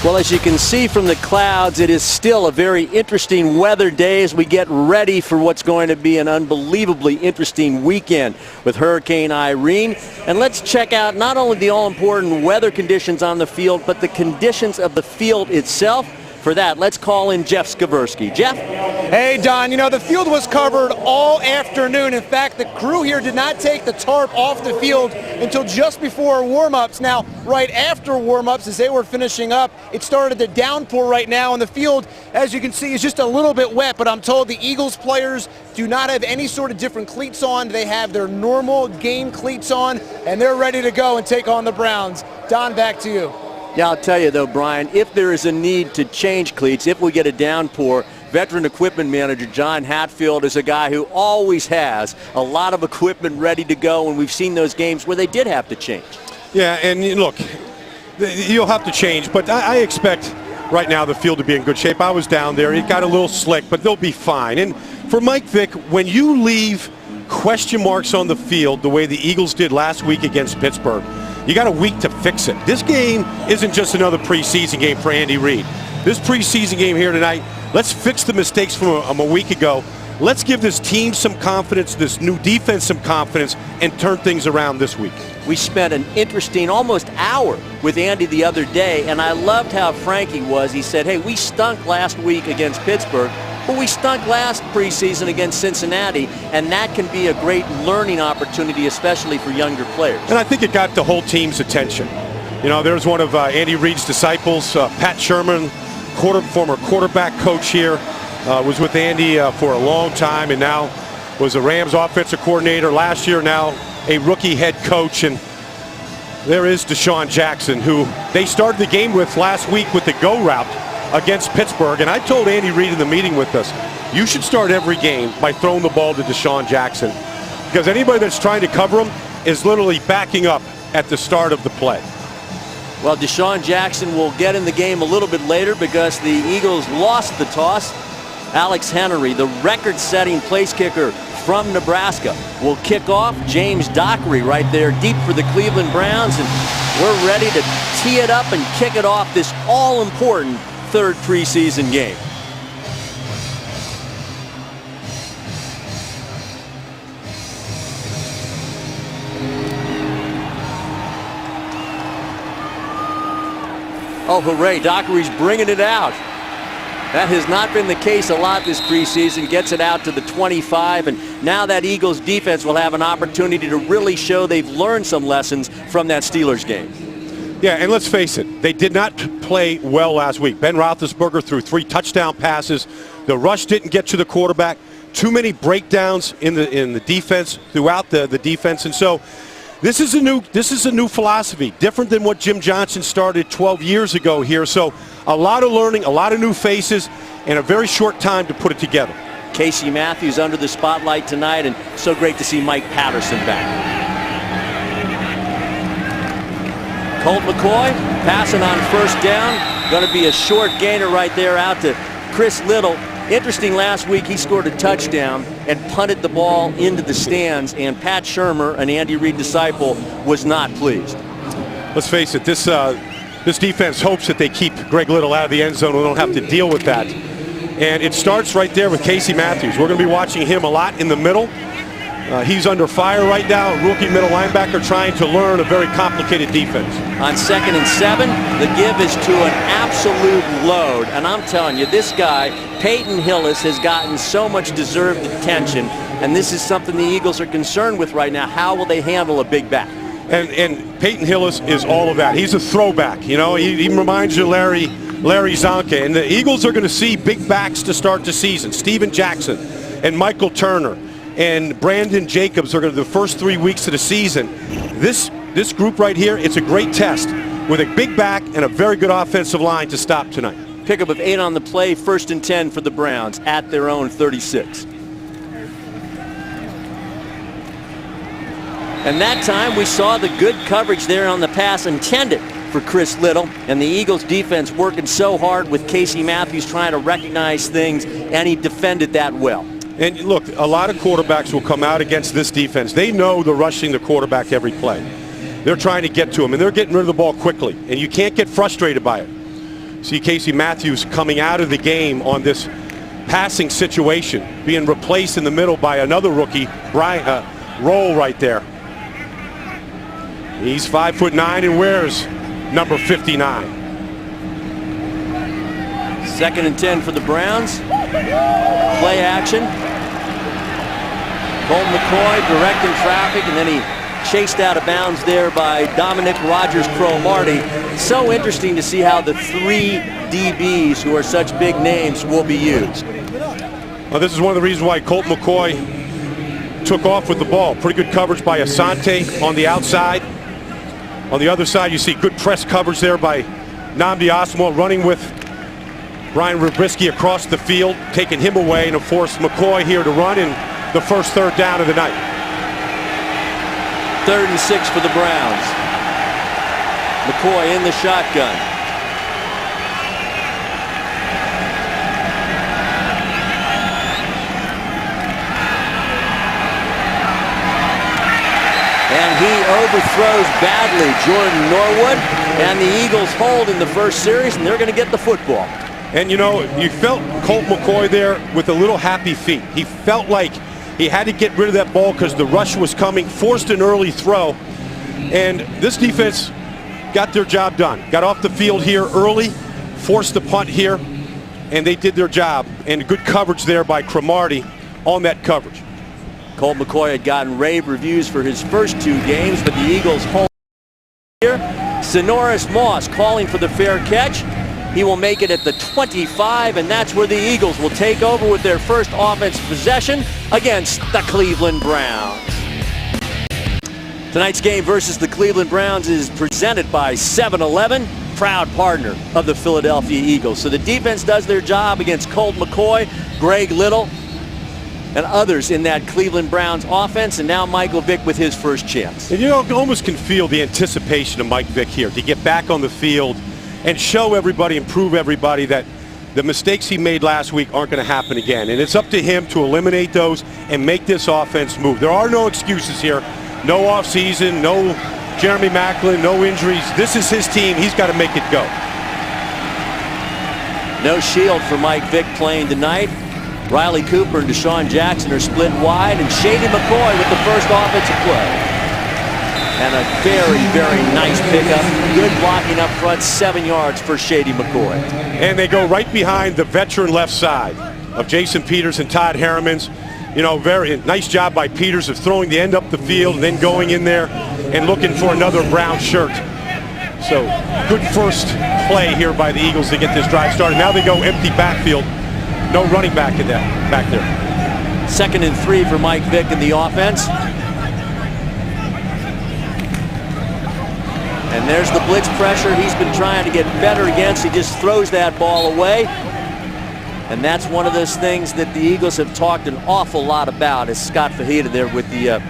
Well, as you can see from the clouds, it is still a very interesting weather day as we get ready for what's going to be an unbelievably interesting weekend with Hurricane Irene. And let's check out not only the all-important weather conditions on the field, but the conditions of the field itself. For that, let's call in Jeff Skaversky. Jeff? Hey, Don. You know, the field was covered all afternoon. In fact, the crew here did not take the tarp off the field until just before warm-ups. Now, right after warm-ups, as they were finishing up, it started to downpour right now, and the field, as you can see, is just a little bit wet. But I'm told the Eagles players do not have any sort of different cleats on. They have their normal game cleats on, and they're ready to go and take on the Browns. Don, back to you. Yeah, I'll tell you though, Brian, if there is a need to change cleats, if we get a downpour, veteran equipment manager John Hatfield is a guy who always has a lot of equipment ready to go, and we've seen those games where they did have to change. Yeah, and look, you'll have to change, but I expect right now the field to be in good shape. I was down there. It got a little slick, but they'll be fine. And for Mike Vick, when you leave question marks on the field the way the Eagles did last week against Pittsburgh, you got a week to fix it. This game isn't just another preseason game for Andy Reid. This preseason game here tonight, let's fix the mistakes from a week ago. Let's give this team some confidence, this new defense some confidence, and turn things around this week. We spent an interesting almost hour with Andy the other day, and I loved how frank he was. He said, hey, we stunk last week against Pittsburgh, but we stunk last preseason against Cincinnati, and that can be a great learning opportunity, especially for younger players. And I think it got the whole team's attention. You know, there's one of Andy Reid's disciples, Pat Sherman, former quarterback coach here, was with Andy for a long time, and now was a Rams offensive coordinator last year, now a rookie head coach. And there is Deshaun Jackson, who they started the game with last week with the go route against Pittsburgh. And I told Andy Reid in the meeting with us, you should start every game by throwing the ball to Deshaun Jackson, because anybody that's trying to cover him is literally backing up at the start of the play. Well, Deshaun Jackson will get in the game a little bit later because the Eagles lost the toss. Alex Henry, the record-setting place kicker from Nebraska, will kick off. James Dockery right there deep for the Cleveland Browns, and we're ready to tee it up and kick it off this all-important third preseason game. Oh, hooray, Dockery's bringing it out. That has not been the case a lot this preseason. Gets it out to the 25, and now that Eagles defense will have an opportunity to really show they've learned some lessons from that Steelers game. Yeah, and let's face it, they did not play well last week. Ben Roethlisberger threw 3 touchdown passes. The rush didn't get to the quarterback. Too many breakdowns in the defense, throughout the defense. And so this is a new philosophy, different than what Jim Johnson started 12 years ago here. So a lot of learning, a lot of new faces, and a very short time to put it together. Casey Matthews under the spotlight tonight, and so great to see Mike Patterson back. Colt McCoy passing on first down. Going to be a short gainer right there out to Chris Little. Interesting, last week he scored a touchdown and punted the ball into the stands, and Pat Shermer, an Andy Reid disciple, was not pleased. Let's face it, this defense hopes that they keep Greg Little out of the end zone. We don't have to deal with that. And it starts right there with Casey Matthews. We're going to be watching him a lot in the middle. He's under fire right now, rookie middle linebacker trying to learn a very complicated defense. On 2nd and 7, the give is to an absolute load. And I'm telling you, this guy, Peyton Hillis, has gotten so much deserved attention. And this is something the Eagles are concerned with right now. How will they handle a big back? And Peyton Hillis is all of that. He's a throwback. You know, he reminds you of Larry Zonka. And the Eagles are going to see big backs to start the season. Steven Jackson and Michael Turner and Brandon Jacobs are going to the first 3 weeks of the season. This group right here, it's a great test with a big back and a very good offensive line to stop tonight. Pickup of 8 on the play, 1st and 10 for the Browns at their own 36. And that time we saw the good coverage there on the pass intended for Chris Little, and the Eagles defense working so hard with Casey Matthews trying to recognize things, and he defended that well. And look, a lot of quarterbacks will come out against this defense. They know they're rushing the quarterback every play. They're trying to get to him, and they're getting rid of the ball quickly, and you can't get frustrated by it. See Casey Matthews coming out of the game on this passing situation, being replaced in the middle by another rookie, Brian Roll right there. He's 5'9" and wears number 59. 2nd and 10 for the Browns. Play action. Colt McCoy directing traffic, and then he chased out of bounds there by Dominic Rogers-Cromartie. So interesting to see how the 3 DBs, who are such big names, will be used. Well, this is one of the reasons why Colt McCoy took off with the ball. Pretty good coverage by Asante on the outside. On the other side, you see good press coverage there by Nnamdi Asomugha, running with Brian Rabrisky across the field, taking him away, and of course McCoy here to run in the first 3rd down of the night. 3rd and 6 for the Browns. McCoy in the shotgun. And he overthrows badly Jordan Norwood, and the Eagles hold in the first series, and they're going to get the football. And you know, you felt Colt McCoy there with a little happy feet. He felt like he had to get rid of that ball because the rush was coming, forced an early throw, and this defense got their job done. Got off the field here early, forced the punt here, and they did their job. And good coverage there by Cromartie on that coverage. Colt McCoy had gotten rave reviews for his first 2 games, but the Eagles hold here. Sonoris Moss calling for the fair catch. He will make it at the 25, and that's where the Eagles will take over with their first offensive possession against the Cleveland Browns. Tonight's game versus the Cleveland Browns is presented by 7-Eleven, proud partner of the Philadelphia Eagles. So the defense does their job against Colt McCoy, Greg Little, and others in that Cleveland Browns offense, and now Michael Vick with his first chance. And you know, almost can feel the anticipation of Mike Vick here to get back on the field and show everybody and prove everybody that the mistakes he made last week aren't going to happen again. And it's up to him to eliminate those and make this offense move. There are no excuses here. No offseason, no Jeremy Maclin, no injuries. This is his team. He's got to make it go. No shield for Mike Vick playing tonight. Riley Cooper and Deshaun Jackson are split wide, and Shady McCoy with the first offensive play. And a very, very nice pickup. Good blocking up front, 7 yards for Shady McCoy. And they go right behind the veteran left side of Jason Peters and Todd Harriman's. You know, very nice job by Peters of throwing the end up the field and then going in there and looking for another brown shirt. So good first play here by the Eagles to get this drive started. Now they go empty backfield. No running back in that back there. 2nd and 3 for Mike Vick in the offense. And there's the blitz pressure he's been trying to get better against. He just throws that ball away. And that's one of those things that the Eagles have talked an awful lot about, is Scott Fajita there with the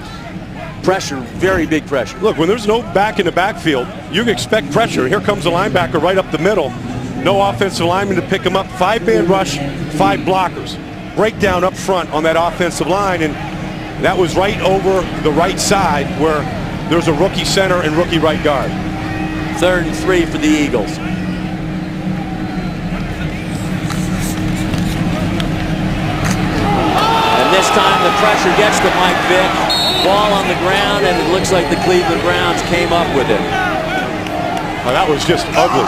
pressure, very big pressure. Look, when there's no back in the backfield, you expect pressure. Here comes the linebacker right up the middle. No offensive lineman to pick him up. 5-man rush, 5 blockers. Breakdown up front on that offensive line, and that was right over the right side where there's a rookie center and rookie right guard. 3rd and 3 for the Eagles. And this time the pressure gets to Mike Vick. Ball on the ground, and it looks like the Cleveland Browns came up with it. Oh, that was just ugly.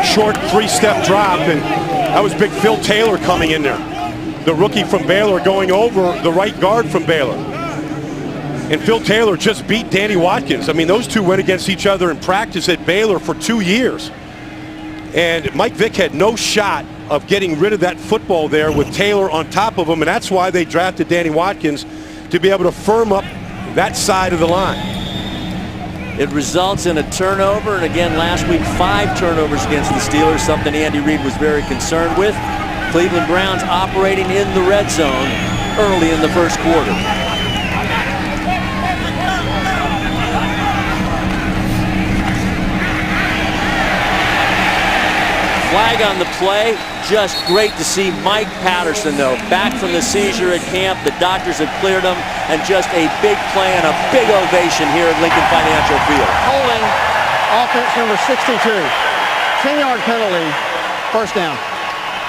Short 3-step drop, and that was big Phil Taylor coming in there. The rookie from Baylor going over the right guard from Baylor. And Phil Taylor just beat Danny Watkins. I mean, those two went against each other in practice at Baylor for 2 years. And Mike Vick had no shot of getting rid of that football there with Taylor on top of him, and that's why they drafted Danny Watkins, to be able to firm up that side of the line. It results in a turnover, and again last week 5 turnovers against the Steelers, something Andy Reid was very concerned with. Cleveland Browns operating in the red zone early in the first quarter. Flag on the play. Just great to see Mike Patterson, though, back from the seizure at camp. The doctors have cleared him, and just a big play and a big ovation here at Lincoln Financial Field. Holding offense number 62. 10-yard penalty First down.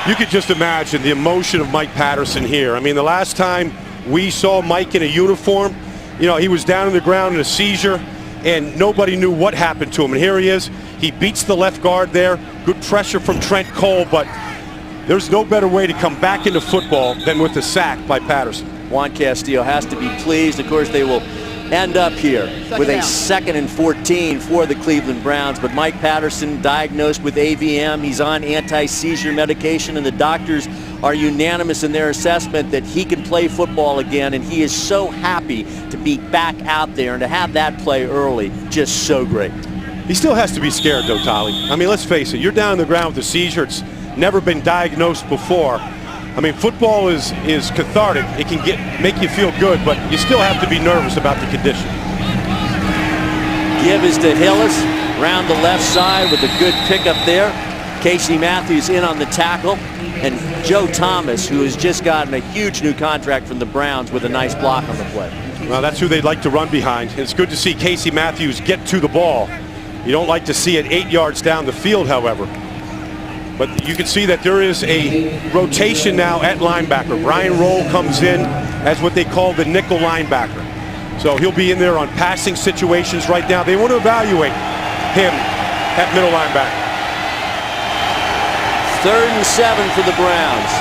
You could just imagine the emotion of Mike Patterson here. I mean, the last time we saw Mike in a uniform, you know, he was down on the ground in a seizure, and nobody knew what happened to him. And here he is. He beats the left guard there. Good pressure from Trent Cole, but there's no better way to come back into football than with a sack by Patterson. Juan Castillo has to be pleased. Of course, they will end up here with a 2nd and 14 for the Cleveland Browns. But Mike Patterson diagnosed with AVM. He's on anti-seizure medication, and the doctors are unanimous in their assessment that he can play football again, and he is so happy to be back out there and to have that play early. Just so great. He still has to be scared, though, Tolly. I mean, let's face it. You're down on the ground with a seizure. It's never been diagnosed before. I mean, football is cathartic. It can make you feel good, but you still have to be nervous about the condition. Give is to Hillis, round the left side with a good pickup there. Casey Matthews in on the tackle, and Joe Thomas, who has just gotten a huge new contract from the Browns, with a nice block on the play. Well, that's who they'd like to run behind. It's good to see Casey Matthews get to the ball. You don't like to see it 8 yards down the field, however. But you can see that there is a rotation now at linebacker. Brian Roll comes in as what they call the nickel linebacker. So he'll be in there on passing situations right now. They want to evaluate him at middle linebacker. 3rd and 7 for the Browns.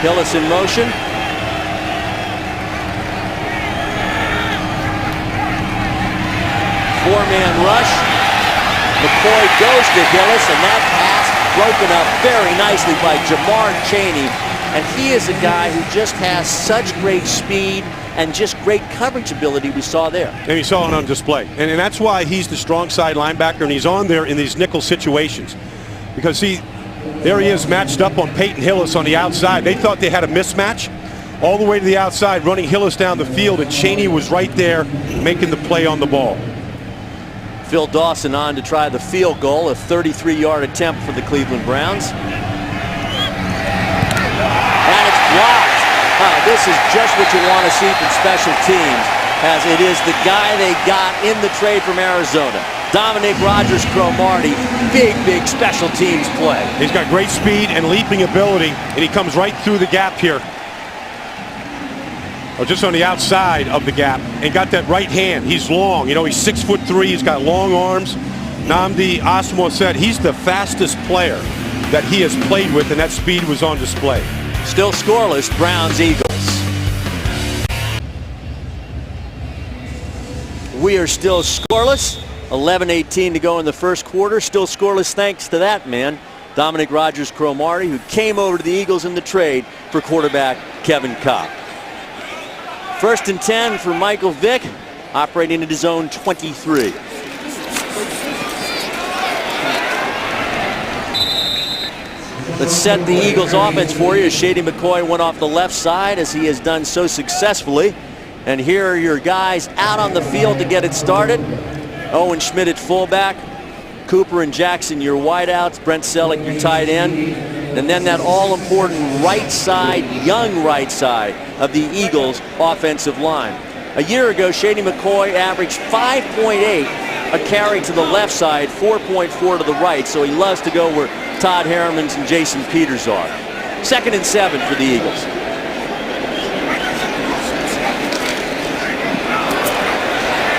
Hillis in motion. Four-man rush. McCoy goes to Hillis, and that pass broken up very nicely by Jamar Chaney. And he is a guy who just has such great speed and just great coverage ability we saw there. And you saw it on display. And that's why he's the strong side linebacker, and he's on there in these nickel situations. Because, see, there he is matched up on Peyton Hillis on the outside. They thought they had a mismatch all the way to the outside, running Hillis down the field, and Chaney was right there making the play on the ball. Phil Dawson on to try the field goal, a 33-yard attempt for the Cleveland Browns. And it's blocked. This is just what you want to see from special teams, as it is the guy they got in the trade from Arizona. Dominic Rodgers-Cromartie, big special teams play. He's got great speed and leaping ability, and he comes right through the gap here. Or just on the outside of the gap, and got that right hand. He's long, you know, he's 6'3", he's got long arms. Nnamdi Asomugha said he's the fastest player that he has played with, and that speed was on display. Still scoreless, Browns-Eagles. We are still scoreless. 11:18 to go in the first quarter. Still scoreless thanks to that man, Dominic Rodgers-Cromartie, who came over to the Eagles in the trade for quarterback Kevin Kolb. 1st and 10 for Michael Vick, operating at his own 23. Let's set the Eagles offense for you as Shady McCoy went off the left side, as he has done so successfully. And here are your guys out on the field to get it started. Owen Schmidt at fullback, Cooper and Jackson your wideouts, Brent Selleck your tight end, and then that all-important right side, young right side of the Eagles offensive line. A year ago, Shady McCoy averaged 5.8 a carry to the left side, 4.4 to the right, so he loves to go where Todd Harriman's and Jason Peters are. 2nd and 7 for the Eagles.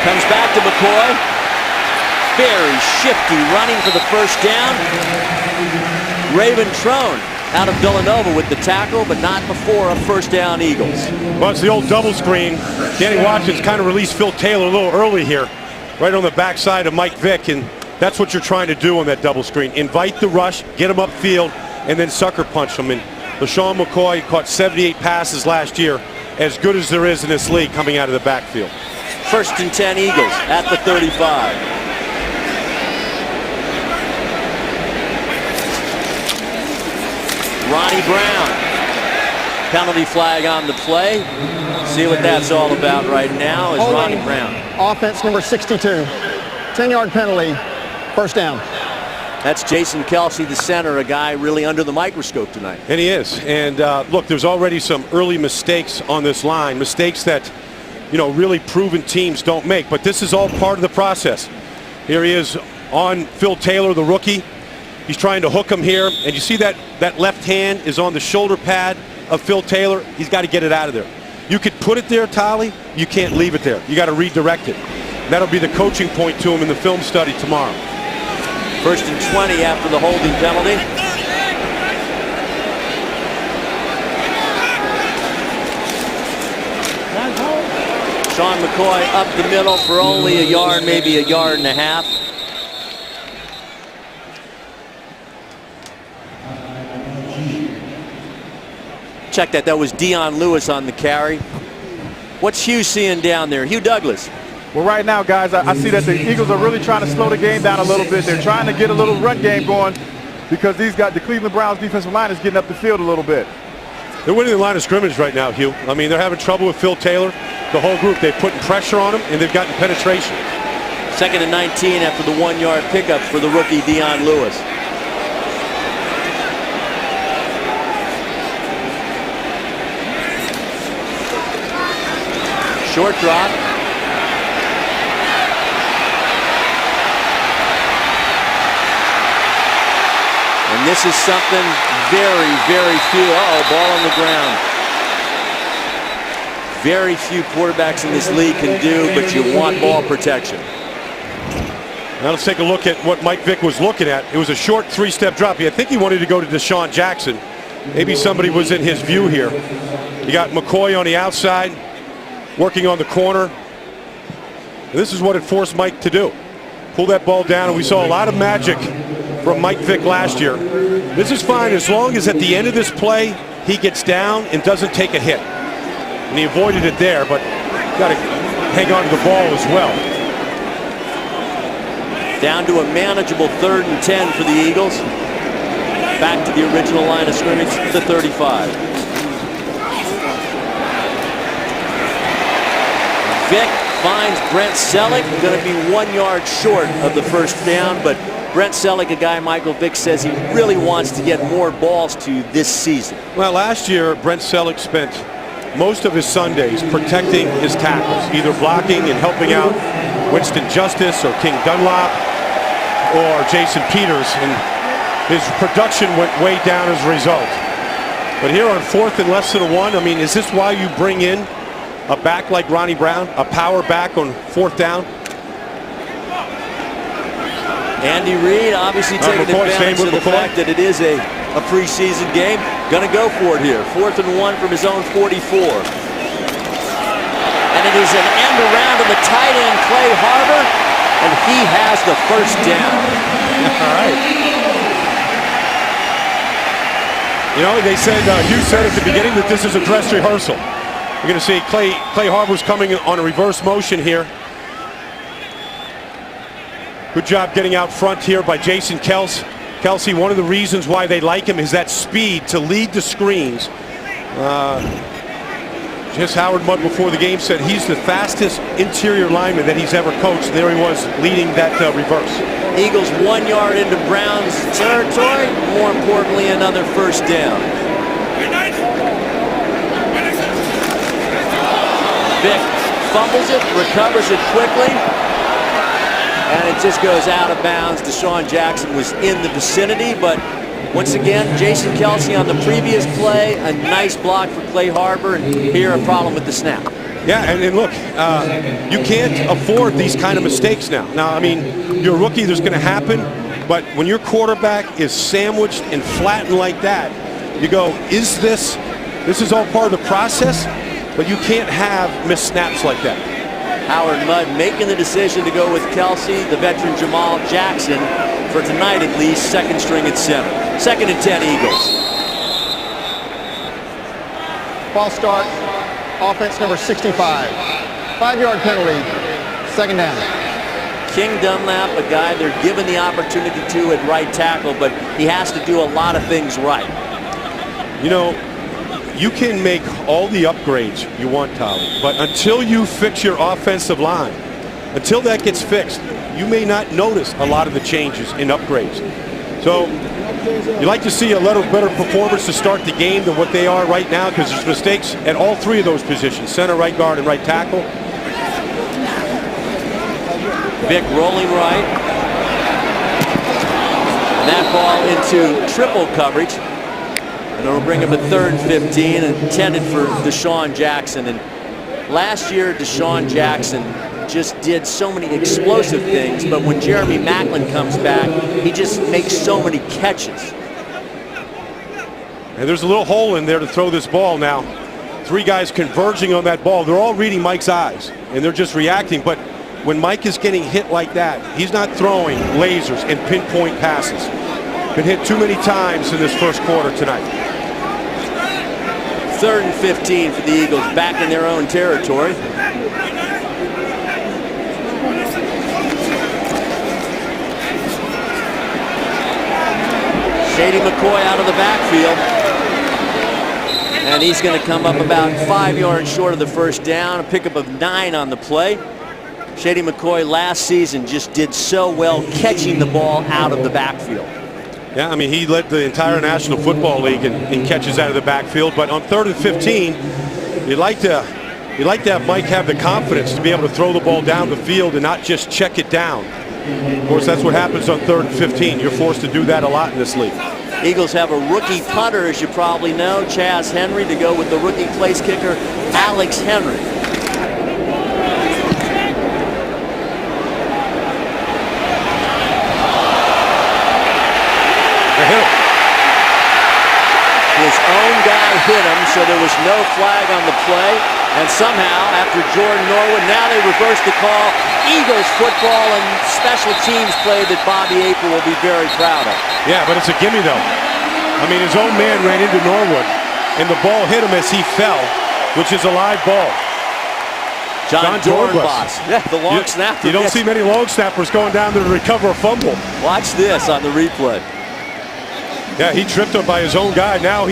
Comes back to McCoy. Very shifty running for the first down. Raven Trone out of Villanova with the tackle, but not before a first down Eagles. Well, it's the old double screen. Danny Watkins kind of released Phil Taylor a little early here, right on the backside of Mike Vick, and that's what you're trying to do on that double screen. Invite the rush, get him upfield, and then sucker punch them. And LaShawn McCoy caught 78 passes last year, as good as there is in this league coming out of the backfield. 1st and 10 Eagles at the 35. Ronnie Brown. Penalty flag on the play. See what that's all about right now is Ronnie Brown. Offense number 62. 10-yard penalty. First down. That's Jason Kelsey, the center, a guy really under the microscope tonight. And he is. And look, there's already some early mistakes on this line. Mistakes that, you know, really proven teams don't make. But this is all part of the process. Here he is on Phil Taylor, the rookie. He's trying to hook him here, and you see that left hand is on the shoulder pad of Phil Taylor. He's got to get it out of there. You could put it there, Tolly. You can't leave it there. You got to redirect it. That'll be the coaching point to him in the film study tomorrow. 1st and 20 after the holding penalty. Sean McCoy up the middle for only a yard, maybe a yard and a half. Check that. That was Dion Lewis on the carry. What's Hugh seeing down there? Hugh Douglas. Well, right now, guys, I see that the Eagles are really trying to slow the game down a little bit. They're trying to get a little run game going because the Cleveland Browns defensive line is getting up the field a little bit. They're winning the line of scrimmage right now, Hugh. I mean, they're having trouble with Phil Taylor. The whole group, they're putting pressure on him, and they've gotten penetration. 2nd and 19 after the 1-yard pickup for the rookie Dion Lewis. Short drop. And this is something very, very few. Uh-oh, ball on the ground. Very few quarterbacks in this league can do, but you want ball protection. Now let's take a look at what Mike Vick was looking at. It was a short 3-step drop. I think he wanted to go to Deshaun Jackson. Maybe somebody was in his view here. You got McCoy on the outside, working on the corner. And this is what it forced Mike to do. Pull that ball down, and we saw a lot of magic from Mike Vick last year. This is fine as long as at the end of this play, he gets down and doesn't take a hit. And he avoided it there, but got to hang on to the ball as well. Down to a manageable 3rd and 10 for the Eagles. Back to the original line of scrimmage, the 35. Vick finds Brent Selleck, going to be 1 yard short of the first down, but Brent Selleck, a guy Michael Vick says he really wants to get more balls to this season. Well, last year, Brent Selleck spent most of his Sundays protecting his tackles, either blocking and helping out Winston Justice or King Dunlop or Jason Peters, and his production went way down as a result. But here on 4th and less than a 1, I mean, is this why you bring in a back like Ronnie Brown, a power back on 4th down? Andy Reid obviously taking advantage of the fact that it is a preseason game. Going to go for it here. 4th and 1 from his own 44. And it is an end around to the tight end, Clay Harbor, and he has the first down. All right. You know, they said, Hugh said at the beginning that this is a dress rehearsal. You're going to see Clay Harbor's coming on a reverse motion here. Good job getting out front here by Jason Kelce. Kelce, one of the reasons why they like him is that speed to lead the screens. Just Howard Mudd before the game said he's the fastest interior lineman that he's ever coached. There he was leading that reverse. Eagles 1 yard into Browns territory. More importantly, another first down. Vick fumbles it, recovers it quickly, and it just goes out of bounds. Deshaun Jackson was in the vicinity, but once again, Jason Kelce on the previous play, a nice block for Clay Harbor, and here a problem with the snap. Yeah, and look, you can't afford these kind of mistakes now. Now, I mean, you're a rookie, there's going to happen, but when your quarterback is sandwiched and flattened like that, you go, this is all part of the process, but you can't have missed snaps like that. Howard Mudd making the decision to go with Kelce, the veteran Jamal Jackson, for tonight at least, 2nd string at center. 2nd and 10 Eagles. False start, offense number 65. 5-yard penalty, 2nd down. King Dunlap, a guy they're given the opportunity to at right tackle, but he has to do a lot of things right. You know, you can make all the upgrades you want, Tyler, but until you fix your offensive line, until that gets fixed, you may not notice a lot of the changes in upgrades. So you like to see a little better performance to start the game than what they are right now, because there's mistakes at all 3 of those positions, center, right guard, and right tackle. Vick rolling right. And that ball into triple coverage. And it'll bring him a 3rd and 15, intended for Deshaun Jackson. And last year, Deshaun Jackson just did so many explosive things, but when Jeremy Maclin comes back, he just makes so many catches. And there's a little hole in there to throw this ball now. 3 guys converging on that ball. They're all reading Mike's eyes, and they're just reacting. But when Mike is getting hit like that, he's not throwing lasers and pinpoint passes. Been hit too many times in this first quarter tonight. 3rd and 15 for the Eagles, back in their own territory. Shady McCoy out of the backfield. And he's going to come up about 5 yards short of the first down. A pickup of 9 on the play. Shady McCoy last season just did so well catching the ball out of the backfield. Yeah, I mean, he led the entire National Football League in catches out of the backfield. But on 3rd and 15, you'd like to have Mike have the confidence to be able to throw the ball down the field and not just check it down. Of course, that's what happens on 3rd and 15. You're forced to do that a lot in this league. Eagles have a rookie punter, as you probably know, Chaz Henry, to go with the rookie place kicker, Alex Henry. His own guy hit him, so there was no flag on the play. And somehow, after Jordan Norwood, now they reverse the call. Eagles football and special teams play that Bobby April will be very proud of. Yeah, but it's a gimme, though. I mean, his own man ran into Norwood, and the ball hit him as he fell, which is a live ball. John Dornbos. Yeah, the long snapper. You don't see many long snappers going down there to recover a fumble. Watch this on the replay. Yeah, he tripped up by his own guy. Now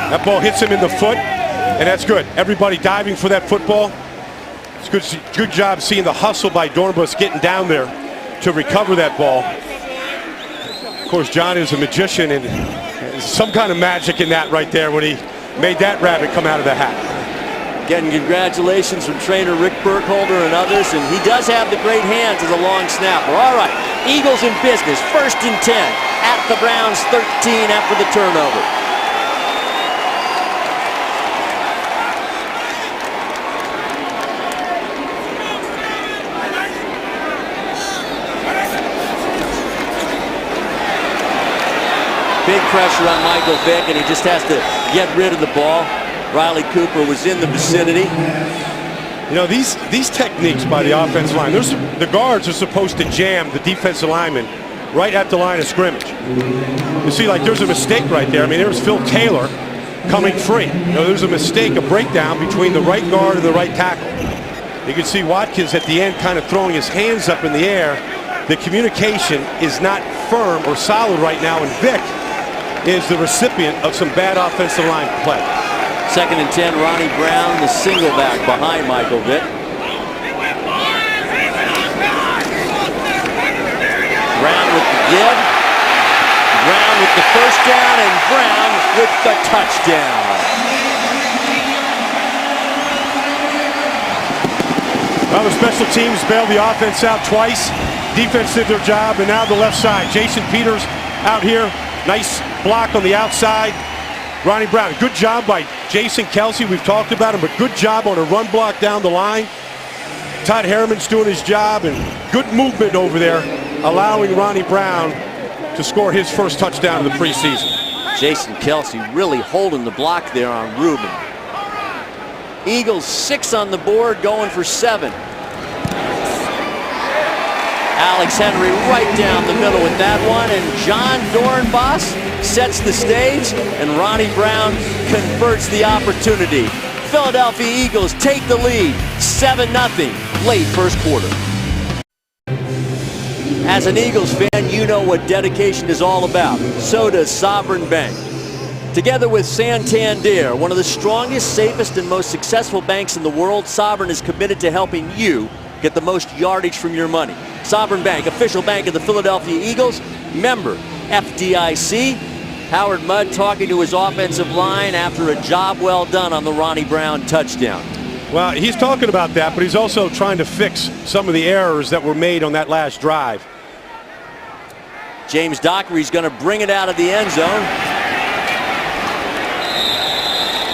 that ball hits him in the foot, and that's good. Everybody diving for that football. It's good job seeing the hustle by Dornbus getting down there to recover that ball. Of course, John is a magician, and there's some kind of magic in that right there when he made that rabbit come out of the hat. Getting congratulations from trainer Rick Burkholder and others, and he does have the great hands as a long snapper. All right, Eagles in business, 1st and 10 at the Browns 13 after the turnover. Big pressure on Michael Vick, and he just has to get rid of the ball. Riley Cooper was in the vicinity. You know, these techniques by the offensive line, the guards are supposed to jam the defensive lineman right at the line of scrimmage. You see, like, there's a mistake right there. I mean, there's Phil Taylor coming free. You know, there's a mistake, a breakdown between the right guard and the right tackle. You can see Watkins at the end kind of throwing his hands up in the air. The communication is not firm or solid right now, and Vick is the recipient of some bad offensive line play. 2nd and 10, Ronnie Brown, the single back behind Michael Vick. Brown with the give. Brown with the first down, and Brown with the touchdown. Well, the special teams bailed the offense out twice. Defense did their job, and now the left side. Jason Peters out here. Nice block on the outside. Ronnie Brown, good job by Jason Kelsey. We've talked about him, but good job on a run block down the line. Todd Harriman's doing his job, and good movement over there, allowing Ronnie Brown to score his first touchdown of the preseason. Jason Kelsey really holding the block there on Rubin. Eagles 6 on the board, going for 7. Alex Henry right down the middle with that one, and John Dornbos sets the stage, and Ronnie Brown converts the opportunity. Philadelphia Eagles take the lead, 7-0, late first quarter. As an Eagles fan, you know what dedication is all about. So does Sovereign Bank. Together with Santander, one of the strongest, safest, and most successful banks in the world, Sovereign is committed to helping you get the most yardage from your money. Sovereign Bank, official bank of the Philadelphia Eagles, member FDIC. Howard Mudd talking to his offensive line after a job well done on the Ronnie Brown touchdown. Well, he's talking about that, but he's also trying to fix some of the errors that were made on that last drive. James Dockery's going to bring it out of the end zone.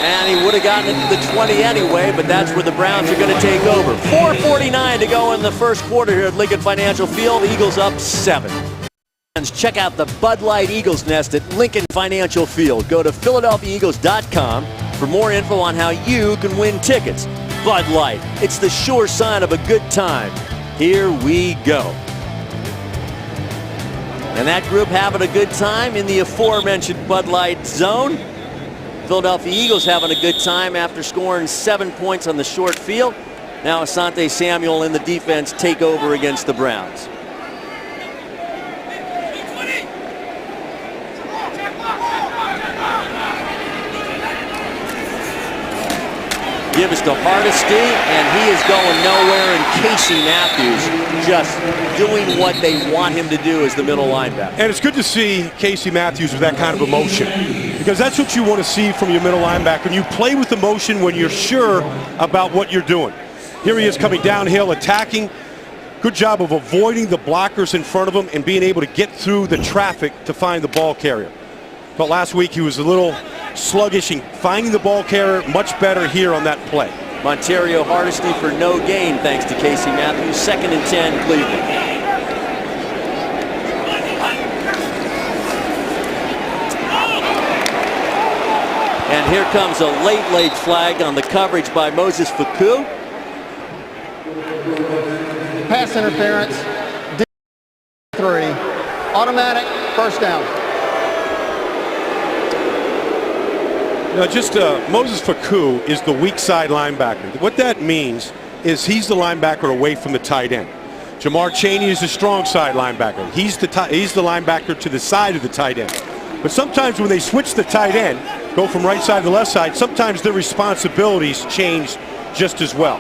And he would have gotten it to the 20 anyway, but that's where the Browns are going to take over. 4:49 to go in the first quarter here at Lincoln Financial Field. The Eagles up 7. Check out the Bud Light Eagles Nest at Lincoln Financial Field. Go to PhiladelphiaEagles.com for more info on how you can win tickets. Bud Light, it's the sure sign of a good time. Here we go. And that group having a good time in the aforementioned Bud Light zone. Philadelphia Eagles having a good time after scoring 7 points on the short field. Now Asante Samuel and the defense take over against the Browns. Give us to Hardesty, and he is going nowhere, and Casey Matthews just doing what they want him to do as the middle linebacker. And it's good to see Casey Matthews with that kind of emotion, because that's what you want to see from your middle linebacker. And you play with emotion when you're sure about what you're doing. Here he is coming downhill, attacking. Good job of avoiding the blockers in front of him and being able to get through the traffic to find the ball carrier. But last week he was a little sluggish in finding the ball carrier. Much better here on that play. Montario Hardesty for no gain thanks to Casey Matthews. 2nd and 10 Cleveland. And here comes a late flag on the coverage by Moses Faku. Pass interference. 3. Automatic first down. Moses Faku is the weak side linebacker. What that means is he's the linebacker away from the tight end. Jamar Chaney is the strong side linebacker. He's the linebacker to the side of the tight end. But sometimes when they switch the tight end, go from right side to left side, sometimes their responsibilities change just as well.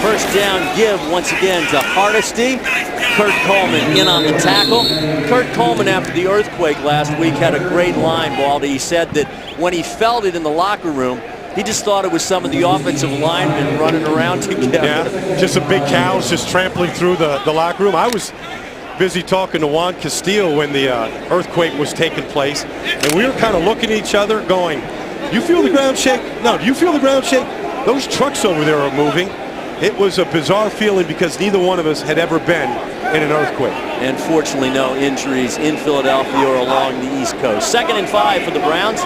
First down give once again to Hardesty. Kurt Coleman in on the tackle. Kurt Coleman, after the earthquake last week, had a great line, Baldy. He said that when he felt it in the locker room, he just thought it was some of the offensive linemen running around together. Yeah, just some big cows just trampling through the locker room. I was busy talking to Juan Castillo when the earthquake was taking place, and we were kind of looking at each other going, you feel the ground shake? No, do you feel the ground shake? Those trucks over there are moving. It was a bizarre feeling because neither one of us had ever been in an earthquake. And fortunately, no injuries in Philadelphia or along the East Coast. 2nd and 5 for the Browns.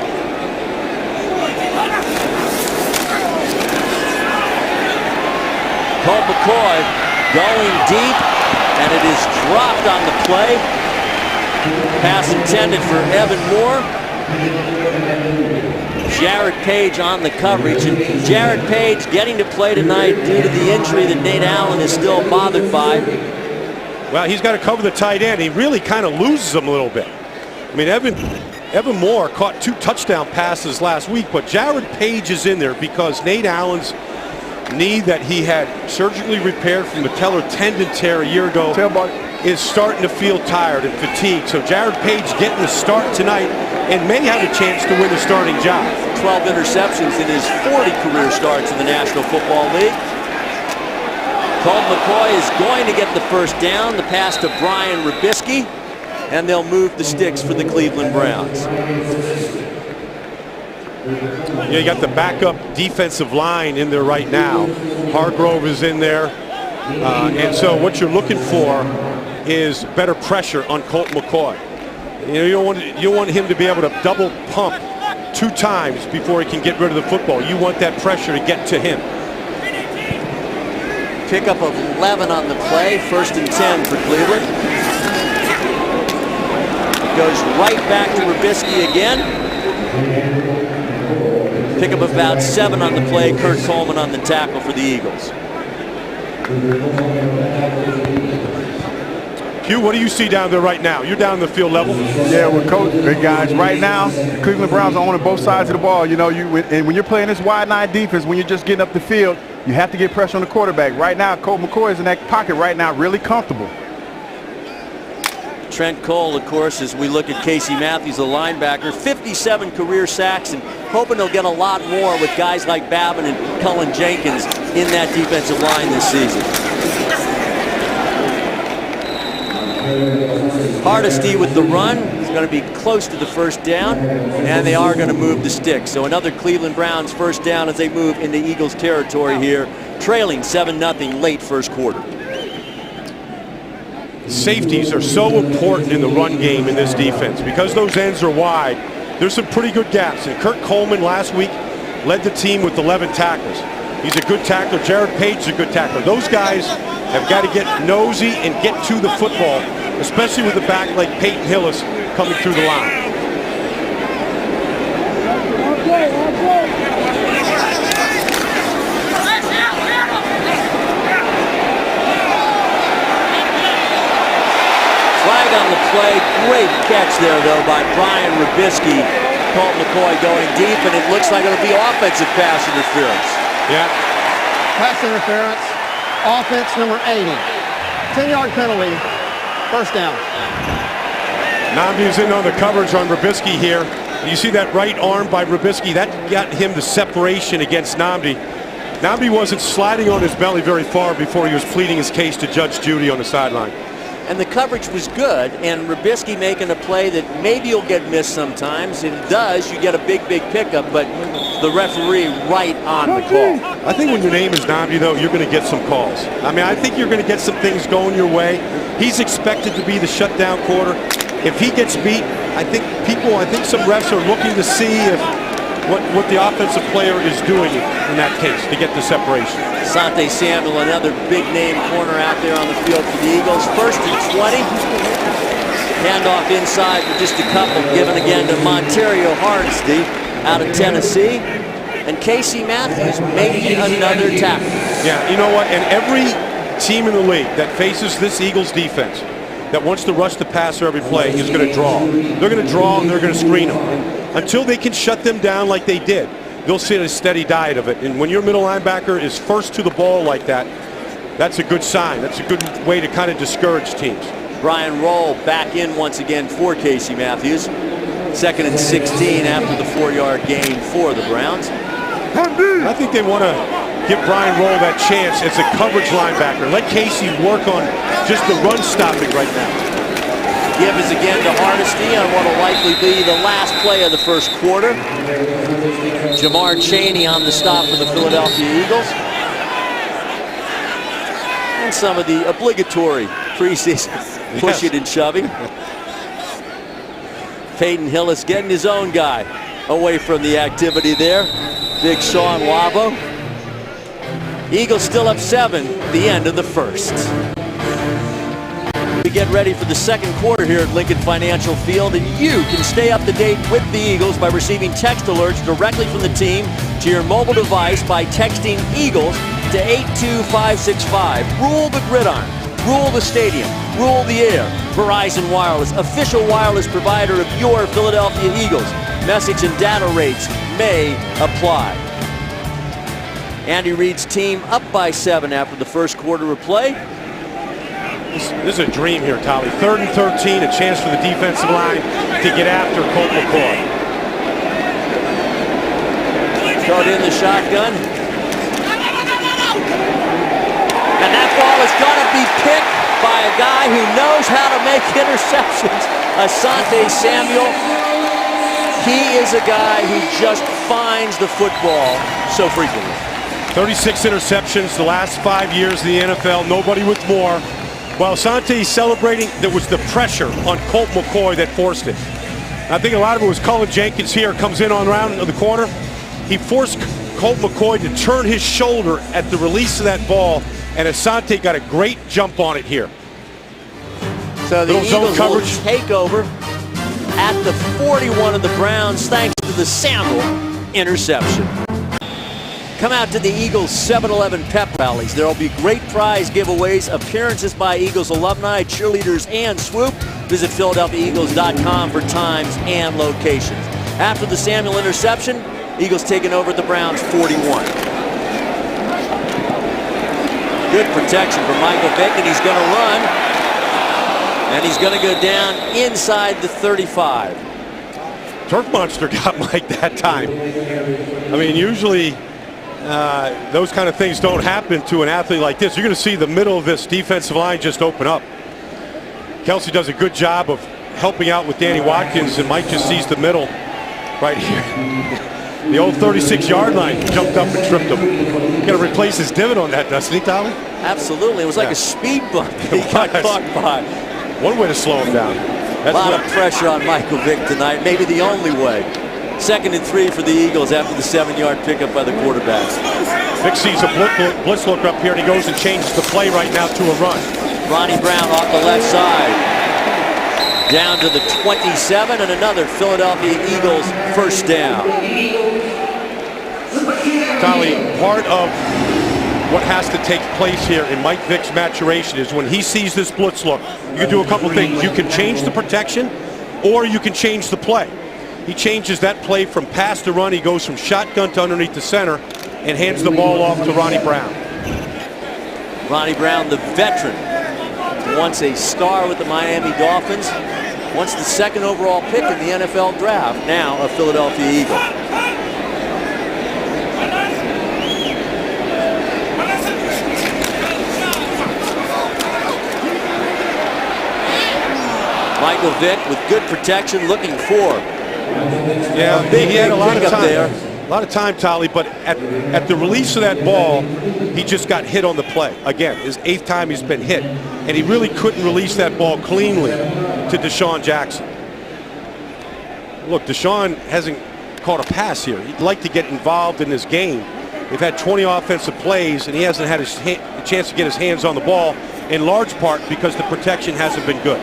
Colt McCoy going deep, and it is dropped on the play. Pass intended for Evan Moore. Jared Page on the coverage, and Jared Page getting to play tonight due to the injury that Nate Allen is still bothered by. Well, he's got to cover the tight end. He really kind of loses him a little bit. I mean, Evan Moore caught 2 touchdown passes last week, but Jared Page is in there because Nate Allen's knee that he had surgically repaired from the patellar tendon tear a year ago is starting to feel tired and fatigued. So Jared Page getting the start tonight and may have a chance to win the starting job. 12 interceptions in his 40 career starts in the National Football League. Colt McCoy is going to get the first down. The pass to Brian Rubisky, and they'll move the sticks for the Cleveland Browns. Yeah, you got the backup defensive line in there right now. Hargrove is in there. And so what you're looking for is better pressure on Colt McCoy. You know, you don't want him to be able to double pump 2 times before he can get rid of the football. You want that pressure to get to him. Pickup of 11 on the play. 1st and 10 for Cleveland. It goes right back to Rubisky again. Pickup of about 7 on the play. Kurt Coleman on the tackle for the Eagles. Hugh, what do you see down there right now? You're down the field level. Yeah, with Coach, big guys. Right now, the Cleveland Browns are on both sides of the ball. You know, and when you're playing this wide 9 defense, when you're just getting up the field, you have to get pressure on the quarterback. Right now, Colt McCoy is in that pocket right now, really comfortable. Trent Cole, of course, as we look at Casey Matthews, the linebacker, 57 career sacks, and hoping he'll get a lot more with guys like Babin and Cullen Jenkins in that defensive line this season. Hardesty with the run is going to be close to the first down, and they are going to move the stick. So another Cleveland Browns first down as they move into Eagles territory here, trailing 7-0 late first quarter. Safeties are so important in the run game in this defense. Because those ends are wide, there's some pretty good gaps. And Kurt Coleman last week led the team with 11 tackles. He's a good tackler. Jared Page is a good tackler. Those guys have got to get nosy and get to the football, especially with a back like Peyton Hillis coming through the line. Flag on the play. Great catch there, though, by Brian Rubisky. Colt McCoy going deep, and it looks like it'll be offensive pass interference. Yeah. Pass interference. Offense number 80. 10-yard penalty. First down. Nambi's in on the coverage on Rubisky here. You see that right arm by Rubisky, that got him the separation against Namdi. Namdi wasn't sliding on his belly very far before he was pleading his case to Judge Judy on the sideline. And the coverage was good, and Rubisky making a play that maybe you'll get missed sometimes. If it does, you get a big pickup, but the referee right on the call. I think when your name is Namdi, though, you're going to get some calls. I mean, I think you're going to get some things going your way. He's expected to be the shutdown quarter. If he gets beat, I think some refs are looking to see if what the offensive player is doing in that case to get the separation. Asante Samuel, another big name corner out there on the field for the Eagles. 1st and 20. Handoff inside for just a couple, given again to Montario Hardesty out of Tennessee. And Casey Matthews made another tackle. Yeah, you know what? And every team in the league that faces this Eagles defense that wants to rush the passer every play is going to draw. They're going to draw and they're going to screen them. Until they can shut them down like they did, they'll see a steady diet of it. And when your middle linebacker is first to the ball like that, that's a good sign. That's a good way to kind of discourage teams. Brian Roll back in once again for Casey Matthews. 2nd and 16 after the 4-yard gain for the Browns. I think they want to give Brian Roll that chance as a coverage linebacker. Let Casey work on just the run stopping right now. Give is again to Hardesty on what will likely be the last play of the first quarter. Jamar Chaney on the stop for the Philadelphia Eagles. And some of the obligatory preseason pushing and shoving. Peyton Hillis getting his own guy away from the activity there. Big Sean Wabo. Eagles still up 7, the end of the first. We get ready for the second quarter here at Lincoln Financial Field, and you can stay up to date with the Eagles by receiving text alerts directly from the team to your mobile device by texting Eagles to 82565. Rule the gridiron, rule the stadium, rule the air. Verizon Wireless, official wireless provider of your Philadelphia Eagles. Message and data rates may apply. Andy Reid's team up by 7 after the first quarter of play. This is a dream here, Tolly. 3rd and 13, a chance for the defensive line to get after Colt McCoy. Throw it in the shotgun. And that ball is going to be picked by a guy who knows how to make interceptions. Asante Samuel. He is a guy who just finds the football so frequently. 36 interceptions the last 5 years in the NFL. Nobody with more. While Asante celebrating, there was the pressure on Colt McCoy that forced it. I think a lot of it was Cullen Jenkins here, comes in on round of the corner. He forced Colt McCoy to turn his shoulder at the release of that ball, and Asante got a great jump on it here. So the Eagles will take over at the 41 of the Browns thanks to the Samuel interception. Come out to the Eagles 7-Eleven pep rallies. There will be great prize giveaways, appearances by Eagles alumni, cheerleaders, and Swoop. Visit PhiladelphiaEagles.com for times and locations. After the Samuel interception, Eagles taking over at the Browns 41. Good protection from Michael Vick, and he's going to run. And he's going to go down inside the 35. Turf Monster got Mike that time. I mean, usually those kind of things don't happen to an athlete like this. You're going to see the middle of this defensive line just open up. Kelsey does a good job of helping out with Danny Watkins, and Mike just sees the middle right here. The old 36-yard line, jumped up and tripped him. Got to replace his divot on that, doesn't he, Tommy? Absolutely. It was like a speed bump that he got caught by. One way to slow him down. A lot of pressure on Michael Vick tonight, maybe the only way. 2nd and 3 for the Eagles after the 7-yard pickup by the quarterback. Vick sees a blitz look up here, and he goes and changes the play right now to a run. Ronnie Brown off the left side. Down to the 27, and another Philadelphia Eagles first down. Tolly, part of what has to take place here in Mike Vick's maturation is when he sees this blitz look, you can do a couple things. You can change the protection, or you can change the play. He changes that play from pass to run. He goes from shotgun to underneath the center and hands the ball off to Ronnie Brown. Ronnie Brown, the veteran, once a star with the Miami Dolphins, once the 2nd overall pick in the NFL draft, now a Philadelphia Eagle. Michael Vick with good protection, looking for he had a lot of time there. A lot of time, Tolly, but at the release of that ball, he just got hit on the play. Again, his 8th time he's been hit, and he really couldn't release that ball cleanly to Deshaun Jackson. Look, Deshaun hasn't caught a pass here. He'd like to get involved in this game. They've had 20 offensive plays, and he hasn't had a chance to get his hands on the ball, in large part because the protection hasn't been good.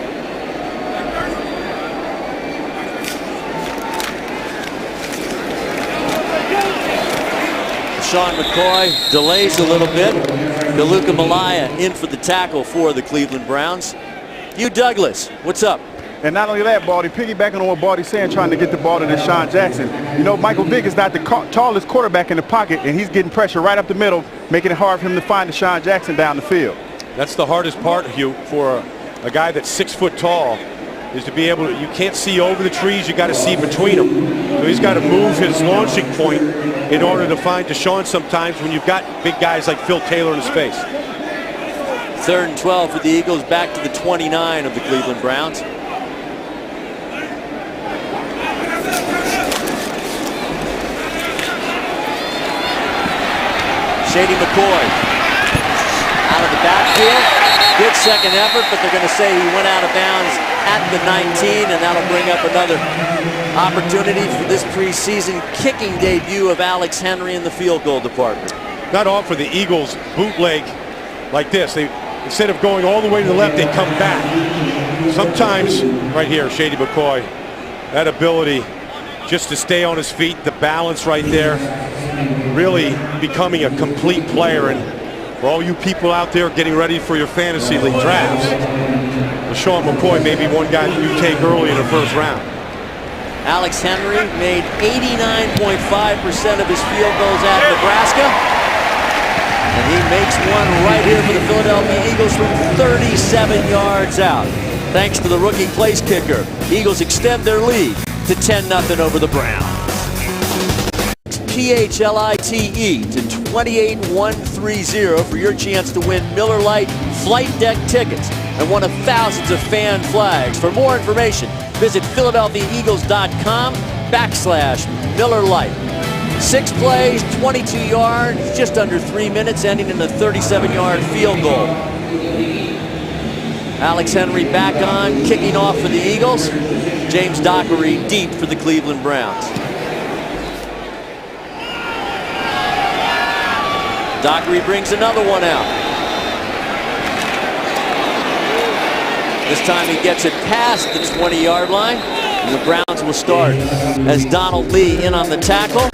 Sean McCoy delays a little bit. DeLuca Malaya in for the tackle for the Cleveland Browns. Hugh Douglas, what's up? And not only that, Baldy, piggybacking on what Baldy's saying, trying to get the ball to Deshaun Jackson. You know, Michael Vick is not the tallest quarterback in the pocket, and he's getting pressure right up the middle, making it hard for him to find Deshaun Jackson down the field. That's the hardest part, Hugh, for a guy that's 6 foot tall, is to be able to, you can't see over the trees, you got to see between them. So he's got to move his launching point in order to find Deshaun sometimes when you've got big guys like Phil Taylor in his face. 3rd and 12 for the Eagles, back to the 29 of the Cleveland Browns. Shady McCoy out of the backfield. Good second effort, but they're going to say he went out of bounds at the 19, and that'll bring up another opportunity for this preseason kicking debut of Alex Henry in the field goal department. Not often the Eagles bootleg like this. They, instead of going all the way to the left, they come back. Sometimes, right here, Shady McCoy, that ability just to stay on his feet, the balance right there, really becoming a complete player. And for all you people out there getting ready for your fantasy league drafts, Sean McCoy may be one guy that you take early in the 1st round. Alex Henry made 89.5% of his field goals at Nebraska. And he makes one right here for the Philadelphia Eagles from 37 yards out. Thanks to the rookie place kicker, Eagles extend their lead to 10-0 over the Browns. PHLITE to 28130 for your chance to win Miller Lite flight deck tickets and one of thousands of fan flags. For more information, visit PhiladelphiaEagles.com/Miller Lite. 6 plays, 22 yards, just under 3 minutes, ending in a 37-yard field goal. Alex Henry back on, kicking off for the Eagles. James Dockery deep for the Cleveland Browns. Dockery brings another one out. This time he gets it past the 20-yard line, and the Browns will start as Donald Lee in on the tackle.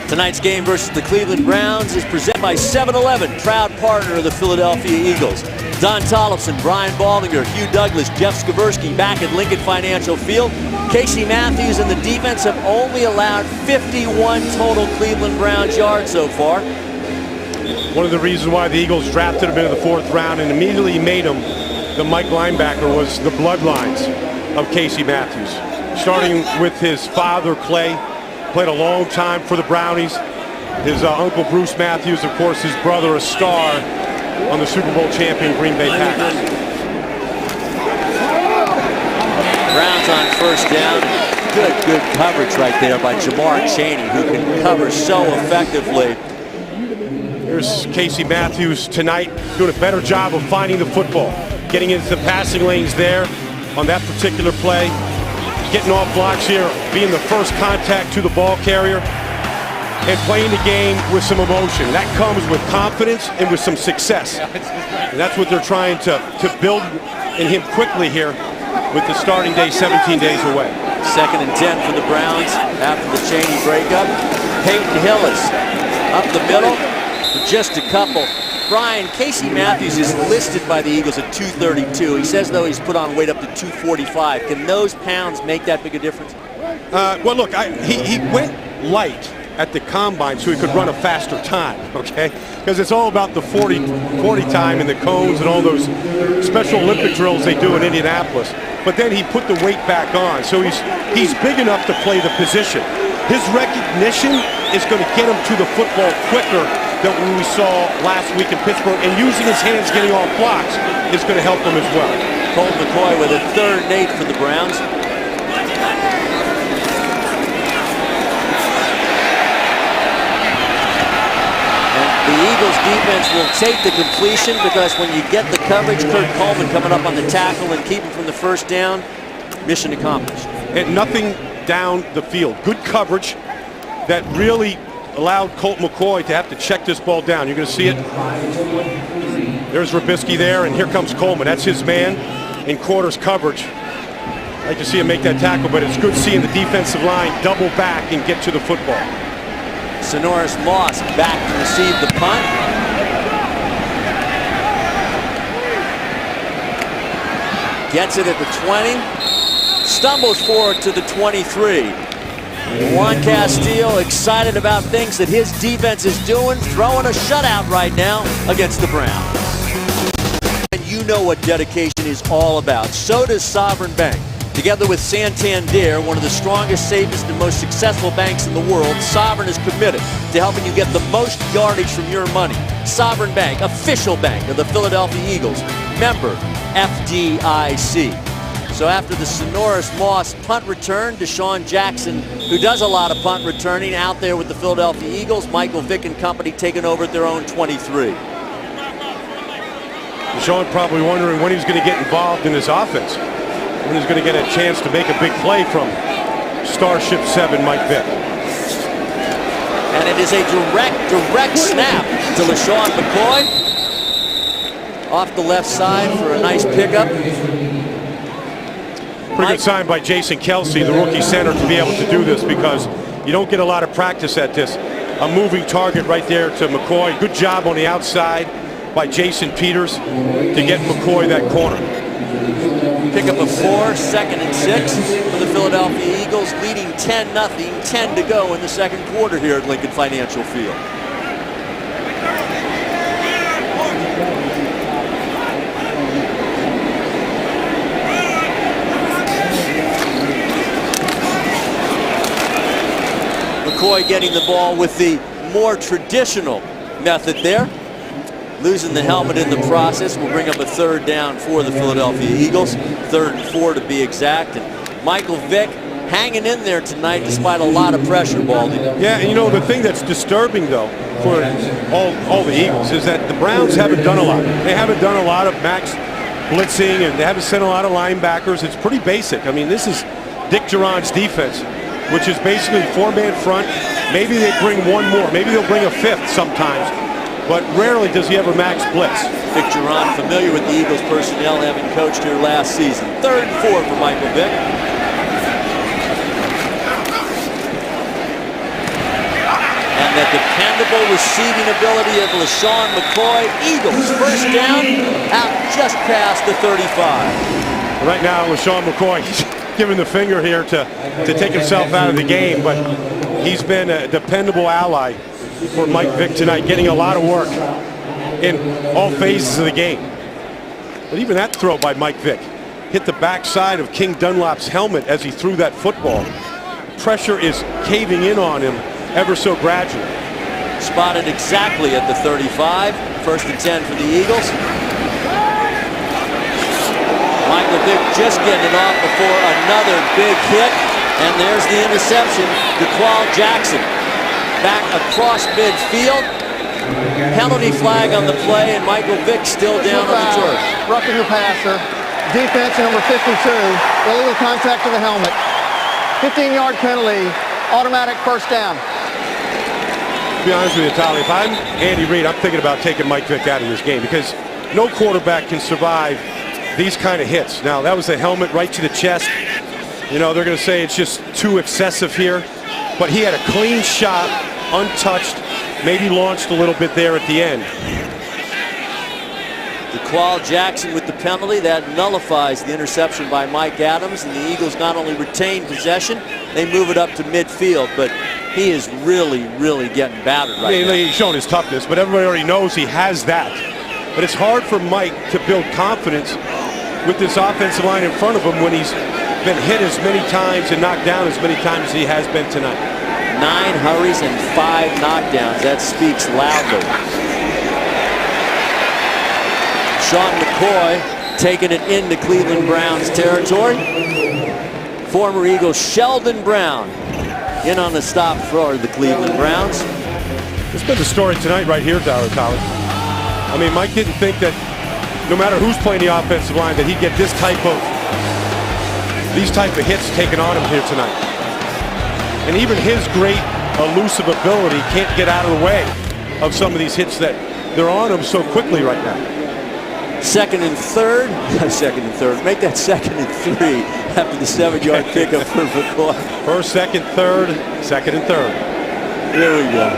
Tonight's game versus the Cleveland Browns is presented by 7-Eleven, proud partner of the Philadelphia Eagles. Don Tollefson, Brian Baldinger, Hugh Douglas, Jeff Skversky back at Lincoln Financial Field. Casey Matthews and the defense have only allowed 51 total Cleveland Browns yards so far. One of the reasons why the Eagles drafted him in the 4th round and immediately made him the Mike linebacker was the bloodlines of Casey Matthews. Starting with his father, Clay, played a long time for the Brownies. His uncle, Bruce Matthews, of course, his brother, a star on the Super Bowl champion Green Bay Packers. Browns on first down. Good coverage right there by Jamar Chaney, who can cover so effectively. Here's Casey Matthews tonight doing a better job of finding the football, getting into the passing lanes there on that particular play, getting off blocks here, being the first contact to the ball carrier, and playing the game with some emotion. That comes with confidence and with some success. And that's what they're trying to build in him quickly here with the starting day 17 days away. 2nd and 10 for the Browns after the Chaney breakup. Peyton Hillis up the middle for just a couple. Brian, Casey Matthews is listed by the Eagles at 232. He says, though, he's put on weight up to 245. Can those pounds make that big a difference? Well, look, he went light at the combine so he could run a faster time, okay? Because it's all about the 40 time and the cones and all those Special Olympic drills they do in Indianapolis. But then he put the weight back on, so he's big enough to play the position. His recognition is going to get him to the football quicker than we saw last week in Pittsburgh, and using his hands getting off blocks is going to help him as well. Colt McCoy with a 3rd and 8 for the Browns. The Eagles defense will take the completion because when you get the coverage, Kurt Coleman coming up on the tackle and keeping from the first down, mission accomplished. And nothing down the field. Good coverage that really allowed Colt McCoy to have to check this ball down. You're going to see it. There's Robisky there, and here comes Coleman. That's his man in quarters coverage. I like to see him make that tackle, but it's good seeing the defensive line double back and get to the football. Sonoris Moss back to receive the punt. Gets it at the 20. Stumbles forward to the 23. Juan Castillo excited about things that his defense is doing, throwing a shutout right now against the Browns. And you know what dedication is all about. So does Sovereign Bank. Together with Santander, one of the strongest, safest, and most successful banks in the world, Sovereign is committed to helping you get the most yardage from your money. Sovereign Bank, official bank of the Philadelphia Eagles, member FDIC. So after the Sonoris Moss punt return, Deshaun Jackson, who does a lot of punt returning, out there with the Philadelphia Eagles. Michael Vick and company taking over at their own 23. Deshaun probably wondering when he's going to get involved in this offense. When he's going to get a chance to make a big play from Starship 7, Mike Vick. And it is a direct snap to LaShawn McCoy. Off the left side for a nice pickup. Pretty good sign by Jason Kelsey, the rookie center, to be able to do this because you don't get a lot of practice at this. A moving target right there to McCoy. Good job on the outside by Jason Peters to get McCoy that corner. Pick up a 4, 2nd and 6 for the Philadelphia Eagles, leading 10-0, 10 to go in the 2nd quarter here at Lincoln Financial Field. McCoy getting the ball with the more traditional method there. Losing the helmet in the process will bring up a 3rd down for the Philadelphia Eagles. 3rd and 4 to be exact. And Michael Vick hanging in there tonight despite a lot of pressure, Baldy. Yeah, and you know, the thing that's disturbing, though, for all the Eagles is that the Browns haven't done a lot. They haven't done a lot of max blitzing, and they haven't sent a lot of linebackers. It's pretty basic. I mean, this is Dick Duran's defense, which is basically 4-man front. Maybe they bring one more. Maybe they'll bring a 5th sometimes. But rarely does he ever max blitz. Vic Duran, familiar with the Eagles personnel, having coached here last season. 3rd and 4 for Michael Vick. And the dependable receiving ability of LaShawn McCoy. Eagles first down out just past the 35. Right now, LaShawn McCoy giving the finger here to take himself out of the game, but he's been a dependable ally for Mike Vick tonight, getting a lot of work in all phases of the game. But even that throw by Mike Vick hit the backside of King Dunlap's helmet as he threw that football. Pressure is caving in on him ever so gradually. Spotted exactly at the 35. 1st and 10 for the Eagles. Michael Michael Vick just getting it off before another big hit. And there's the interception. DeQual Jackson back across midfield. Penalty flag on the play, and Michael Vick still down on the turf. Roughing the passer. Defense number 52. Illegal contact to the helmet. 15-yard penalty. Automatic first down. To be honest with you, Tolly, if I'm Andy Reid, I'm thinking about taking Mike Vick out of this game because no quarterback can survive these kind of hits. Now, that was the helmet right to the chest. You know, they're going to say it's just too excessive here. But he had a clean shot, untouched, maybe launched a little bit there at the end. DeQual Jackson with the penalty. That nullifies the interception by Mike Adams. And the Eagles not only retain possession, they move it up to midfield. But he is really, really getting battered right now. He's shown his toughness, but everybody already knows he has that. But it's hard for Mike to build confidence with this offensive line in front of him when he's been hit as many times and knocked down as many times as he has been tonight. 9 hurries and 5 knockdowns. That speaks loudly. Sean McCoy taking it into Cleveland Browns territory. Former Eagle Sheldon Brown in on the stop for the Cleveland Browns. It's been the story tonight right here, Tyler. I mean, Mike didn't think that no matter who's playing the offensive line that he'd get these type of hits taken on him here tonight. And even his great elusive ability can't get out of the way of some of these hits that they're on him so quickly right now. Second and third. Make that 2nd and 3 after the 7-yard pickup for McCoy. First, second, third, second and third. Here we go.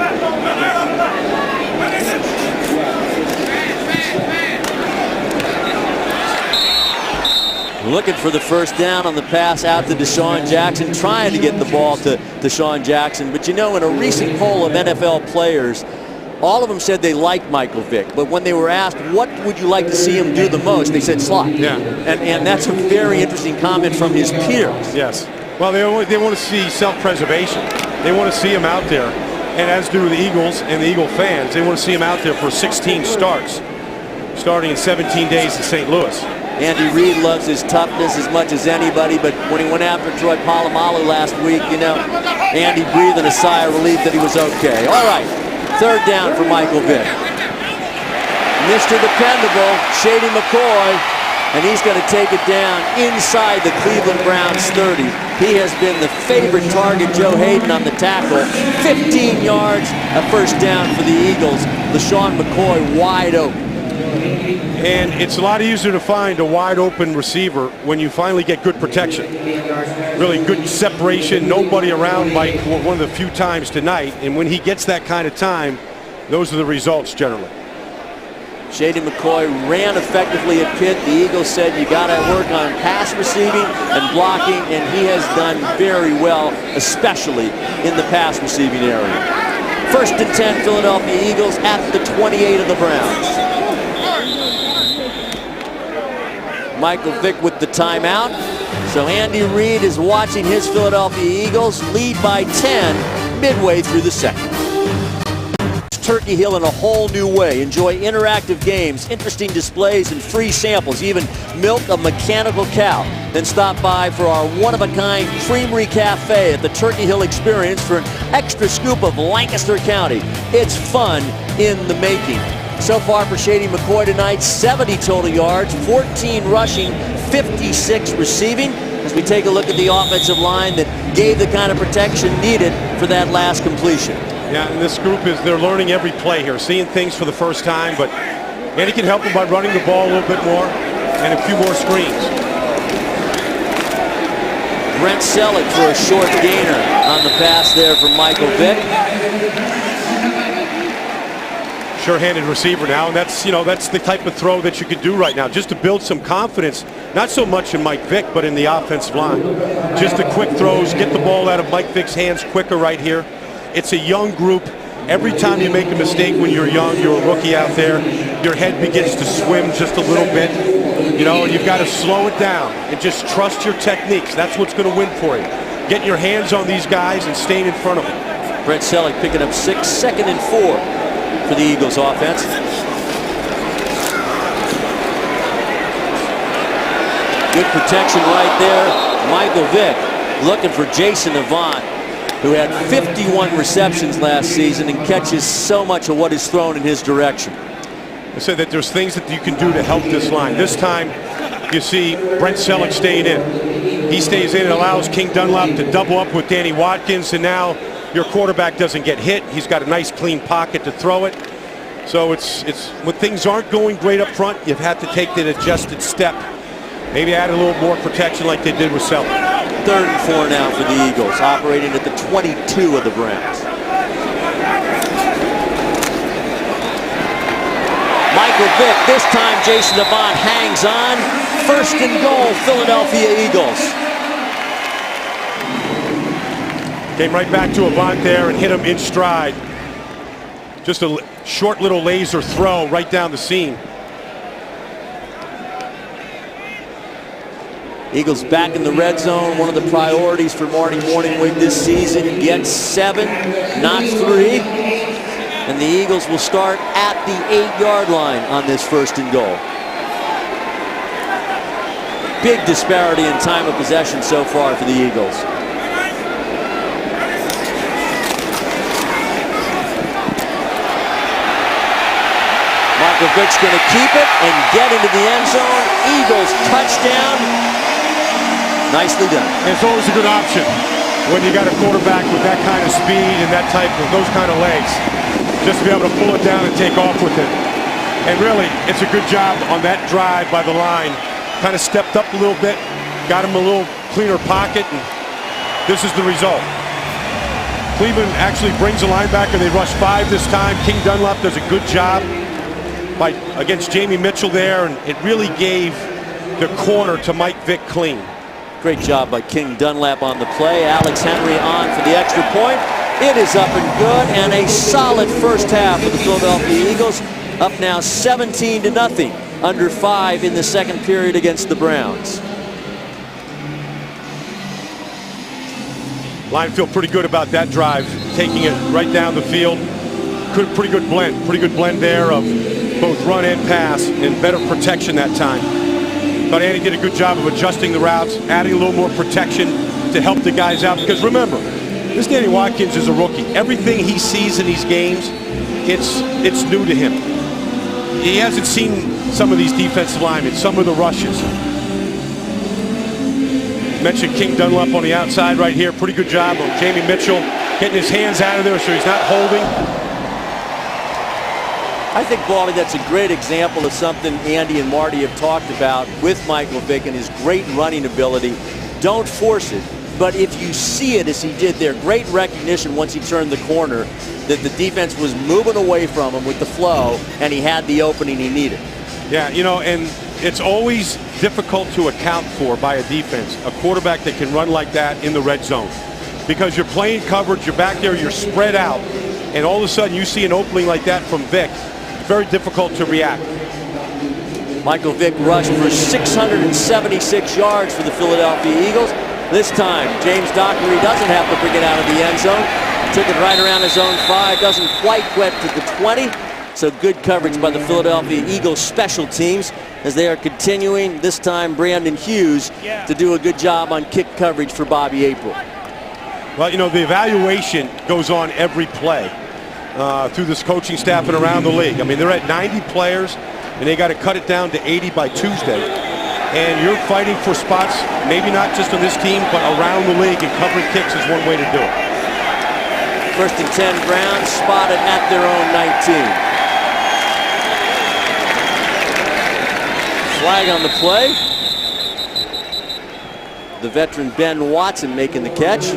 Looking for the first down on the pass out to Deshaun Jackson, trying to get the ball to Deshaun Jackson. But you know, in a recent poll of NFL players, all of them said they liked Michael Vick. But when they were asked, what would you like to see him do the most, they said slot. Yeah. And that's a very interesting comment from his peers. Yes. Well, they want to see self-preservation. They want to see him out there. And as do the Eagles and the Eagle fans, they want to see him out there for 16 starts, starting in 17 days in St. Louis. Andy Reid loves his toughness as much as anybody, but when he went after Troy Polamalu last week, you know, Andy breathing a sigh of relief that he was okay. All right, third down for Michael Vick. Mr. Dependable, Shady McCoy, and he's going to take it down inside the Cleveland Browns 30. He has been the favorite target, Joe Hayden on the tackle. 15 yards, a first down for the Eagles. LaShawn McCoy wide open. And it's a lot easier to find a wide open receiver when you finally get good protection. Really good separation, nobody around Mike one of the few times tonight. And when he gets that kind of time, those are the results generally. Shady McCoy ran effectively at Pitt. The Eagles said you got to work on pass receiving and blocking, and he has done very well, especially in the pass receiving area. 1st and 10, Philadelphia Eagles at the 28 of the Browns. Michael Vick with the timeout. So Andy Reid is watching his Philadelphia Eagles lead by 10 midway through the second. Turkey Hill in a whole new way. Enjoy interactive games, interesting displays, and free samples. Even milk a mechanical cow. Then stop by for our one-of-a-kind Creamery Cafe at the Turkey Hill Experience for an extra scoop of Lancaster County. It's fun in the making. So far for Shady McCoy tonight, 70 total yards, 14 rushing, 56 receiving. As we take a look at the offensive line that gave the kind of protection needed for that last completion. Yeah, and this group they're learning every play here, seeing things for the first time, but Andy can help them by running the ball a little bit more and a few more screens. Brent Selleck for a short gainer on the pass there from Michael Vick. Sure-handed receiver now, and that's the type of throw that you could do right now, just to build some confidence, not so much in Mike Vick, but in the offensive line. Just the quick throws, get the ball out of Mike Vick's hands quicker right here. It's a young group. Every time you make a mistake when you're young, you're a rookie out there, your head begins to swim just a little bit. You know, you've got to slow it down and just trust your techniques. That's what's going to win for you. Getting your hands on these guys and staying in front of them. Brent Selleck picking up 6, 2nd and 4 for the Eagles offense. Good protection right there. Michael Vick looking for Jason Avant, who had 51 receptions last season and catches so much of what is thrown in his direction. I said that there's things that you can do to help this line. This time, you see Brent Selleck staying in. He stays in and allows King Dunlap to double up with Danny Watkins, and now your quarterback doesn't get hit. He's got a nice clean pocket to throw it. So it's when things aren't going great up front, you've had to take that adjusted step. Maybe add a little more protection like they did with Selleck. 3rd and 4 now for the Eagles, operating at the 22 of the Browns. Michael Vick, this time Jason Avant hangs on. 1st and goal, Philadelphia Eagles. Came right back to Avant there and hit him in stride. Just a short little laser throw right down the seam. Eagles back in the red zone. One of the priorities for Marty Morningwig this season. Get 7, not 3. And the Eagles will start at the 8-yard line on this 1st and goal. Big disparity in time of possession so far for the Eagles. Michael Vick's going to keep it and get into the end zone. Eagles touchdown. Nicely done. It's always a good option when you got a quarterback with that kind of speed and that type of those kind of legs, just to be able to pull it down and take off with it. And really, it's a good job on that drive by the line. Kind of stepped up a little bit, got him a little cleaner pocket, and this is the result. Cleveland actually brings a linebacker. They rush 5 this time. King Dunlap does a good job against Jamie Mitchell there, and it really gave the corner to Mike Vick clean. Great job by King Dunlap on the play. Alex Henry on for the extra point. It is up and good, and a solid first half for the Philadelphia Eagles. Up now 17-0, under 5 in the 2nd period against the Browns. Line feel pretty good about that drive, taking it right down the field. Pretty good blend there of both run and pass, and better protection that time. But Andy did a good job of adjusting the routes, adding a little more protection to help the guys out. Because remember, this Danny Watkins is a rookie. Everything he sees in these games, it's new to him. He hasn't seen some of these defensive linemen, some of the rushes. Mentioned King Dunlap on the outside right here. Pretty good job of Jamie Mitchell getting his hands out of there so he's not holding. I think, Baldy, that's a great example of something Andy and Marty have talked about with Michael Vick and his great running ability. Don't force it, but if you see it as he did there, great recognition once he turned the corner that the defense was moving away from him with the flow, and he had the opening he needed. Yeah, you know, and it's always difficult to account for by a defense, a quarterback that can run like that in the red zone. Because you're playing coverage, you're back there, you're spread out, and all of a sudden you see an opening like that from Vick. Very difficult to react. Michael Vick rushed for 676 yards for the Philadelphia Eagles. This time, James Dockery doesn't have to bring it out of the end zone. Took it right around his own 5, doesn't quite get to the 20. So good coverage by the Philadelphia Eagles special teams as they are continuing, this time Brandon Hughes, to do a good job on kick coverage for Bobby April. Well, you know, the evaluation goes on every play. Through this coaching staff and around the league. I mean, they're at 90 players, and they got to cut it down to 80 by Tuesday. And you're fighting for spots, maybe not just on this team, but around the league, and covering kicks is one way to do it. 1st and 10 Browns, spotted at their own 19. Flag on the play. The veteran Ben Watson making the catch.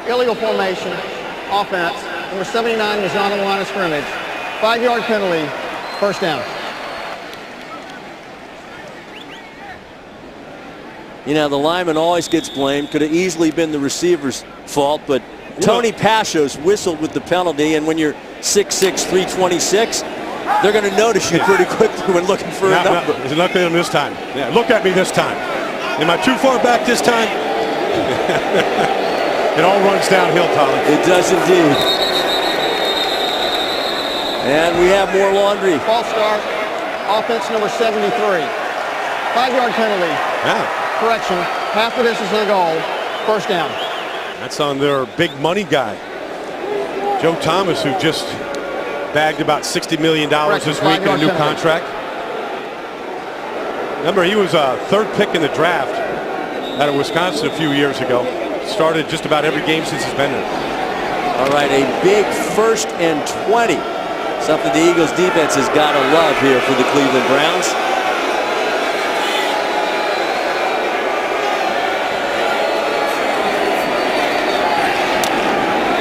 Illegal formation, offense. Number 79 is not on the line of scrimmage. 5-yard penalty, 1st down. You know, the lineman always gets blamed. Could have easily been the receiver's fault, but Tony Pashos whistled with the penalty, and when you're 6'6", 326, they're going to notice you pretty quickly when looking for a number. There's nothing on this time. Yeah, look at me this time. Am I too far back this time? It all runs downhill, Tyler. It does indeed. And we have more laundry. False start. Offense number 73. 5-yard penalty. Yeah. Correction. Half the distance to the goal. First down. That's on their big money guy, Joe Thomas, who just bagged about $60 million this week in a new contract. Remember, he was a third pick in the draft out of Wisconsin a few years ago. Started just about every game since he's been there. All right, a big 1st and 20. Something the Eagles defense has got to love here for the Cleveland Browns.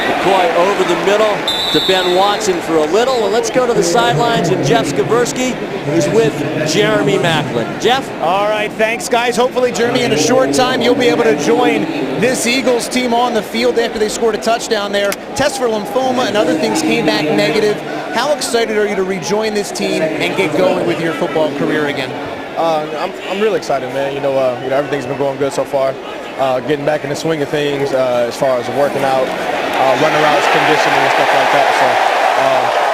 McCoy over the middle to Ben Watson for a little. And let's go to the sidelines and Jeff Skversky, who's with Jeremy Maclin. Jeff? All right, thanks, guys. Hopefully, Jeremy, in a short time, you'll be able to join this Eagles team on the field after they scored a touchdown there. Tests for lymphoma and other things came back negative. How excited are you to rejoin this team and get going with your football career again? I'm really excited, man. You know, everything's been going good so far. Getting back in the swing of things as far as working out, running routes, conditioning, and stuff like that. So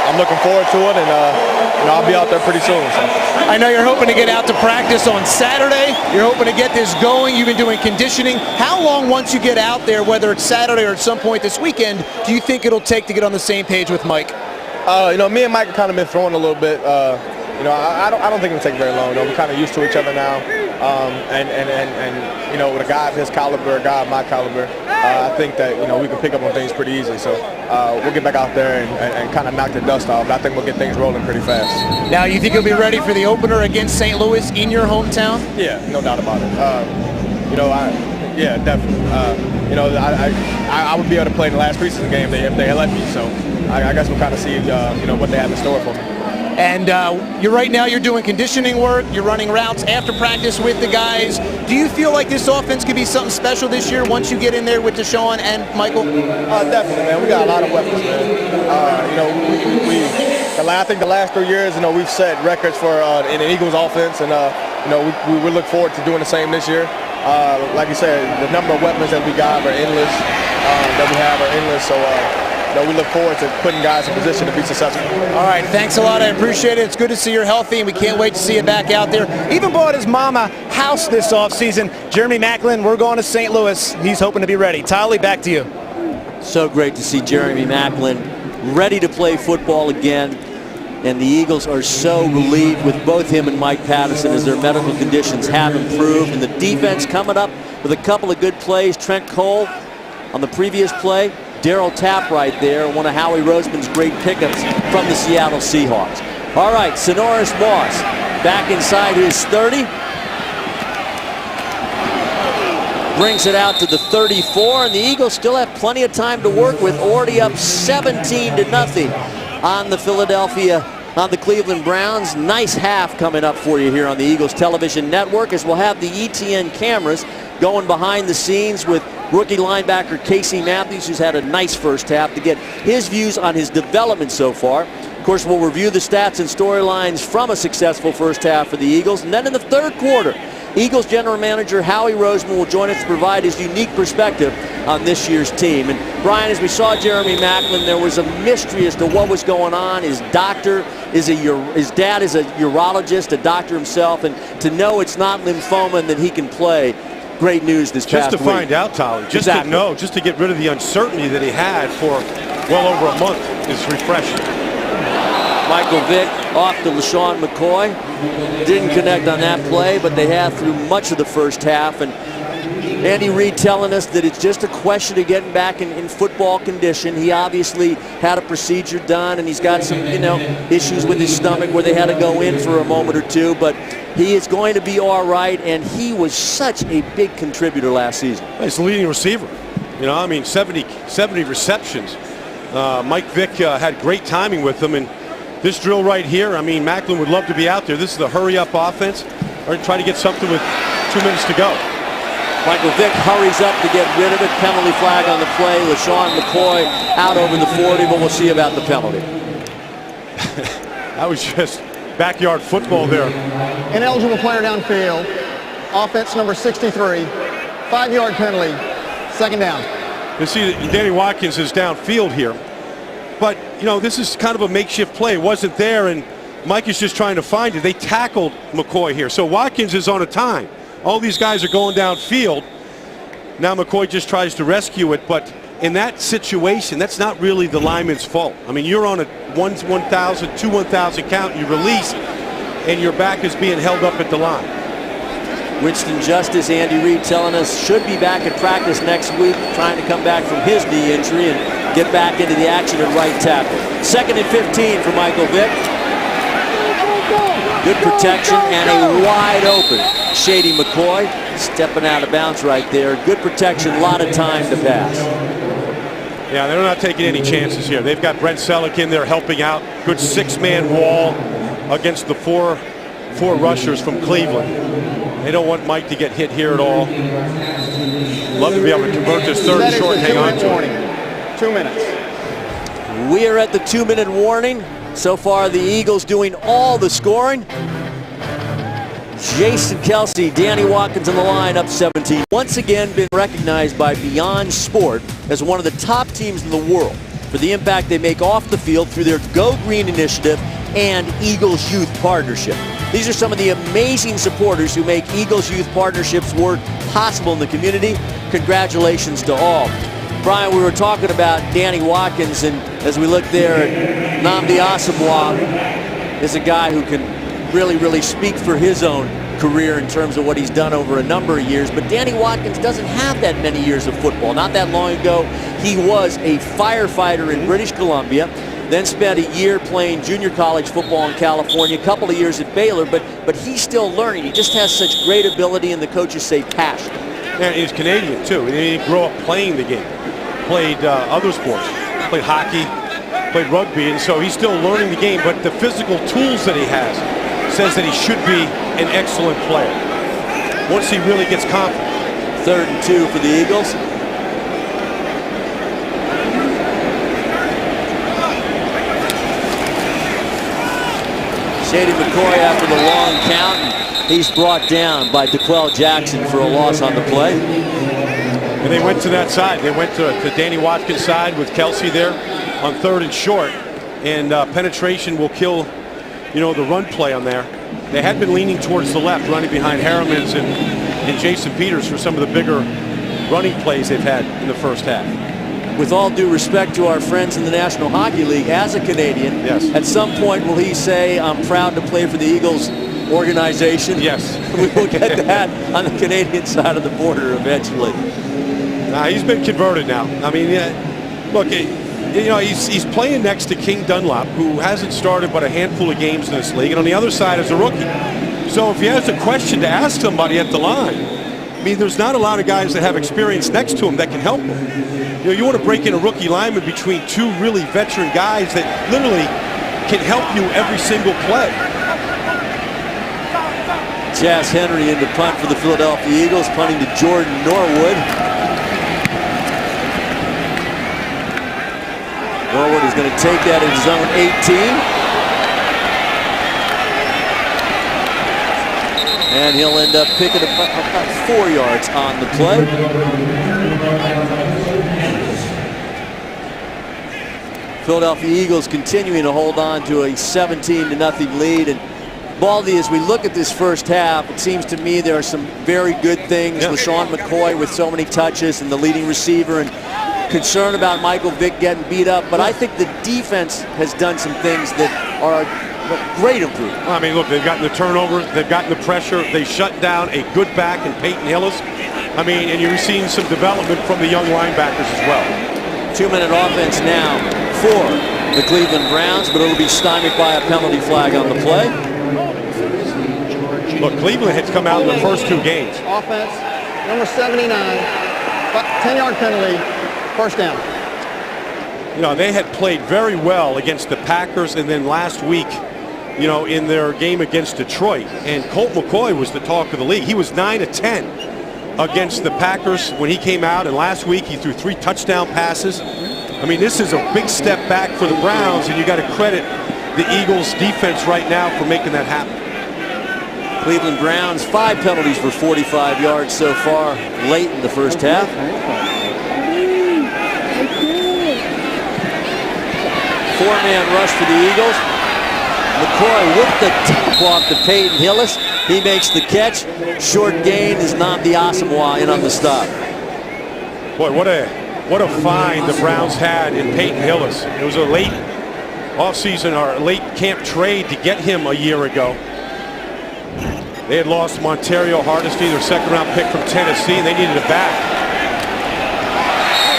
I'm looking forward to it, and I'll be out there pretty soon. So. I know you're hoping to get out to practice on Saturday. You're hoping to get this going. You've been doing conditioning. How long, once you get out there, whether it's Saturday or at some point this weekend, do you think it'll take to get on the same page with Mike? You know, me and Mike have kind of been throwing a little bit. You know, I don't think it'll take very long. We're kind of used to each other now, and you know, with a guy of his caliber, a guy of my caliber, I think that we can pick up on things pretty easily. So we'll get back out there and kind of knock the dust off. But I think we'll get things rolling pretty fast. Now, you think you'll be ready for the opener against St. Louis in your hometown? Yeah, no doubt about it. You know, yeah, definitely. You know, I would be able to play in the last preseason game if they had let me. So I guess we'll kind of see what they have in store for me. And you're doing conditioning work, you're running routes after practice with the guys. Do you feel like this offense could be something special this year once you get in there with Deshaun and Michael? Definitely, man. We got a lot of weapons, man. I think the last 3 years, we've set records for in the Eagles offense, and we look forward to doing the same this year. Like you said, the number of weapons that we got are endless. So we look forward to putting guys in position to be successful. All right, thanks a lot. I appreciate it. It's good to see you're healthy, and we can't wait to see you back out there. Even bought his mama house this offseason. Jeremy Maclin, we're going to St. Louis. He's hoping to be ready. Tolly, back to you. So great to see Jeremy Maclin ready to play football again. And the Eagles are so relieved with both him and Mike Patterson as their medical conditions have improved. And the defense coming up with a couple of good plays. Trent Cole on the previous play. Darryl Tapp right there, one of Howie Roseman's great pickups from the Seattle Seahawks. All right, Sonoris Moss back inside his 30. Brings it out to the 34, and the Eagles still have plenty of time to work with, already up 17-0 on the Cleveland Browns. Nice half coming up for you here on the Eagles television network, as we'll have the ETN cameras going behind the scenes with rookie linebacker Casey Matthews, who's had a nice first half, to get his views on his development so far. Of course, we'll review the stats and storylines from a successful first half for the Eagles. And then in the third quarter, Eagles general manager Howie Roseman will join us to provide his unique perspective on this year's team. And Brian, as we saw Jeremy Maclin, there was a mystery as to what was going on. His dad is a urologist, a doctor himself, and to know it's not lymphoma and that he can play. Great news this past week. Just to find out, Tolly. Just to know, just to get rid of the uncertainty that he had for well over a month is refreshing. Michael Vick off to LaShawn McCoy. Didn't connect on that play, but they have through much of the first half. And Andy Reid telling us that it's just a question of getting back in football condition. He obviously had a procedure done, and he's got some, issues with his stomach where they had to go in for a moment or two. But he is going to be all right, and he was such a big contributor last season. He's the leading receiver. 70 receptions. Mike Vick had great timing with him, and this drill right here, Maclin would love to be out there. This is the hurry-up offense. Or try to get something with 2 minutes to go. Michael Vick hurries up to get rid of it. Penalty flag on the play. LaShawn McCoy out over the 40, but we'll see about the penalty. That was just backyard football there. Ineligible player downfield. Offense number 63. 5-yard penalty. Second down. You see Danny Watkins is downfield here. But, you know, this is kind of a makeshift play. It wasn't there, and Mike is just trying to find it. They tackled McCoy here. So Watkins is on a time. All these guys are going downfield. Now McCoy just tries to rescue it, but in that situation, that's not really the lineman's fault. I mean, you're on a 1,000, 1,000 count, you release, and your back is being held up at the line. Winston Justice, Andy Reid telling us, should be back at practice next week, trying to come back from his knee injury and get back into the action at right tackle. 2nd and 15 for Michael Vick. Good protection and a wide open Shady McCoy stepping out of bounds right there. Good protection, a lot of time to pass. Yeah, they're not taking any chances here. They've got Brent Selleck in there helping out. Good 6-man wall against the four rushers from Cleveland. They don't want Mike to get hit here at all. Love to be able to convert this 3rd and short and hang on to it. 2 minutes. We are at the 2-minute warning. So far, the Eagles doing all the scoring. Jason Kelsey, Danny Watkins on the line, up 17. Once again, been recognized by Beyond Sport as one of the top teams in the world for the impact they make off the field through their Go Green initiative and Eagles Youth Partnership. These are some of the amazing supporters who make Eagles Youth Partnerships work possible in the community. Congratulations to all. Brian, we were talking about Danny Watkins, and as we look there, Nnamdi Asomugha is a guy who can really speak for his own career in terms of what he's done over a number of years. But Danny Watkins doesn't have that many years of football. Not that long ago, he was a firefighter in British Columbia, then spent a year playing junior college football in California, a couple of years at Baylor, but he's still learning. He just has such great ability, and the coaches say passion. Yeah, he's Canadian, too. He didn't grow up playing the game. Played other sports, played hockey, played rugby, and so he's still learning the game, but the physical tools that he has says that he should be an excellent player once he really gets confident. 3rd and 2 for the Eagles. Shady McCoy after the long count, and he's brought down by DeQuell Jackson for a loss on the play. And they went to that side. They went to Danny Watkins' side with Kelsey there on 3rd and short, and penetration will kill, you know, the run play on there. They had been leaning towards the left, running behind Harrimans and Jason Peters for some of the bigger running plays they've had in the first half. With all due respect to our friends in the National Hockey League, as a Canadian, yes, at some point will he say, I'm proud to play for the Eagles organization? Yes. We will get that on the Canadian side of the border eventually. He's been converted now. I mean, look, you know, he's playing next to King Dunlop, who hasn't started but a handful of games in this league, and on the other side is a rookie. So if he has a question to ask somebody at the line, I mean, there's not a lot of guys that have experience next to him that can help him. You know, you want to break in a rookie lineman between 2 really veteran guys that literally can help you every single play. Chas Henry in the punt for the Philadelphia Eagles, punting to Jordan Norwood. Norwood is going to take that in zone 18. And he'll end up picking up about 4 yards on the play. Philadelphia Eagles continuing to hold on to a 17-0 lead. And Baldy, as we look at this first half, it seems to me there are some very good things. Yeah. LaShawn McCoy with so many touches and the leading receiver, and concern about Michael Vick getting beat up. But I think the defense has done some things that are a great improvement. I mean, look, they've gotten the turnovers, they've gotten the pressure, they shut down a good back in Peyton Hillis. I mean, and you're seeing some development from the young linebackers as well. 2-minute offense now for the Cleveland Browns, but it'll be stymied by a penalty flag on the play. Look, Cleveland has come out in the first 2 games. Offense, number 79, 10-yard penalty, 1st down. You know, they had played very well against the Packers, and then last week, you know, in their game against Detroit. And Colt McCoy was the talk of the league. He was 9 of 10 against the Packers when he came out, and last week he threw 3 touchdown passes. I mean, this is a big step back for the Browns, and you got to credit the Eagles defense right now for making that happen. Cleveland Browns, 5 penalties for 45 yards so far late in the first half. four-man rush for the Eagles. McCoy with the tip off to Peyton Hillis. He makes the catch. Short gain is Nnamdi Asamoah in on the stop. Boy, what a find the Browns had in Peyton Hillis. It was a late offseason or late camp trade to get him a year ago. They had lost Montario Hardesty, their second-round pick from Tennessee, and they needed a back.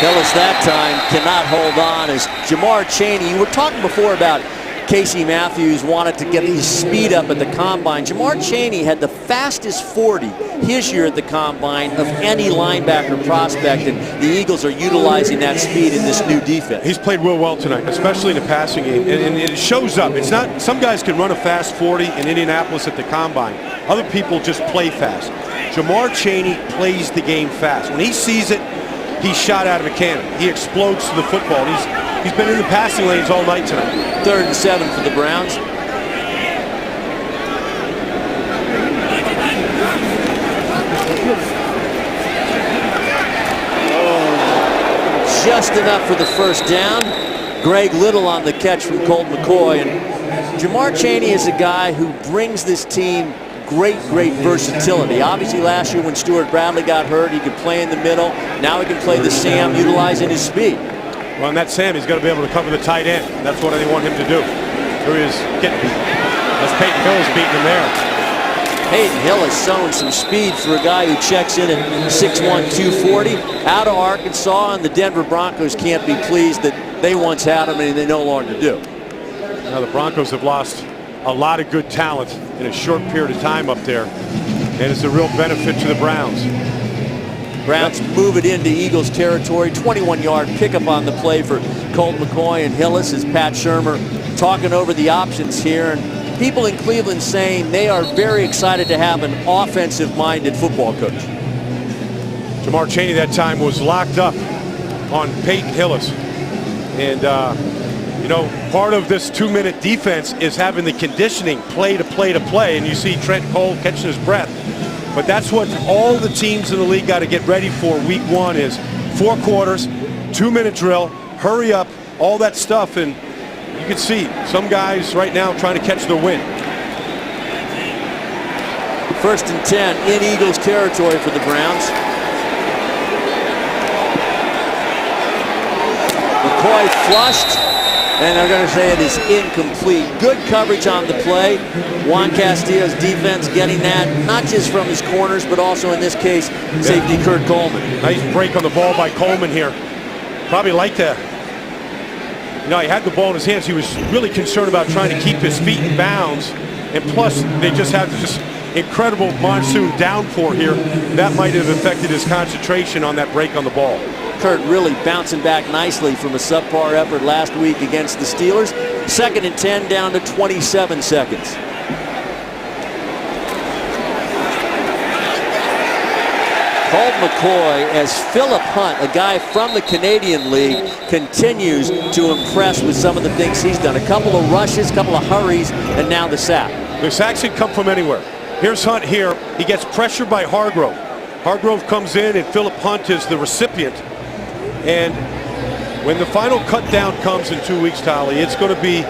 Hillis that time cannot hold on as Jamar Chaney. You were talking before about Casey Matthews wanted to get his speed up at the Combine. Jamar Chaney had the fastest 40 his year at the Combine of any linebacker prospect, and the Eagles are utilizing that speed in this new defense. He's played real well tonight, especially in the passing game, and it shows up. It's not, some guys can run a fast 40 in Indianapolis at the Combine. Other people just play fast. Jamar Chaney plays the game fast. When he sees it, he's shot out of a cannon. He explodes to the football. He's been in the passing lanes all night tonight. 3rd and 7 for the Browns. Just enough for the first down. Greg Little on the catch from Colt McCoy. And Jamar Chaney is a guy who brings this team great versatility. Obviously last year when Stuart Bradley got hurt, he could play in the middle. Now he can play the Sam, utilizing his speed. Well, on that Sam, he's got to be able to cover the tight end. That's what they want him to do. There he is getting, that's Peyton Hillis beating him there. Peyton Hillis showing some speed for a guy who checks in at 6'1", 240. Out of Arkansas, and the Denver Broncos can't be pleased that they once had him and they no longer do. Now the Broncos have lost a lot of good talent in a short period of time up there, and it's a real benefit to the Browns. Browns move it into Eagles territory. 21-yard pickup on the play for Colt McCoy and Hillis as Pat Shurmur talking over the options here. And people in Cleveland saying they are very excited to have an offensive-minded football coach. Jamar Chaney that time was locked up on Peyton Hillis. And, you know, part of this 2-minute defense is having the conditioning play to play to play. And you see Trent Cole catching his breath. But that's what all the teams in the league got to get ready for week 1 is 4 quarters, 2-minute drill, hurry up, all that stuff. And you can see some guys right now trying to catch the wind. 1st and 10 in Eagles territory for the Browns. McCoy flushed, and they're going to say it is incomplete. Good coverage on the play. Juan Castillo's defense getting that, not just from his corners, but also in this case, safety Kurt Coleman. Nice break on the ball by Coleman here. Probably like to, you know, he had the ball in his hands. He was really concerned about trying to keep his feet in bounds. And plus, they just had this incredible monsoon downpour here. That might have affected his concentration on that break on the ball. Kurt really bouncing back nicely from a subpar effort last week against the Steelers. 2nd and 10 down to 27 seconds. Colt McCoy as Philip Hunt, a guy from the Canadian League, continues to impress with some of the things he's done. A couple of rushes, a couple of hurries, and now the sack. The sacks can come from anywhere. Here's Hunt here. He gets pressured by Hargrove. Hargrove comes in and Philip Hunt is the recipient. And when the final cut down comes in 2 weeks, Tolly, it's going to be,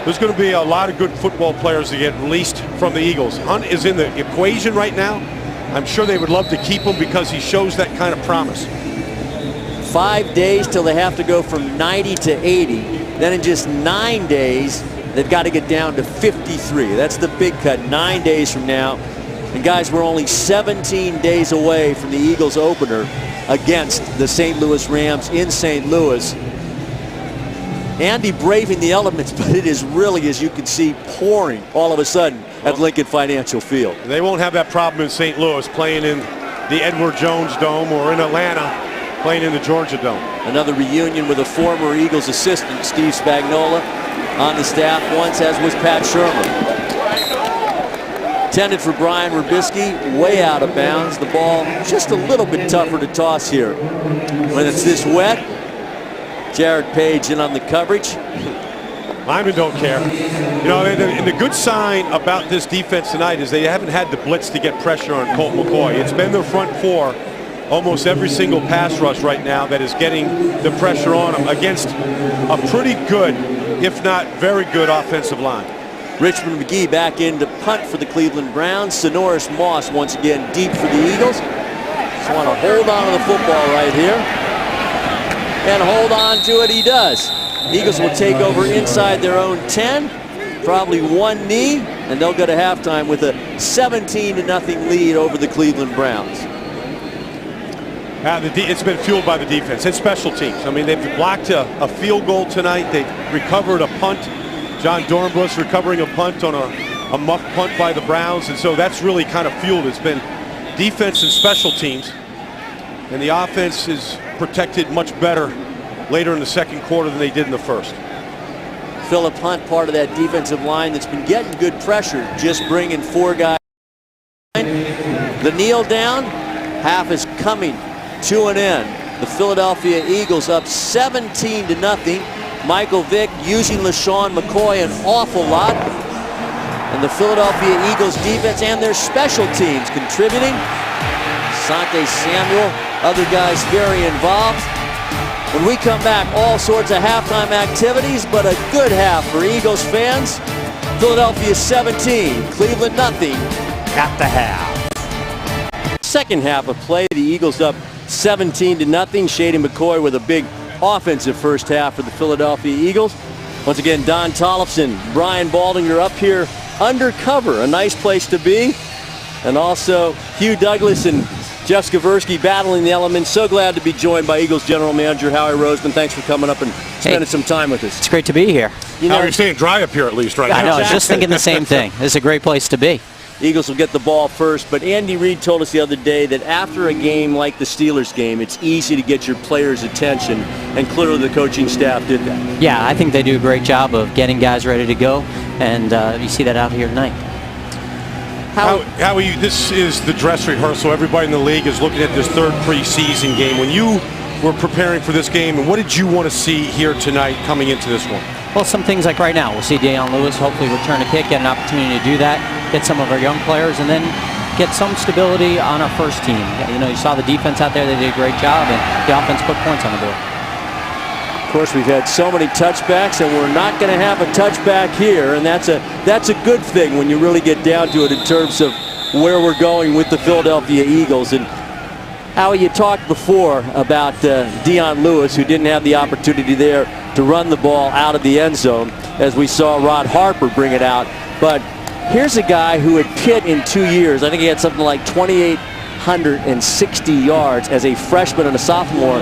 there's going to be a lot of good football players that get released from the Eagles. Hunt is in the equation right now. I'm sure they would love to keep him because he shows that kind of promise. 5 days till they have to go from 90 to 80. Then in just 9 days, they've got to get down to 53. That's the big cut, 9 days from now. And guys, we're only 17 days away from the Eagles opener against the St. Louis Rams in St. Louis. Andy braving the elements, but it is really, as you can see, pouring all of a sudden at Lincoln Financial Field. They won't have that problem in St. Louis playing in the Edward Jones Dome or in Atlanta playing in the Georgia Dome. Another reunion with a former Eagles assistant, Steve Spagnuolo, on the staff once, as was Pat Shurmur. Intended for Brian Rubisky, way out of bounds. The ball just a little bit tougher to toss here. When it's this wet, Jared Page in on the coverage. Linemen don't care. You know, and the good sign about this defense tonight is they haven't had the blitz to get pressure on Colt McCoy. It's been their front 4 almost every single pass rush right now that is getting the pressure on him against a pretty good if not very good offensive line. Richmond McGee back in to punt for the Cleveland Browns. Sonoris Moss once again deep for the Eagles. Just want to hold on to the football right here. And hold on to it he does. Eagles will take over inside their own 10. Probably one knee, and they'll go to halftime with a 17-0 lead over the Cleveland Browns. It's been fueled by the defense and special teams. I mean, they've blocked a field goal tonight. They recovered a punt. John Dornbush recovering a punt on a muff punt by the Browns, and so that's really kind of fueled. It's been defense and special teams, and the offense is protected much better later in the second quarter than they did in the first. Philip Hunt, part of that defensive line that's been getting good pressure, just bringing 4 guys. The kneel down, half is coming to an end. The Philadelphia Eagles up 17-0. Michael Vick using LaShawn McCoy an awful lot. And the Philadelphia Eagles defense and their special teams contributing. Sante Samuel, other guys very involved. When we come back, all sorts of halftime activities, but a good half for Eagles fans. Philadelphia 17, Cleveland nothing at the half. Second half of play, the Eagles up 17-0. Shady McCoy with a big offensive first half for the Philadelphia Eagles. Once again, Don Tollefson, Brian Baldinger up here undercover, a nice place to be. And also Hugh Douglas and Jeff Skaversky battling the elements. So glad to be joined by Eagles General Manager Howie Roseman. Thanks for coming up and spending some time with us. It's great to be here. You know, you're staying dry up here at least right now. I know, I was just thinking the same thing. This is a great place to be. Eagles will get the ball first, but Andy Reid told us the other day that after a game like the Steelers game, it's easy to get your players' attention, and clearly the coaching staff did that. Yeah, I think they do a great job of getting guys ready to go, and you see that out here tonight. Howie, this is the dress rehearsal. Everybody in the league is looking at this third preseason game. When you were preparing for this game, and what did you want to see here tonight coming into this one? Well, some things like right now, we'll see Deion Lewis hopefully return a kick, get an opportunity to do that, get some of our young players, and then get some stability on our first team. You know, you saw the defense out there, they did a great job, and the offense put points on the board. Of course, we've had so many touchbacks, and we're not going to have a touchback here, and that's a good thing when you really get down to it in terms of where we're going with the Philadelphia Eagles. And Howie, you talked before about Deion Lewis, who didn't have the opportunity there to run the ball out of the end zone, as we saw Rod Harper bring it out. But here's a guy who at Pitt in 2 years, I think he had something like 2,860 yards as a freshman and a sophomore,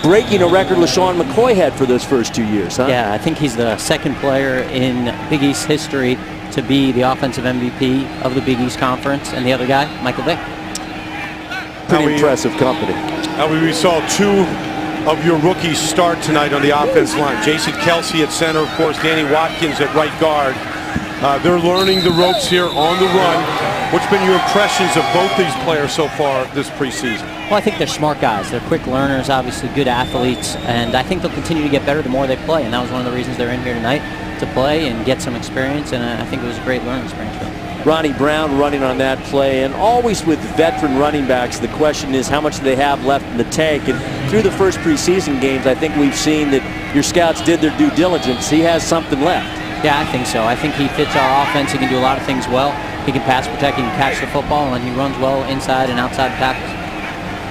breaking a record LaShawn McCoy had for those first 2 years, huh? Yeah, I think he's the second player in Big East history to be the offensive MVP of the Big East Conference, and the other guy, Michael Vick. Pretty impressive company. We saw 2 of your rookies start tonight on the offense line. Jason Kelsey at center, of course, Danny Watkins at right guard. They're learning the ropes here on the run. What's been your impressions of both these players so far this preseason? Well, I think they're smart guys. They're quick learners, obviously good athletes, and I think they'll continue to get better the more they play, and that was one of the reasons they're in here tonight, to play and get some experience, and I think it was a great learning experience for them. Ronnie Brown running on that play, and always with veteran running backs, the question is how much do they have left in the tank. And through the first preseason games, I think we've seen that your scouts did their due diligence. He has something left. Yeah, I think so. I think he fits our offense. He can do a lot of things well. He can pass protect, he can catch the football, and he runs well inside and outside the tackles.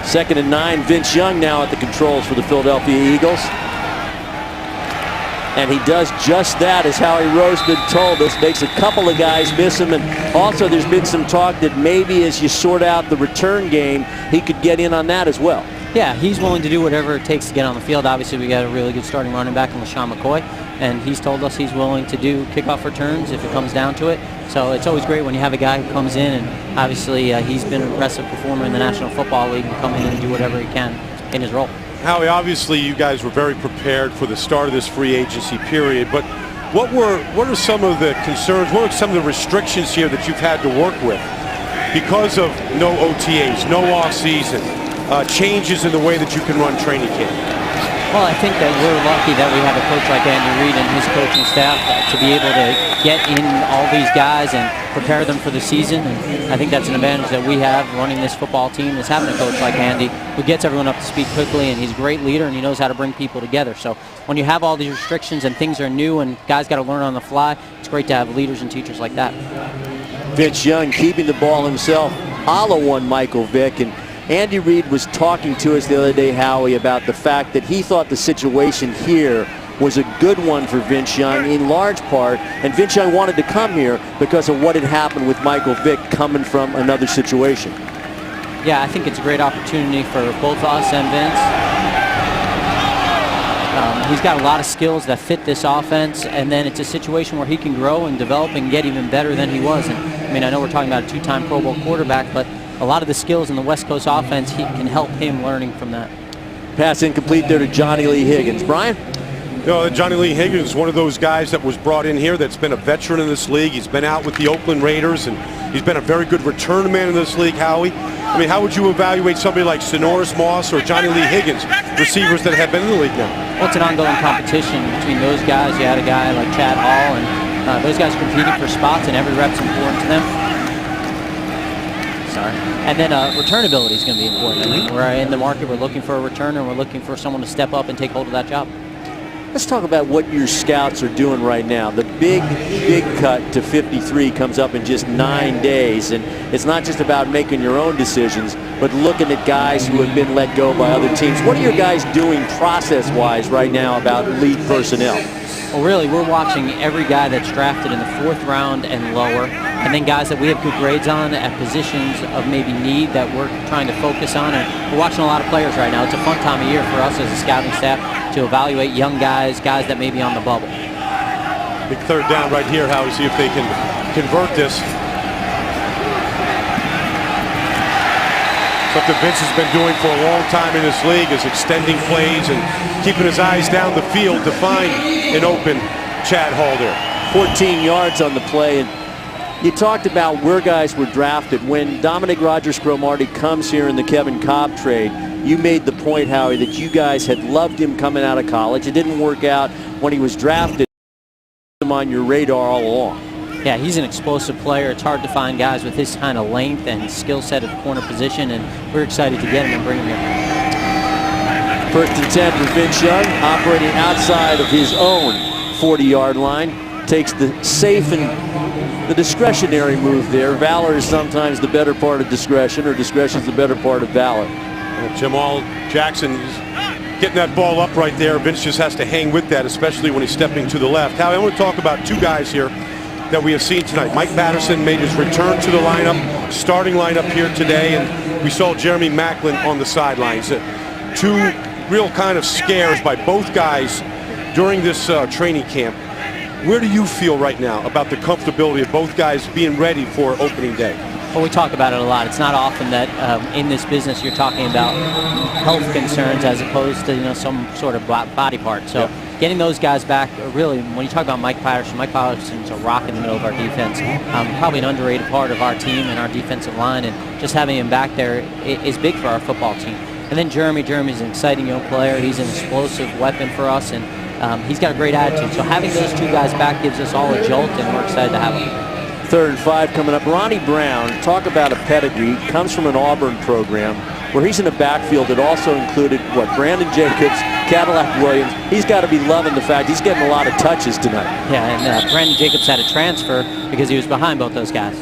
2nd and 9, Vince Young now at the controls for the Philadelphia Eagles. And he does just that, as Howie Roseman told us. Makes a couple of guys miss him. And also there's been some talk that maybe as you sort out the return game, he could get in on that as well. Yeah, he's willing to do whatever it takes to get on the field. Obviously, we got a really good starting running back in LaShawn McCoy, and he's told us he's willing to do kickoff returns if it comes down to it. So it's always great when you have a guy who comes in, and obviously he's been an impressive performer in the National Football League, and come in and do whatever he can in his role. Howie, obviously you guys were very prepared for the start of this free agency period, but what are some of the concerns, what are some of the restrictions here that you've had to work with because of no OTAs, no off season, changes in the way that you can run training camp? Well, I think that we're lucky that we have a coach like Andy Reid and his coaching staff to be able to get in all these guys and prepare them for the season. And I think that's an advantage that we have running this football team, is having a coach like Andy who gets everyone up to speed quickly, and he's a great leader and he knows how to bring people together. So when you have all these restrictions and things are new and guys got to learn on the fly, it's great to have leaders and teachers like that. Vince Young keeping the ball himself, a la one Michael Vick. And Andy Reid was talking to us the other day, Howie, about the fact that he thought the situation here was a good one for Vince Young in large part, and Vince Young wanted to come here because of what had happened with Michael Vick coming from another situation. Yeah, I think it's a great opportunity for both us and Vince. He's got a lot of skills that fit this offense, and then it's a situation where he can grow and develop and get even better than he was. And I mean, I know we're talking about a two-time Pro Bowl quarterback, but a lot of the skills in the West Coast offense, he can help him learning from that. Pass incomplete there to Johnny Lee Higgins. Brian? You know, Johnny Lee Higgins is one of those guys that was brought in here that's been a veteran in this league. He's been out with the Oakland Raiders, and he's been a very good return man in this league, Howie. I mean, how would you evaluate somebody like Sonoris Moss or Johnny Lee Higgins, receivers that have been in the league now? Well, it's an ongoing competition between those guys. You had a guy like Chad Hall, and those guys competing for spots, and every rep's important to them. Sorry. And then returnability is going to be important. I think we're in the market, we're looking for a returner, and we're looking for someone to step up and take hold of that job. Let's talk about what your scouts are doing right now. The big cut to 53 comes up in just 9 days, and it's not just about making your own decisions, but looking at guys who have been let go by other teams. What are your guys doing process-wise right now about lead personnel? Well, really, we're watching every guy that's drafted in the 4th round and lower, and then guys that we have good grades on at positions of maybe need that we're trying to focus on. And we're watching a lot of players right now. It's a fun time of year for us as a scouting staff to evaluate young guys that may be on the bubble. Big third down right here, Howie, see if they can convert this. Something Vince has been doing for a long time in this league is extending plays and keeping his eyes down the field to find an open Chad Hall there. 14 yards on the play. And you talked about where guys were drafted. When Dominic Rodgers-Cromartie comes here in the Kevin Kolb trade, you made the point, Howie, that you guys had loved him coming out of college. It didn't work out when he was drafted. Him on your radar all along. Yeah, he's an explosive player. It's hard to find guys with his kind of length and skill set at the corner position, and we're excited to get him and bring him here. 1st and 10 for Vince Young, operating outside of his own 40-yard line. Takes the safe and the discretionary move there. Valor is sometimes the better part of discretion, or discretion is the better part of valor. Jamal Jackson is getting that ball up right there. Vince just has to hang with that, especially when he's stepping to the left. Howie, I want to talk about two guys here that we have seen tonight. Mike Patterson made his return to the lineup, starting lineup here today, and we saw Jeremy Maclin on the sidelines. Two real kind of scares by both guys during this training camp. Where do you feel right now about the comfortability of both guys being ready for opening day? Well, we talk about it a lot. It's not often that in this business you're talking about health concerns as opposed to some sort of body part. So getting those guys back, really, when you talk about Mike Patterson's a rock in the middle of our defense. Probably an underrated part of our team and our defensive line, and just having him back there is big for our football team. And then Jeremy's an exciting young player. He's an explosive weapon for us, and he's got a great attitude. So having those two guys back gives us all a jolt, and we're excited to have them. 3rd and 5 coming up. Ronnie Brown, talk about a pedigree, comes from an Auburn program where he's in a backfield that also included, Brandon Jacobs, Cadillac Williams. He's got to be loving the fact he's getting a lot of touches tonight. Yeah, and Brandon Jacobs had a transfer because he was behind both those guys.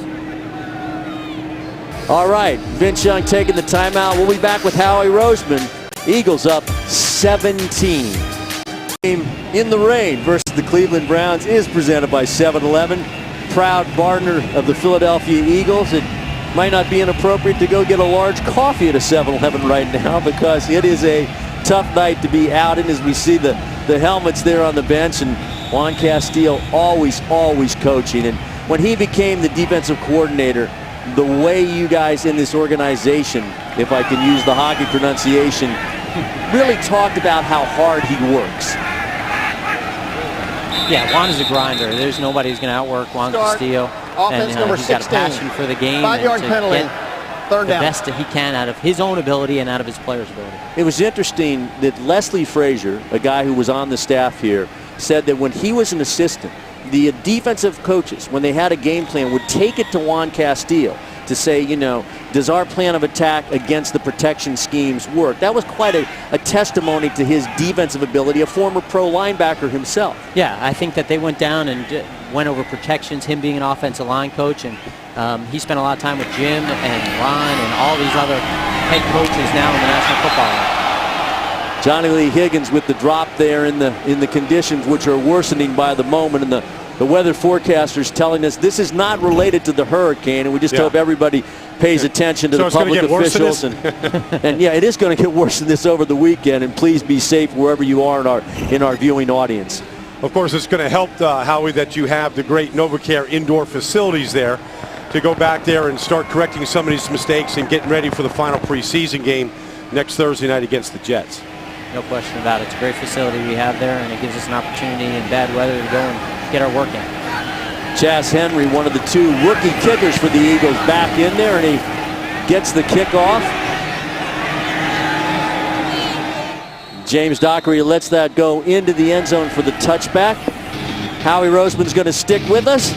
All right, Vince Young taking the timeout. We'll be back with Howie Roseman. Eagles up 17. In the Rain versus the Cleveland Browns is presented by 7-Eleven. Proud partner of the Philadelphia Eagles. It might not be inappropriate to go get a large coffee at a 7-Eleven right now, because it is a tough night to be out in, as we see the helmets there on the bench, and Juan Castillo always coaching. And when he became the defensive coordinator, the way you guys in this organization, if I can use the hockey pronunciation, really talked about how hard he works. Yeah, Juan is a grinder. There's nobody who's going to outwork Juan Castillo. Offense number he's got a 16. passion for the game. 5-yard penalty. Third the down. best that he can out of his own ability and out of his players' ability. It was interesting that Leslie Frazier, a guy who was on the staff here, said that when he was an assistant, the defensive coaches, when they had a game plan, would take it to Juan Castillo to say, you know, does our plan of attack against the protection schemes work? That was quite a testimony to his defensive ability, a former pro linebacker himself. Yeah, I think that they went down and went over protections, him being an offensive line coach, and he spent a lot of time with Jim and Ron and all these other head coaches now in the National Football League. Johnny Lee Higgins with the drop there in the conditions, which are worsening by the moment, and the weather forecasters telling us this is not related to the hurricane, and we just hope everybody pays attention to the public officials. And yeah, it is going to get worse than this over the weekend, and please be safe wherever you are in our viewing audience. Of course, it's going to help, Howie, that you have the great NovaCare indoor facilities there to go back there and start correcting some of these mistakes and getting ready for the final preseason game next Thursday night against the Jets. No question about it. It's a great facility we have there, and it gives us an opportunity in bad weather to go and get our work in. Chas Henry, one of the two rookie kickers for the Eagles, back in there, and he gets the kickoff. James Dockery lets that go into the end zone for the touchback. Howie Roseman's going to stick with us.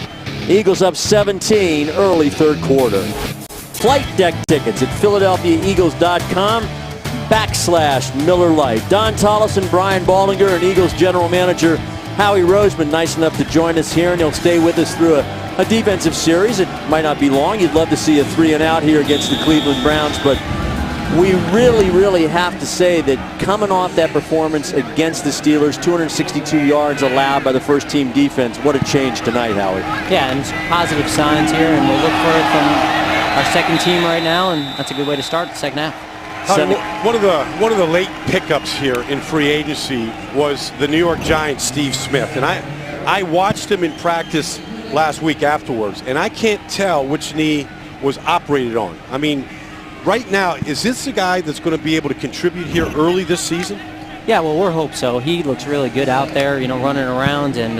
Eagles up 17 early third quarter. Flight deck tickets at PhiladelphiaEagles.com/Miller Lite. Don Tollefson, Brian Baldinger, and Eagles general manager Howie Roseman nice enough to join us here, and he'll stay with us through a defensive series. It might not be long. You'd love to see a 3-and-out here against the Cleveland Browns, but we really have to say that coming off that performance against the Steelers, 262 yards allowed by the first team defense, what a change tonight, Howie. Yeah, and some positive signs here, and we'll look for it from our second team right now, and that's a good way to start the second half. One of the late pickups here in free agency was the New York Giants' Steve Smith, and I watched him in practice last week afterwards, and I can't tell which knee was operated on. I mean, right now, is this a guy that's going to be able to contribute here early this season? Yeah, well, we hope so. He looks really good out there, you know, running around, and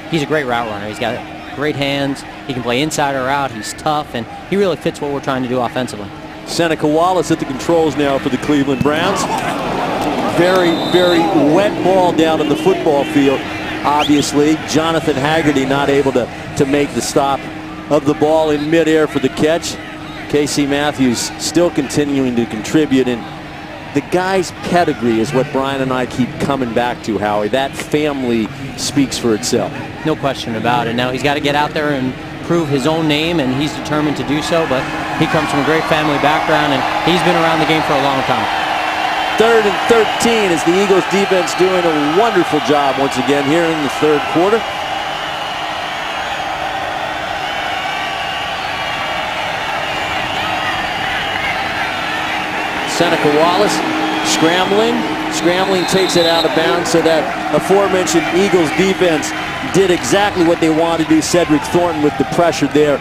he's a great route runner. He's got great hands. He can play inside or out. He's tough, and he really fits what we're trying to do offensively. Seneca Wallace at the controls now for the Cleveland Browns. Very wet ball down in the football field. Obviously, Jonathan Haggerty not able to make the stop of the ball in midair for the catch. Casey Matthews still continuing to contribute, and the guy's pedigree is what Brian and I keep coming back to, Howie. That family speaks for itself. No question about it. Now he's got to get out there and prove his own name, and he's determined to do so, but he comes from a great family background, and he's been around the game for a long time. 3rd and 13 as the Eagles defense doing a wonderful job once again here in the third quarter. Seneca Wallace scrambling, takes it out of bounds, so that aforementioned Eagles defense did exactly what they wanted to do. Cedric Thornton with the pressure there.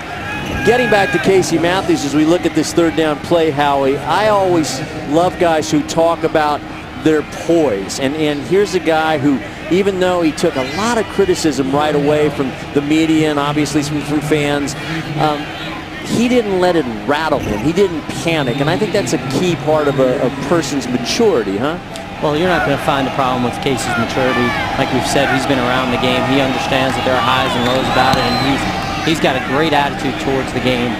Getting back to Casey Matthews as we look at this third down play, Howie, I always love guys who talk about their poise. And here's a guy who, even though he took a lot of criticism right away from the media and obviously from fans, he didn't let it rattle him. He didn't panic. And I think that's a key part of a person's maturity, huh? Well, you're not going to find a problem with Casey's maturity. Like we've said, he's been around the game. He understands that there are highs and lows about it, and he's got a great attitude towards the game.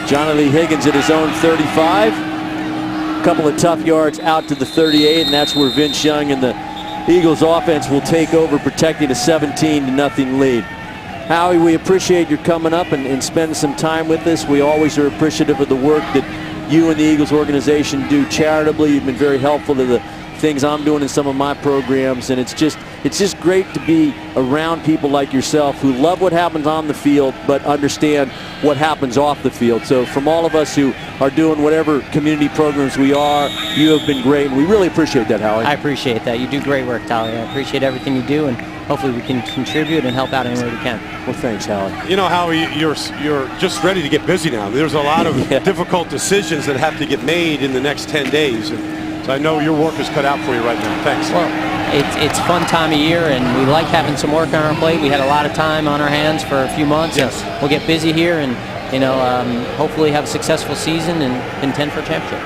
Johnny Lee Higgins at his own 35. A couple of tough yards out to the 38, and that's where Vince Young and the Eagles offense will take over, protecting a 17-0 lead. Howie, we appreciate your coming up and spending some time with us. We always are appreciative of the work that you and the Eagles organization do charitably. You've been very helpful to the things I'm doing in some of my programs, and it's just great to be around people like yourself who love what happens on the field but understand what happens off the field. So from all of us who are doing whatever community programs we are, you have been great, and we really appreciate that, Howie. I appreciate that. You do great work, Tally. I appreciate everything you do, and hopefully we can contribute and help out any way we can. Well, thanks, Howie. You know, Howie, you're just ready to get busy now. There's a lot of difficult decisions that have to get made in the next 10 days. And so I know your work is cut out for you right now. Thanks. Well, it's a fun time of year, and we like having some work on our plate. We had a lot of time on our hands for a few months. Yes. And we'll get busy here, and hopefully have a successful season and contend for a championship.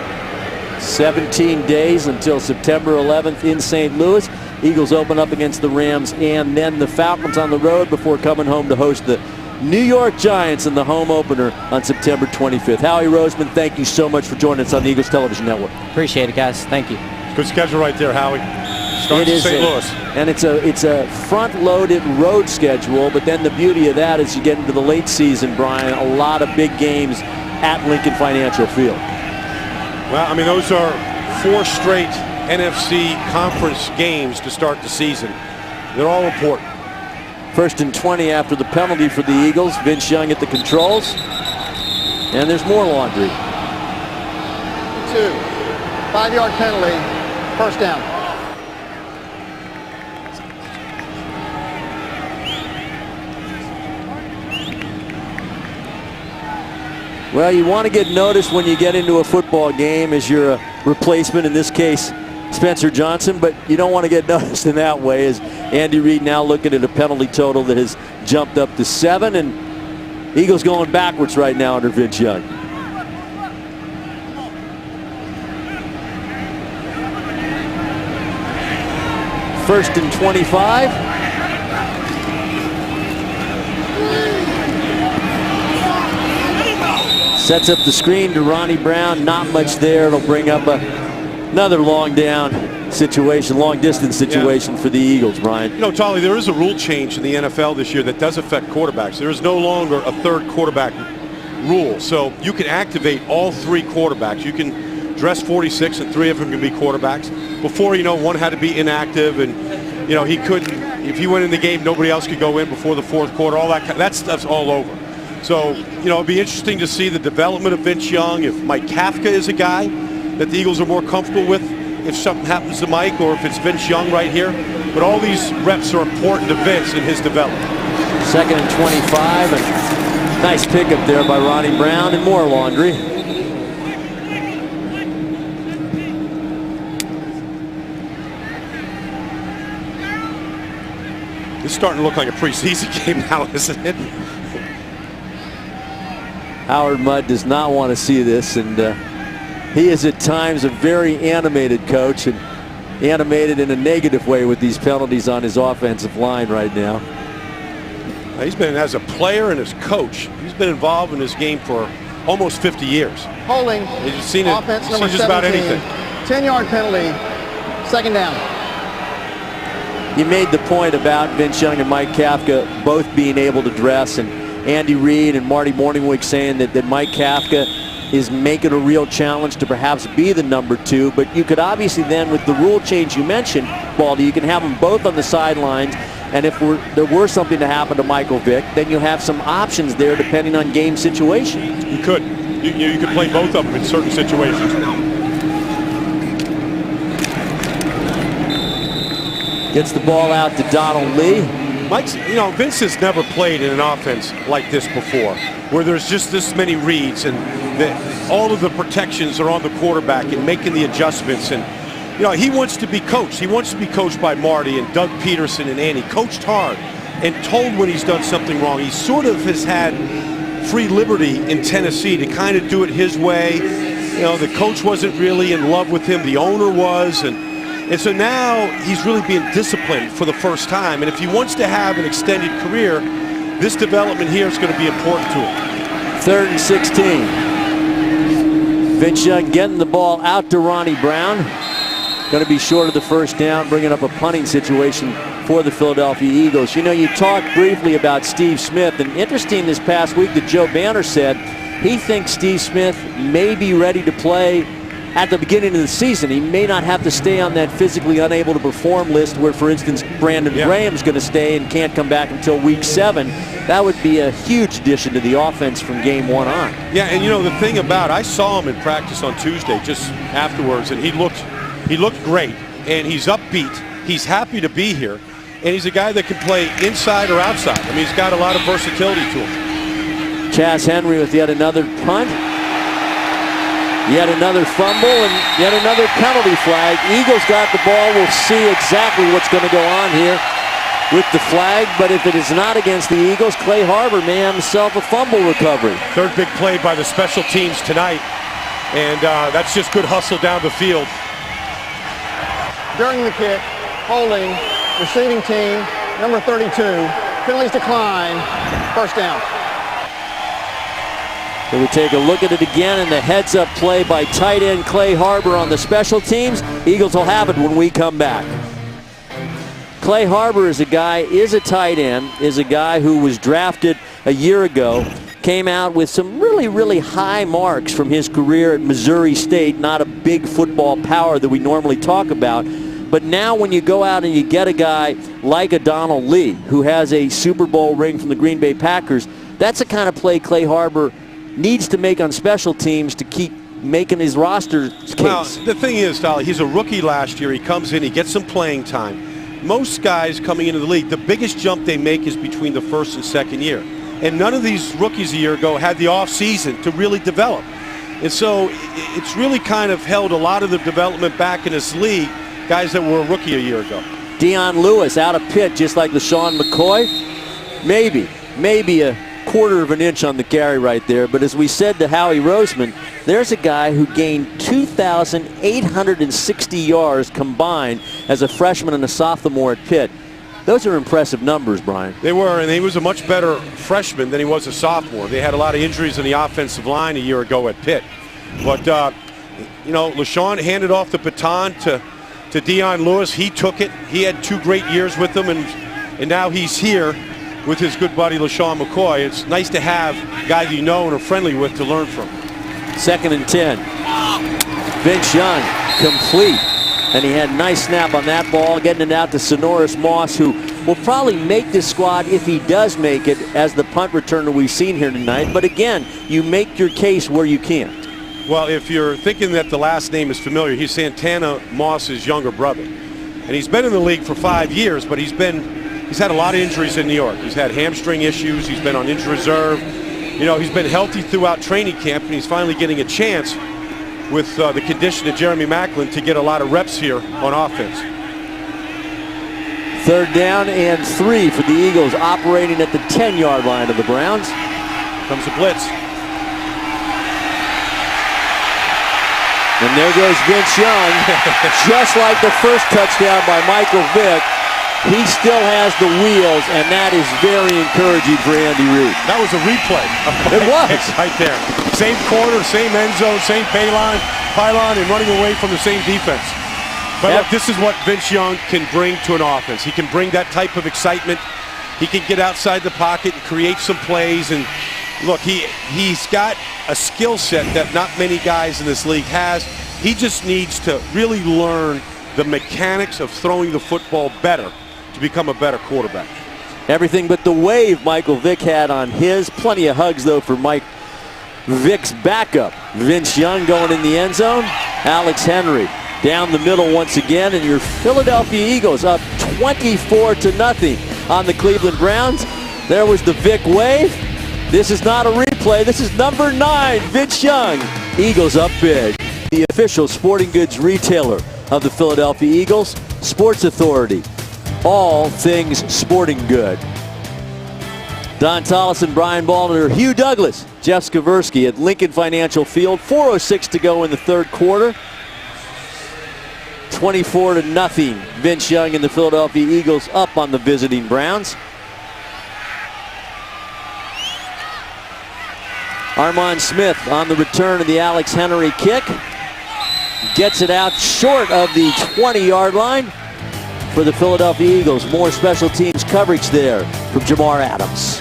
17 days until September 11th in St. Louis. Eagles open up against the Rams and then the Falcons on the road before coming home to host the New York Giants in the home opener on September 25th. Howie Roseman, thank you so much for joining us on the Eagles Television Network. Appreciate it, guys. Thank you. Good schedule right there, Howie. Starts in St. Louis. And it's a front-loaded road schedule, but then the beauty of that is you get into the late season, Brian, a lot of big games at Lincoln Financial Field. Well, I mean, those are 4 straight NFC conference games to start the season. They're all important. 1st and 20 after the penalty for the Eagles. Vince Young at the controls. And there's more laundry. 2, 5-yard penalty, 1st down. Well, you want to get noticed when you get into a football game as your replacement, in this case, Spencer Johnson, but you don't want to get noticed in that way as Andy Reid now looking at a penalty total that has jumped up to 7, and Eagles going backwards right now under Vince Young. First and 25. Sets up the screen to Ronnie Brown. Not much there. It'll bring up another long down situation, long distance situation for the Eagles, Brian. You know, Tolly, there is a rule change in the NFL this year that does affect quarterbacks. There is no longer a 3rd quarterback rule. So you can activate all 3 quarterbacks. You can dress 46 and 3 of them can be quarterbacks. Before, one had to be inactive and, he couldn't, if he went in the game, nobody else could go in before the 4th quarter. All that stuff's all over. So, it'll be interesting to see the development of Vince Young, if Mike Kafka is a guy that the Eagles are more comfortable with, if something happens to Mike, or if it's Vince Young right here. But all these reps are important to Vince in his development. 2nd and 25, and nice pickup there by Ronnie Brown, and more laundry. It's starting to look like a preseason game now, isn't it? Howard Mudd does not want to see this, and he is at times a very animated coach, and animated in a negative way with these penalties on his offensive line right now. He's been, as a player and as coach, he's been involved in this game for almost 50 years. Holding, He's seen it, offense number just about 17, anything. 10-yard penalty, 2nd down. You made the point about Vince Young and Mike Kafka both being able to dress, and Andy Reid and Marty Morningwig saying that Mike Kafka is making a real challenge to perhaps be the number 2. But you could obviously then, with the rule change you mentioned, Baldy, you can have them both on the sidelines. And if there were something to happen to Michael Vick, then you have some options there depending on game situation. You could. You could play both of them in certain situations. Gets the ball out to Donald Lee. Mike's, Vince has never played in an offense like this before, where there's just this many reads and all of the protections are on the quarterback and making the adjustments. And, he wants to be coached. He wants to be coached by Marty and Doug Peterson and Andy, coached hard and told when he's done something wrong. He sort of has had free liberty in Tennessee to kind of do it his way. The coach wasn't really in love with him. The owner was. And so now he's really being disciplined for the first time. And if he wants to have an extended career, this development here is going to be important to him. 3rd and 16. Vince Young getting the ball out to Ronnie Brown. Going to be short of the 1st down, bringing up a punting situation for the Philadelphia Eagles. You talked briefly about Steve Smith, and interesting this past week that Joe Banner said he thinks Steve Smith may be ready to play at the beginning of the season. He may not have to stay on that physically unable to perform list where, for instance, Brandon Graham's going to stay and can't come back until week 7. That would be a huge addition to the offense from game 1 on. Yeah, and the thing about, I saw him in practice on Tuesday just afterwards, and he looked great, and he's upbeat. He's happy to be here, and he's a guy that can play inside or outside. I mean, he's got a lot of versatility to him. Chaz Henry with yet another punt. Yet another fumble and yet another penalty flag. Eagles got the ball. We'll see exactly what's going to go on here with the flag, but if it is not against the Eagles, Clay Harbor may have himself a fumble recovery. Third big play by the special teams tonight, and that's just good hustle down the field. During the kick, holding, receiving team, number 32. Penalties decline. First down. So we take a look at it again, and the heads-up play by tight end Clay Harbor on the special teams. Eagles will have it when we come back. Clay Harbor is a tight end, is a guy who was drafted a year ago, came out with some really, really high marks from his career at Missouri State, not a big football power that we normally talk about. But now when you go out and you get a guy like a Donald Lee, who has a Super Bowl ring from the Green Bay Packers, that's the kind of play Clay Harbor needs to make on special teams to keep making his roster case. Well, the thing is, Dolly, he's a rookie last year. He comes in, he gets some playing time. Most guys coming into the league, the biggest jump they make is between the first and second year. And none of these rookies a year ago had the off season to really develop. And so it's really kind of held a lot of the development back in this league, guys that were a rookie a year ago. Dion Lewis out of Pitt, just like LaShawn McCoy. Maybe a quarter of an inch on the carry right there. But as we said to Howie Roseman, there's a guy who gained 2,860 yards combined as a freshman and a sophomore at Pitt. Those are impressive numbers, Brian. They were, and he was a much better freshman than he was a sophomore. They had a lot of injuries in the offensive line a year ago at Pitt. But, you know, LaShawn handed off the baton to Dion Lewis. He took it. He had 2 great years with him, and now he's here with his good buddy LaShawn McCoy. It's nice to have a guy that you know and are friendly with to learn from. 2nd and 10. Vince Young complete. And he had a nice snap on that ball, getting it out to Sonoris Moss, who will probably make this squad if he does make it as the punt returner we've seen here tonight. But again, you make your case where you can't. Well, if you're thinking that the last name is familiar, he's Santana Moss's younger brother. And he's been in the league for 5 years, but he's had a lot of injuries in New York. He's had hamstring issues. He's been on injured reserve. You know, he's been healthy throughout training camp, and he's finally getting a chance with the condition of Jeremy Macklin to get a lot of reps here on offense. 3rd down and 3 for the Eagles, operating at the 10-yard line of the Browns. Comes the blitz. And there goes Vince Young. Just like the first touchdown by Michael Vick, he still has the wheels, and that is very encouraging for Andy Reid. That was a replay. It was. Right there. Same corner, same end zone, same pylon, and running away from the same defense. But look, this is what Vince Young can bring to an offense. He can bring that type of excitement. He can get outside the pocket and create some plays. And look, he's got a skill set that not many guys in this league has. He just needs to really learn the mechanics of throwing the football better to become a better quarterback. Everything but the wave Michael Vick had on his. Plenty of hugs, though, for Mike Vick's backup. Vince Young going in the end zone. Alex Henry down the middle once again, and your Philadelphia Eagles up 24-0 on the Cleveland Browns. There was the Vick wave. This is not a replay. This is number 9, Vince Young. Eagles up big. The official sporting goods retailer of the Philadelphia Eagles, Sports Authority. All things sporting good. Don Tollison, Brian Ballmer, Hugh Douglas, Jeff Skaversky at Lincoln Financial Field. 4:06 to go in the 3rd quarter. 24-0. Vince Young and the Philadelphia Eagles up on the visiting Browns. Armand Smith on the return of the Alex Henry kick. Gets it out short of the 20-yard line for the Philadelphia Eagles. More special teams coverage there from Jamar Adams.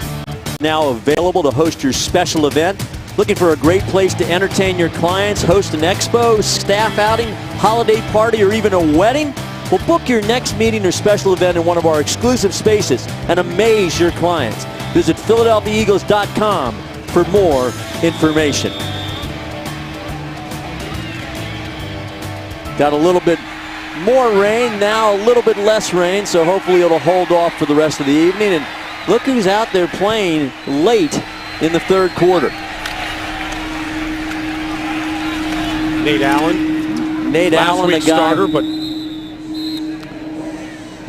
Now available to host your special event. Looking for a great place to entertain your clients, host an expo, staff outing, holiday party, or even a wedding? Well, book your next meeting or special event in one of our exclusive spaces and amaze your clients. Visit PhiladelphiaEagles.com for more information. Got a little bit more rain, now a little bit less rain, so hopefully it'll hold off for the rest of the evening. And look who's out there playing late in the 3rd quarter. Nate Allen, Last the week's guy. starter, but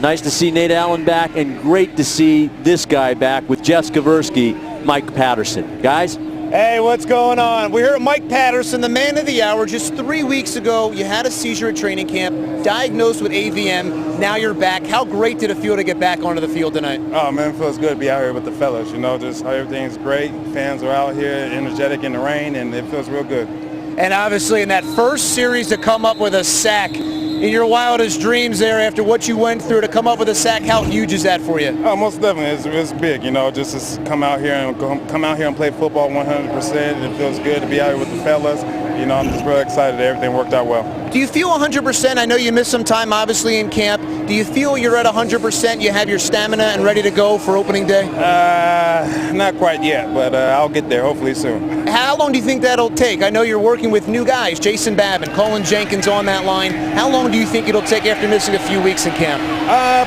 Nice to see Nate Allen back, and great to see this guy back with Jeff Skaversky, Mike Patterson. Guys? Hey, what's going on? We're here at Mike Patterson, the man of the hour. Just 3 weeks ago, you had a seizure at training camp, diagnosed with AVM. Now you're back. How great did it feel to get back onto the field tonight? Oh, man, it feels good to be out here with the fellas. You know, just everything's great. Fans are out here energetic in the rain, and it feels real good. And obviously in that first series to come up with a sack, in your wildest dreams there after what you went through to come up with a sack, how huge is that for you? Oh, most definitely. It's big, you know, just to come out here and play football 100%. It feels good to be out here with the fellas. You know, I'm just really excited that everything worked out well. Do you feel 100%? I know you missed some time, obviously, in camp. Do you feel you're at 100%? You have your stamina and ready to go for opening day? Not quite yet, but I'll get there hopefully soon. How long do you think that'll take? I know you're working with new guys, Jason Babin, Colin Jenkins on that line. How long do you think it'll take after missing a few weeks in camp?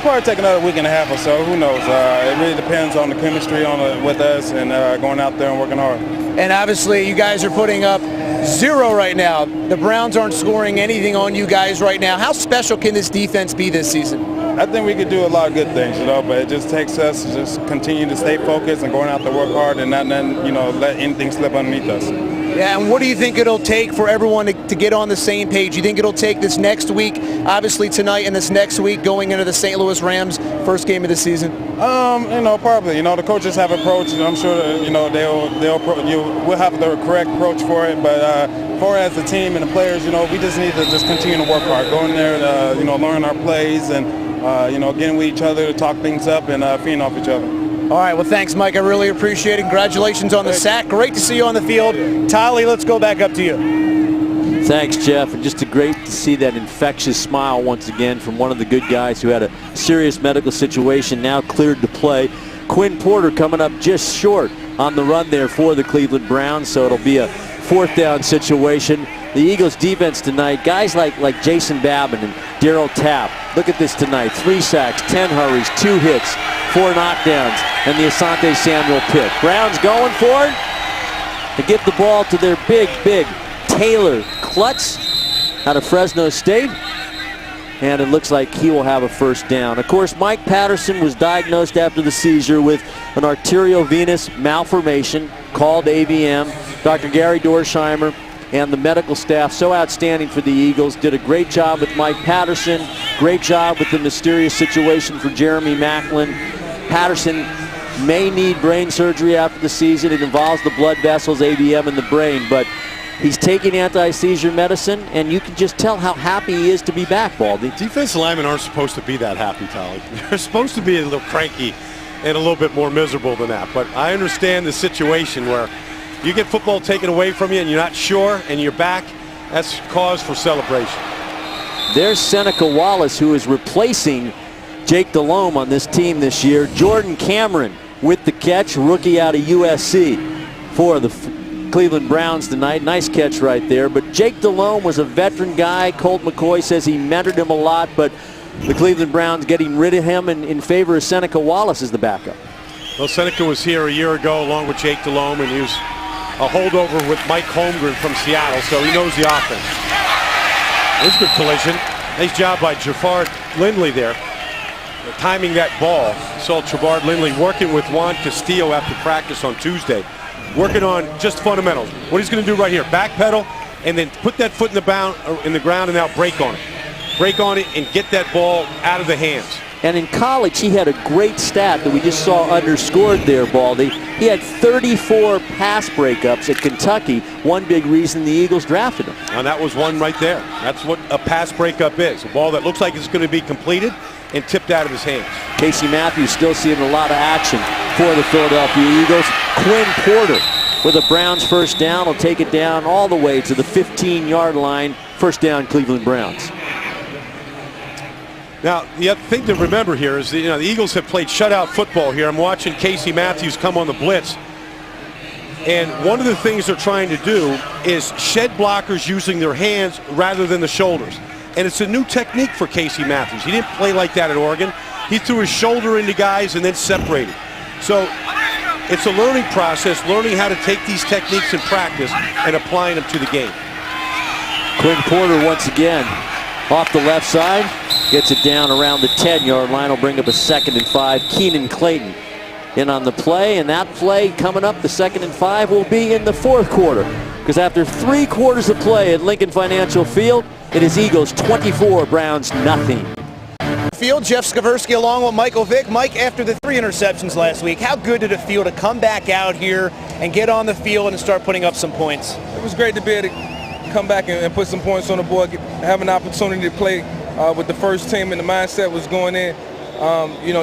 Probably take another week and a half or so. Who knows? It really depends on the chemistry with us and going out there and working hard. And obviously, you guys are putting up 0 right now. The Browns aren't scoring anything on you guys right now. How special can this defense be this season? I think we could do a lot of good things, you know, but it just takes us to just continue to stay focused and going out to work hard and not you know, let anything slip underneath us. Yeah, and what do you think it'll take for everyone to get on the same page? You think it'll take this next week, obviously tonight and this next week going into the St. Louis Rams first game of the season? You know, probably. You know, the coaches have approach, and I'm sure that, you know, we'll have the correct approach for it. But for as a team and the players, you know, we just need to just continue to work hard, go in there, you know, learn our plays, and you know, getting with each other to talk things up and feeding off each other. All right, well, thanks, Mike. I really appreciate it. Congratulations on the sack. Great to see you on the field. Tolly, let's go back up to you. Thanks, Jeff. And just great to see that infectious smile once again from one of the good guys who had a serious medical situation, now cleared to play. Quinn Porter coming up just short on the run there for the Cleveland Browns, so it'll be a 4th down situation. The Eagles defense tonight, guys like Jason Babin and Darryl Tapp. Look at this tonight, 3 sacks, 10 hurries, 2 hits, 4 knockdowns, and the Asante Samuel pick. Browns going for it to get the ball to their big Taylor Klutz out of Fresno State. And it looks like he will have a first down. Of course, Mike Patterson was diagnosed after the seizure with an arteriovenous malformation called AVM. Dr. Gary Dorsheimer and the medical staff, so outstanding for the Eagles, did a great job with Mike Patterson, great job with the mysterious situation for Jeremy Maclin. Patterson may need brain surgery after the season. It involves the blood vessels, AVM, in the brain, but he's taking anti-seizure medicine, and you can just tell how happy he is to be back, Baldy. Defensive linemen aren't supposed to be that happy, Tolly. They're supposed to be a little cranky and a little bit more miserable than that. But I understand the situation where you get football taken away from you and you're not sure and you're back. That's cause for celebration. There's Seneca Wallace, who is replacing Jake Delhomme on this team this year. Jordan Cameron with the catch, rookie out of USC for the Cleveland Browns tonight. Nice catch right there. But Jake Delhomme was a veteran guy. Colt McCoy says he mentored him a lot, but the Cleveland Browns getting rid of him in favor of Seneca Wallace as the backup. Well, Seneca was here a year ago along with Jake Delhomme, and he was a holdover with Mike Holmgren from Seattle, so he knows the offense. There's a good collision. Nice job by Jafar Lindley there. Timing that ball. Saw Jafar Lindley working with Juan Castillo after practice on Tuesday. Working on just fundamentals. What he's going to do right here, backpedal, and then put that foot in the ground and now break on it. Break on it and get that ball out of the hands. And in college, he had a great stat that we just saw underscored there, Baldy. He had 34 pass breakups at Kentucky. One big reason the Eagles drafted him. And that was one right there. That's what a pass breakup is. A ball that looks like it's going to be completed and tipped out of his hands. Casey Matthews still seeing a lot of action for the Philadelphia Eagles. Quinn Porter with a Browns first down will take it down all the way to the 15-yard line. First down, Cleveland Browns. Now, the other thing to remember here is that, the Eagles have played shutout football here. I'm watching Casey Matthews come on the blitz. And one of the things they're trying to do is shed blockers using their hands rather than the shoulders. And it's a new technique for Casey Matthews. He didn't play like that at Oregon. He threw his shoulder into guys and then separated. So it's a learning process, learning how to take these techniques in practice and applying them to the game. Quinn Porter once again off the left side. Gets it down around the 10-yard line. Will bring up a 2nd and 5. Keenan Clayton in on the play, and that play coming up, the 2nd and 5, will be in the 4th quarter. Because after 3 quarters of play at Lincoln Financial Field, it is Eagles 24, Browns nothing. Field, Jeff Skaversky along with Michael Vick. Mike, after the 3 interceptions last week, how good did it feel to come back out here and get on the field and start putting up some points? It was great to be able to come back and put some points on the board, have an opportunity to play with the first team, and the mindset was going in,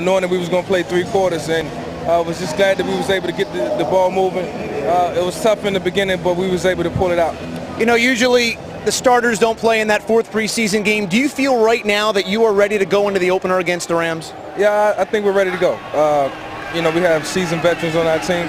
knowing that we was going to play 3 quarters, and was just glad that we was able to get the ball moving. It was tough in the beginning, but we was able to pull it out. Usually the starters don't play in that 4th preseason game. Do you feel right now that you are ready to go into the opener against the Rams? Yeah, I think we're ready to go. We have seasoned veterans on our team.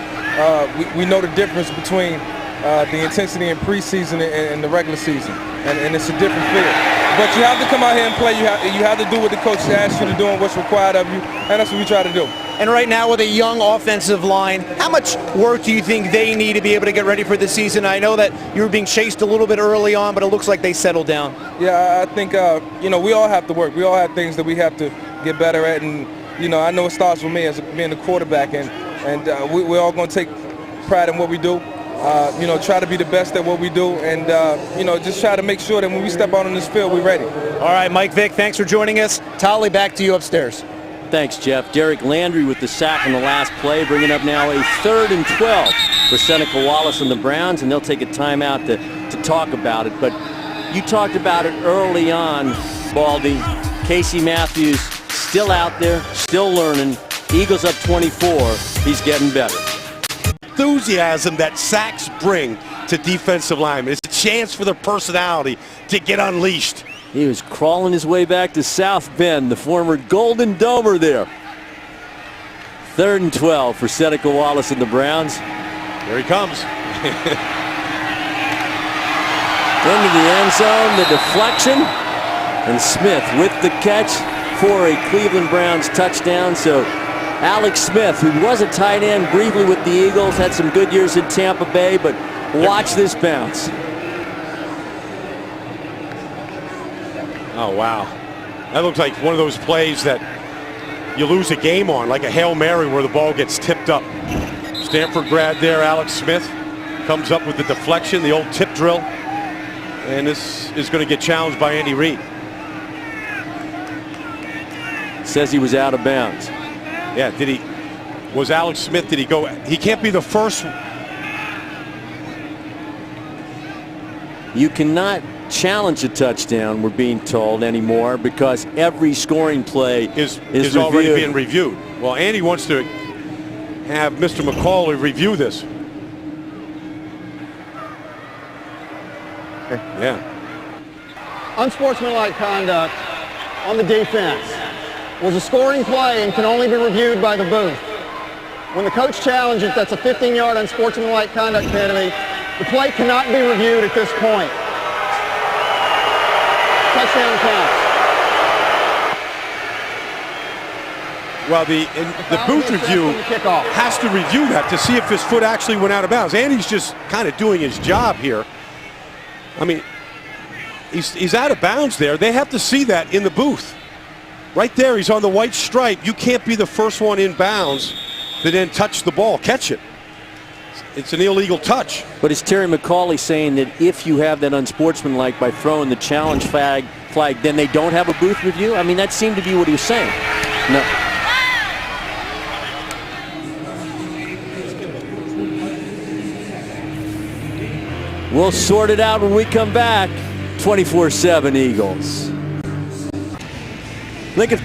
We know the difference between the intensity in preseason and the regular season, and it's a different feel. But you have to come out here and play. You have to do what the coach asks you to do and what's required of you, and that's what we try to do. And right now with a young offensive line, how much work do you think they need to be able to get ready for the season? I know that you were being chased a little bit early on, but it looks like they settled down. Yeah, I think, we all have to work. We all have things that we have to get better at, and, I know it starts with me as being the quarterback, and we're all going to take pride in what we do. Try to be the best at what we do, and, just try to make sure that when we step out on this field, we're ready. All right, Mike Vick, thanks for joining us. Tolly, back to you upstairs. Thanks, Jeff. Derek Landry with the sack on the last play, bringing up now a 3rd and 12 for Seneca Wallace and the Browns, and they'll take a timeout to talk about it. But you talked about it early on, Baldy. Casey Matthews still out there, still learning. Eagles up 24. He's getting better. Enthusiasm that sacks bring to defensive linemen. It's a chance for their personality to get unleashed. He was crawling his way back to South Bend, the former Golden Domer there. 3rd and 12 for Seneca Wallace and the Browns. Here he comes. Into the end zone, the deflection, and Smith with the catch for a Cleveland Browns touchdown. So Alex Smith, who was a tight end briefly with the Eagles, had some good years in Tampa Bay, but watch this bounce. Oh, wow. That looks like one of those plays that you lose a game on, like a Hail Mary where the ball gets tipped up. Stanford grad there, Alex Smith, comes up with the deflection, the old tip drill, and this is going to get challenged by Andy Reid. Says he was out of bounds. Yeah, was Alex Smith, did he go? He can't be the first. You cannot challenge a touchdown, we're being told, anymore, because every scoring play is already being reviewed. Well, Andy wants to have Mr. McCauley review this. Yeah. Unsportsmanlike conduct on the defense was a scoring play and can only be reviewed by the booth. When the coach challenges, that's a 15-yard unsportsmanlike conduct penalty. The play cannot be reviewed at this point. Touchdown counts. Well, the booth review has to review that to see if his foot actually went out of bounds. Andy's just kind of doing his job here. I mean, he's out of bounds there. They have to see that in the booth. Right there, he's on the white stripe. You can't be the first one in bounds to then touch the ball, catch it. It's an illegal touch. But is Terry McCauley saying that if you have that unsportsmanlike by throwing the challenge flag, then they don't have a booth review? I mean, that seemed to be what he was saying. No. We'll sort it out when we come back. 24-7 Eagles. Lincoln.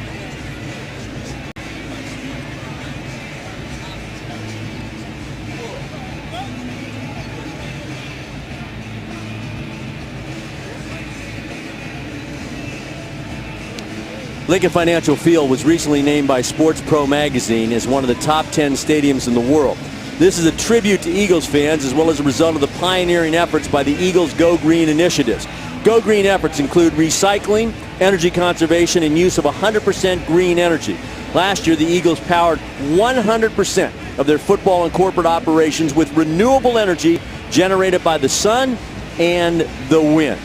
Lincoln Financial Field was recently named by Sports Pro magazine as one of the top 10 stadiums in the world. This is a tribute to Eagles fans as well as a result of the pioneering efforts by the Eagles Go Green initiatives. Go Green efforts include recycling, energy conservation, and use of 100% green energy. Last year, the Eagles powered 100% of their football and corporate operations with renewable energy generated by the sun and the wind.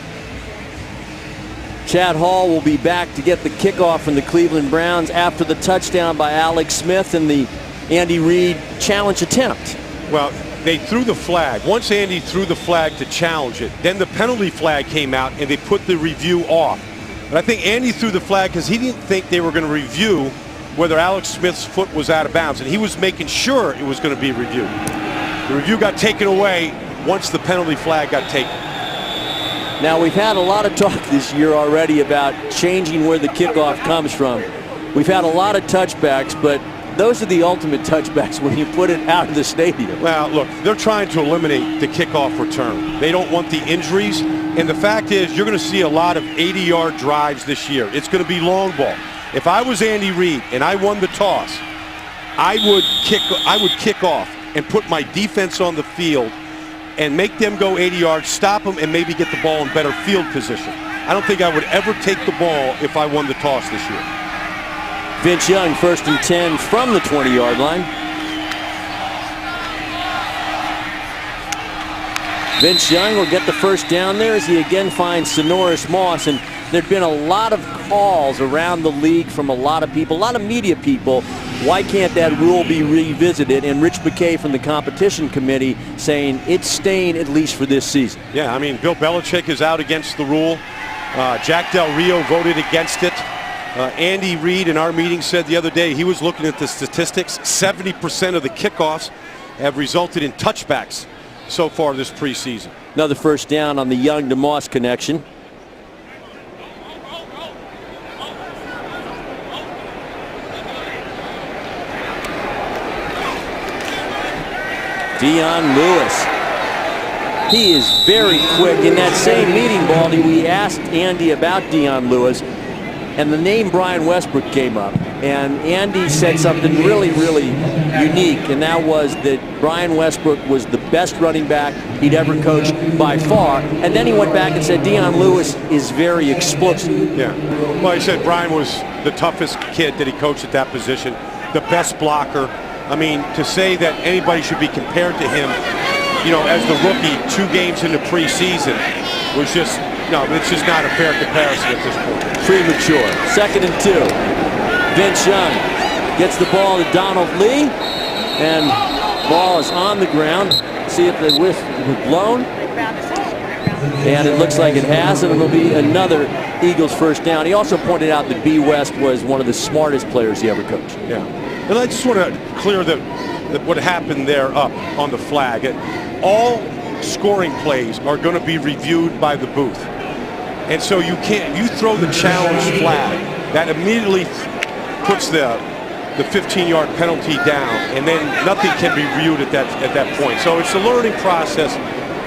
Chad Hall will be back to get the kickoff from the Cleveland Browns after the touchdown by Alex Smith and the Andy Reid challenge attempt. Well, they threw the flag. Once Andy threw the flag to challenge it, then the penalty flag came out and they put the review off. But I think Andy threw the flag because he didn't think they were going to review whether Alex Smith's foot was out of bounds, and he was making sure it was going to be reviewed. The review got taken away once the penalty flag got taken. Now, we've had a lot of talk this year already about changing where the kickoff comes from. We've had a lot of touchbacks, but those are the ultimate touchbacks when you put it out of the stadium. Well, look, they're trying to eliminate the kickoff return. They don't want the injuries, and the fact is you're going to see a lot of 80-yard drives this year. It's going to be long ball. If I was Andy Reid and I won the toss, I would kick off and put my defense on the field and make them go 80 yards, stop them, and maybe get the ball in better field position. I don't think I would ever take the ball if I won the toss this year. Vince Young, 1st and 10 from the 20-yard line. Vince Young will get the first down there as he again finds Sonoris Moss. And there'd been a lot of calls around the league from a lot of people, a lot of media people. Why can't that rule be revisited? And Rich McKay from the competition committee saying it's staying at least for this season. Yeah, I mean, Bill Belichick is out against the rule. Jack Del Rio voted against it. Andy Reid in our meeting said the other day he was looking at the statistics. 70% of the kickoffs have resulted in touchbacks so far this preseason. Another first down on the Young to Moss connection. Dion Lewis. He is very quick. In that same meeting, Baldy, we asked Andy about Dion Lewis, and the name Brian Westbrook came up. And Andy said something really, really unique, and that was that Brian Westbrook was the best running back he'd ever coached by far. And then he went back and said Dion Lewis is very explosive. Yeah. Well, he said Brian was the toughest kid that he coached at that position, the best blocker. I mean, to say that anybody should be compared to him, you know, as the rookie 2 games into preseason was just, no, it's just not a fair comparison at this point. Premature. 2nd and 2. Vince Young gets the ball to Donald Lee, and ball is on the ground. See if the whiff was blown. And it looks like it has, and it'll be another Eagles first down. He also pointed out that B. West was one of the smartest players he ever coached. Yeah. And I just want to clear what happened there up on the flag. All scoring plays are going to be reviewed by the booth. And so you throw the challenge flag, that immediately puts the 15-yard penalty down, and then nothing can be reviewed at that point. So it's a learning process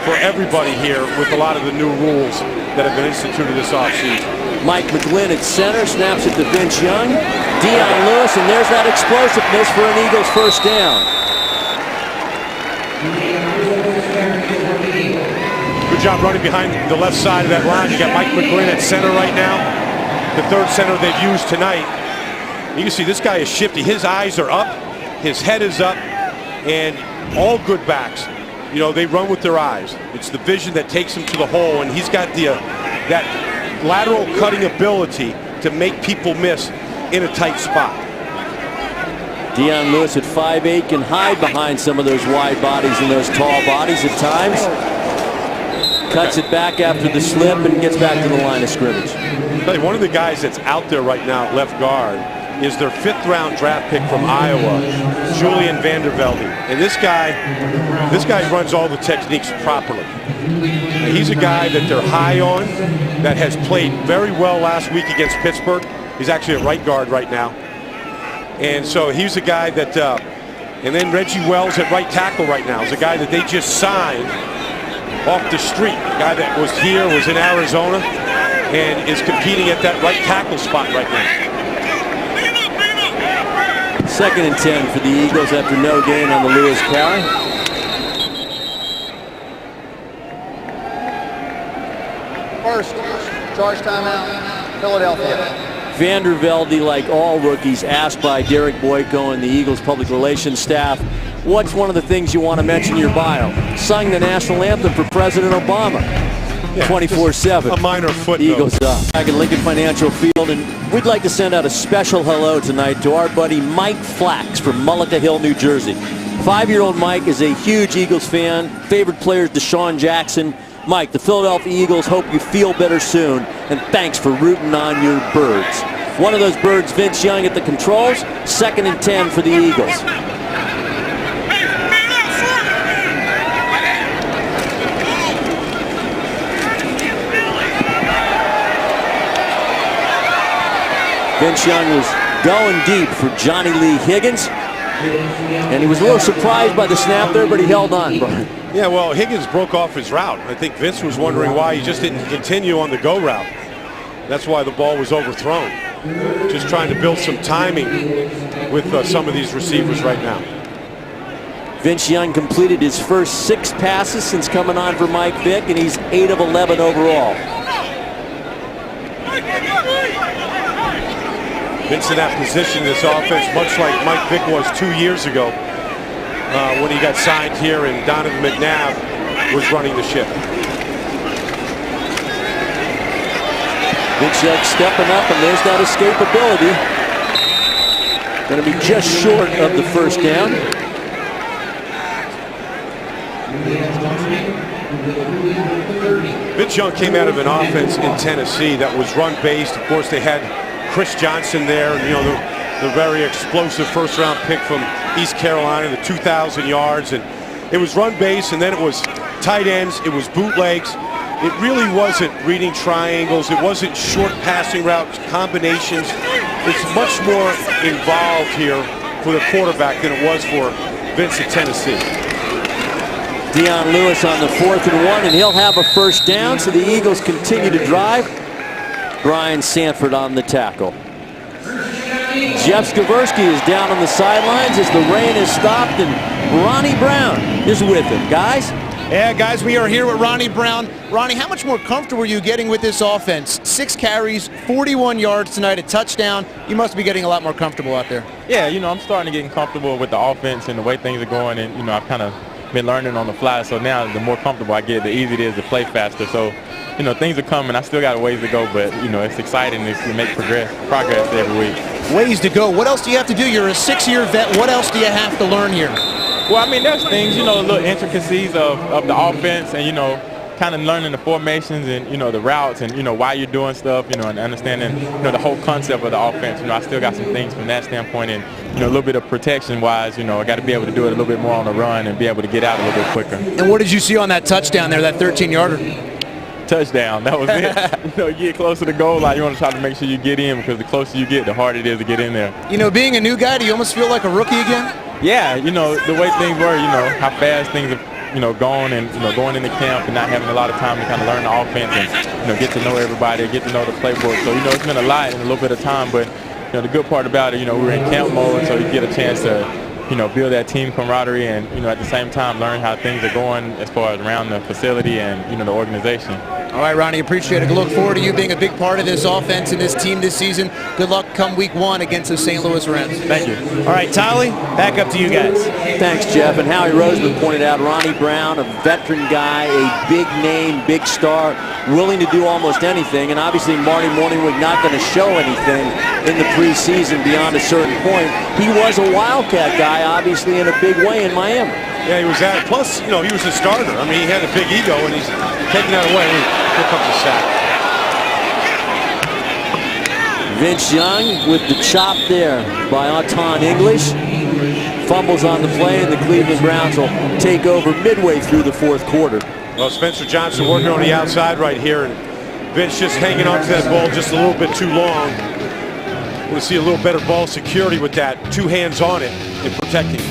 for everybody here with a lot of the new rules that have been instituted this offseason. Mike McGlynn at center, snaps it to Vince Young. Dion Lewis, and there's that explosiveness for an Eagles first down. Good job running behind the left side of that line. You got Mike McGlynn at center right now. The 3rd center they've used tonight. You can see this guy is shifty. His eyes are up, his head is up, and all good backs, you know, they run with their eyes. It's the vision that takes him to the hole, and he's got that lateral cutting ability to make people miss in a tight spot. Dion Lewis at 5'8" can hide behind some of those wide bodies and those tall bodies at times. Cuts it back after the slip and gets back to the line of scrimmage. One of the guys that's out there right now at left guard is their 5th round draft pick from Iowa, Julian Vandervelde. And this guy runs all the techniques properly. And he's a guy that they're high on, that has played very well last week against Pittsburgh. He's actually a right guard right now. And so he's a guy that, and then Reggie Wells at right tackle right now is a guy that they just signed off the street. A guy that was here, was in Arizona, and is competing at that right tackle spot right now. 2nd and 10 for the Eagles after no gain on the Lewis carry. First, charge timeout, Philadelphia. Vandervelde, like all rookies, asked by Derek Boyko and the Eagles public relations staff, what's one of the things you want to mention in your bio? Sung the national anthem for President Obama. 24/7. A minor footnote. Eagles up. Back at Lincoln Financial Field, and we'd like to send out a special hello tonight to our buddy Mike Flax from Mullica Hill, New Jersey. 5-year-old Mike is a huge Eagles fan. Favorite player is Deshaun Jackson. Mike, the Philadelphia Eagles hope you feel better soon, and thanks for rooting on your birds. One of those birds, Vince Young at the controls. 2nd and 10 for the Eagles. Vince Young was going deep for Johnny Lee Higgins. And he was a little surprised by the snap there, but he held on, Brian. Yeah, well, Higgins broke off his route. I think Vince was wondering why he just didn't continue on the go route. That's why the ball was overthrown. Just trying to build some timing with some of these receivers right now. Vince Young completed his first 6 passes since coming on for Mike Vick, and he's 8 of 11 overall. Vince in that position in this offense, much like Mike Vick was 2 years ago when he got signed here and Donovan McNabb was running the ship. Vince Young stepping up, and there's that escapability. Going to be just short of the first down. Vince Young came out of an offense in Tennessee that was run-based. Of course, they had Chris Johnson there, you know, the very explosive first-round pick from East Carolina, the 2,000 yards, and it was run-based, and then it was tight ends, it was bootlegs. It really wasn't reading triangles. It wasn't short passing routes, combinations. It's much more involved here for the quarterback than it was for Vince at Tennessee. Dion Lewis on the 4th and 1, and he'll have a first down, so the Eagles continue to drive. Brian Sanford on the tackle. Jeff Skowronski is down on the sidelines as the rain has stopped, and Ronnie Brown is with him. Guys? Yeah, guys, we are here with Ronnie Brown. Ronnie, how much more comfortable are you getting with this offense? 6 carries, 41 yards tonight, a touchdown. You must be getting a lot more comfortable out there. Yeah, you know, I'm starting to get comfortable with the offense and the way things are going, and, you know, I've kind of been learning on the fly. So now the more comfortable I get, the easier it is to play faster. So, you know, things are coming. I still got a ways to go, but, you know, it's exciting to make progress every week. Ways to go. What else do you have to do? You're a 6-year vet. What else do you have to learn here? Well, I mean, there's things, you know, little intricacies of the offense and, you know, kind of learning the formations and, you know, the routes and, you know, why you're doing stuff, you know, and understanding, you know, the whole concept of the offense. You know, I still got some things from that standpoint and, you know, a little bit of protection-wise, you know, I got to be able to do it a little bit more on the run and be able to get out a little bit quicker. And what did you see on that touchdown there, that 13-yarder? Touchdown. That was it. You know, you get closer to the goal line, you want to try to make sure you get in because the closer you get, the harder it is to get in there. You know, being a new guy, do you almost feel like a rookie again? Yeah, you know, the way things were, you know, how fast things have, you know, gone and, you know, going into camp and not having a lot of time to kind of learn the offense and, you know, get to know everybody, get to know the playbook. So, you know, it's been a lot in a little bit of time, but, you know, the good part about it, you know, we're in camp mode, so you get a chance to, you know, build that team camaraderie and, you know, at the same time learn how things are going as far as around the facility and, you know, the organization. All right, Ronnie, appreciate it. Look forward to you being a big part of this offense and this team this season. Good luck come week 1 against the St. Louis Rams. Thank you. All right, Tolly, back up to you guys. Thanks, Jeff. And Howie Roseman pointed out Ronnie Brown, a veteran guy, a big name, big star, willing to do almost anything. And obviously Marty Morningwig not going to show anything in the preseason beyond a certain point. He was a Wildcat guy, obviously, in a big way in Miami. Yeah, he was that. Plus, you know, he was a starter. I mean, he had a big ego, and he's taking that away. Here comes the sack. Vince Young with the chop there by Auton English. Fumbles on the play, and the Cleveland Browns will take over midway through the 4th quarter. Well, Spencer Johnson working on the outside right here, and Vince just hanging on to that ball just a little bit too long. We'll see a little better ball security with that. 2 hands on it and protecting.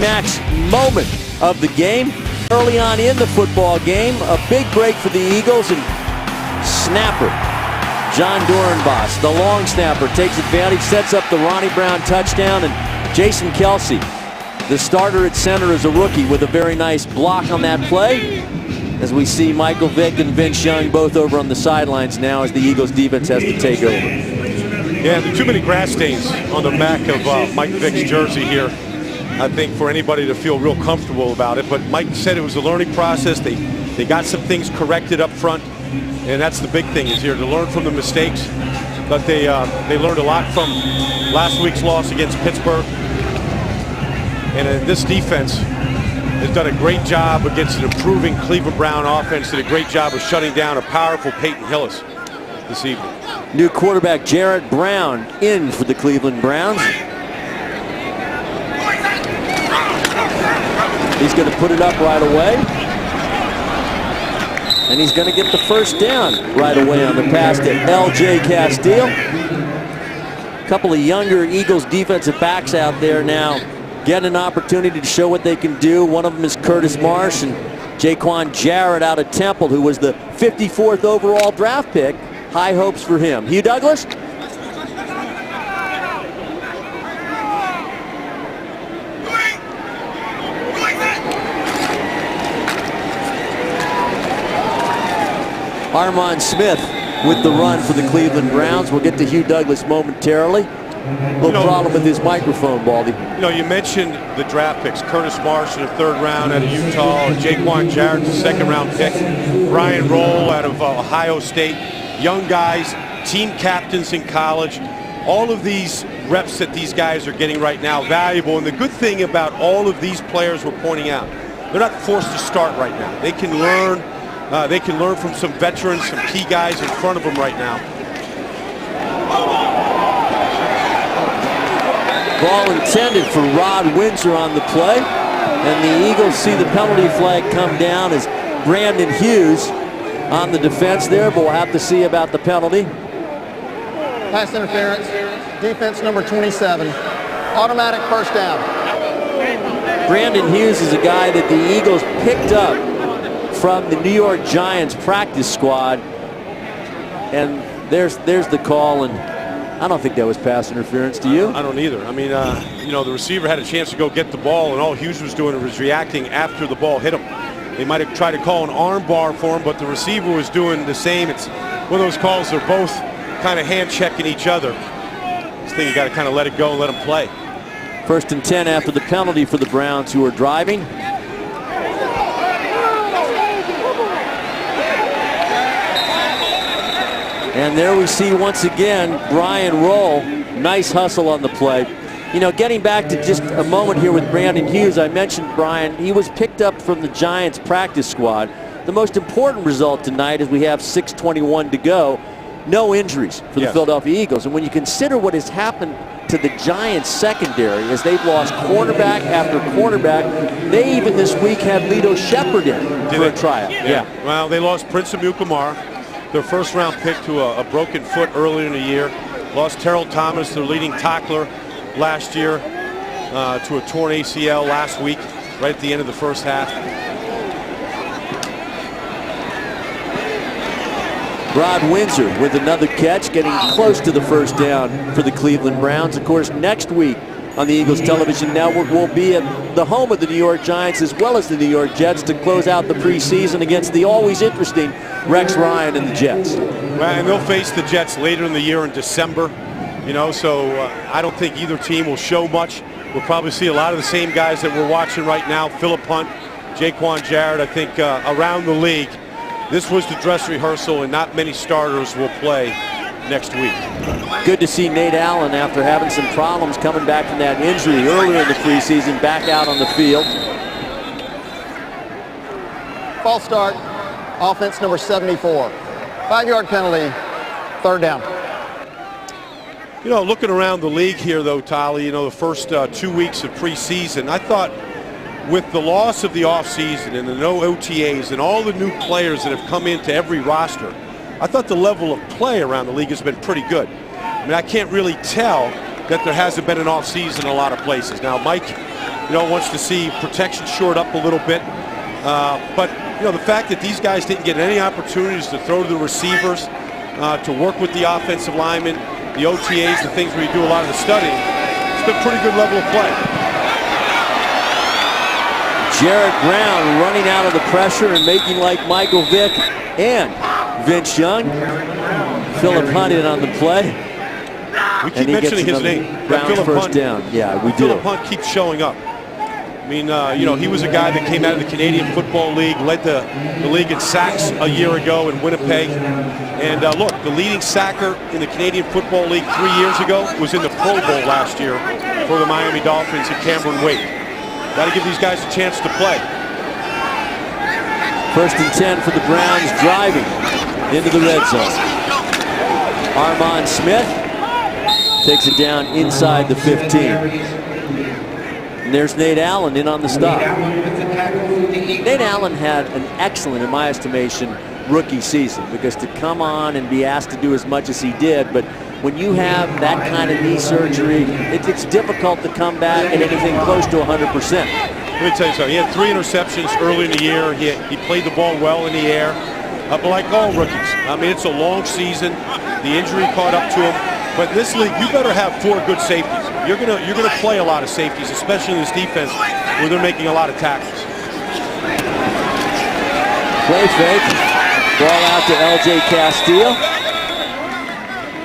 Max moment of the game. Early on in the football game, a big break for the Eagles, and snapper John Dorenbos, the long snapper, takes advantage, sets up the Ronnie Brown touchdown, and Jason Kelsey, the starter at center, is a rookie with a very nice block on that play. As we see Michael Vick and Vince Young both over on the sidelines now as the Eagles defense has to take over. Yeah, there are too many grass stains on the back of Mike Vick's jersey here, I think, for anybody to feel real comfortable about it. But Mike said it was a learning process. They They got some things corrected up front, and that's the big thing is here to learn from the mistakes. But they learned a lot from last week's loss against Pittsburgh. And this defense has done a great job against an improving Cleveland Brown offense. Did a great job of shutting down a powerful Peyton Hillis this evening. New quarterback Jarrett Brown in for the Cleveland Browns. He's going to put it up right away. And he's going to get the first down right away on the pass to L.J. Castile. A couple of younger Eagles defensive backs out there now getting an opportunity to show what they can do. One of them is Curtis Marsh and Jaquan Jarrett out of Temple, who was the 54th overall draft pick. High hopes for him. Hugh Douglas? Armon Smith with the run for the Cleveland Browns. We'll get to Hugh Douglas momentarily. A little problem with his microphone, Baldy. You know, you mentioned the draft picks. Curtis Marsh in the 3rd round out of Utah. Jaquan Jarrett, the 2nd round pick. Brian Roll out of Ohio State. Young guys, team captains in college. All of these reps that these guys are getting right now, valuable. And the good thing about all of these players we're pointing out, they're not forced to start right now. They can learn. They can learn from some veterans, some key guys in front of them right now. Ball intended for Rod Windsor on the play. And the Eagles see the penalty flag come down as Brandon Hughes on the defense there, but we'll have to see about the penalty. Pass interference, defense number 27, automatic first down. Brandon Hughes is a guy that the Eagles picked up from the New York Giants practice squad. And there's the call, and I don't think that was pass interference. Do you? I don't either. I mean, you know, the receiver had a chance to go get the ball, and all Hughes was doing was reacting after the ball hit him. They might have tried to call an arm bar for him, but the receiver was doing the same. It's one of those calls, they're both kind of hand checking each other. This thing, you got to kind of let it go and let them play. 1st and 10 after the penalty for the Browns, who are driving. And there we see once again Brian Roll. Nice hustle on the play. You know, getting back to just a moment here with Brandon Hughes, I mentioned Brian, he was picked up from the Giants practice squad. The most important result tonight is we have 6:21 to go. No injuries for the Philadelphia Eagles. And when you consider what has happened to the Giants secondary as they've lost cornerback after cornerback, they even this week had Lito Shepherd in for a tryout. Yeah. Well, they lost Prince Amukamara, their 1st round pick, to a broken foot earlier in the year. Lost Terrell Thomas, their leading tackler last year, to a torn ACL last week, right at the end of the 1st half. Rod Windsor with another catch, getting close to the first down for the Cleveland Browns. Of course, next week on the Eagles Television Network, we'll be at the home of the New York Giants as well as the New York Jets to close out the preseason against the always interesting Rex Ryan and the Jets. Well, and they'll face the Jets later in the year in December. You know, so I don't think either team will show much. We'll probably see a lot of the same guys that we're watching right now. Phillip Hunt, Jaquan Jarrett, I think around the league. This was the dress rehearsal, and not many starters will play next week. Good to see Nate Allen, after having some problems coming back from that injury earlier in the preseason, back out on the field. False start, offense number 74. 5-yard penalty, 3rd down. You know, looking around the league here, though, Tolly, you know, the first 2 weeks of preseason, I thought with the loss of the offseason and the no OTAs and all the new players that have come into every roster, I thought the level of play around the league has been pretty good. I mean, I can't really tell that there hasn't been an offseason in a lot of places. Now, Mike, you know, wants to see protection shored up a little bit. But, you know, the fact that these guys didn't get any opportunities to throw to the receivers, to work with the offensive linemen, the OTAs, the things where you do a lot of the studying, it's been a pretty good level of play. Jarrett Brown running out of the pressure and making like Michael Vick and Vince Young. Phillip Hunt in on the play. We keep mentioning his name. Brown's first down. Yeah, we do. Phillip Hunt keeps showing up. I mean, you know, he was a guy that came out of the Canadian Football League, led the league in sacks a year ago in Winnipeg. And look, the leading sacker in the Canadian Football League 3 years ago was in the Pro Bowl last year for the Miami Dolphins and Cameron Wake. Got to give these guys a chance to play. 1st and 10 for the Browns, driving into the red zone. Armand Smith takes it down inside the 15. And there's Nate Allen in on the stop. Nate Allen had an excellent, in my estimation, rookie season, because to come on and be asked to do as much as he did, but when you have that kind of knee surgery, it's difficult to come back at anything close to 100%. Let me tell you something. He had 3 interceptions early in the year. He played the ball well in the air. But like all rookies, I mean, it's a long season. The injury caught up to him. But in this league, you better have 4 good safeties. You're gonna play a lot of safeties, especially in this defense where they're making a lot of tackles. Play fake. Ball out to L.J. Castillo.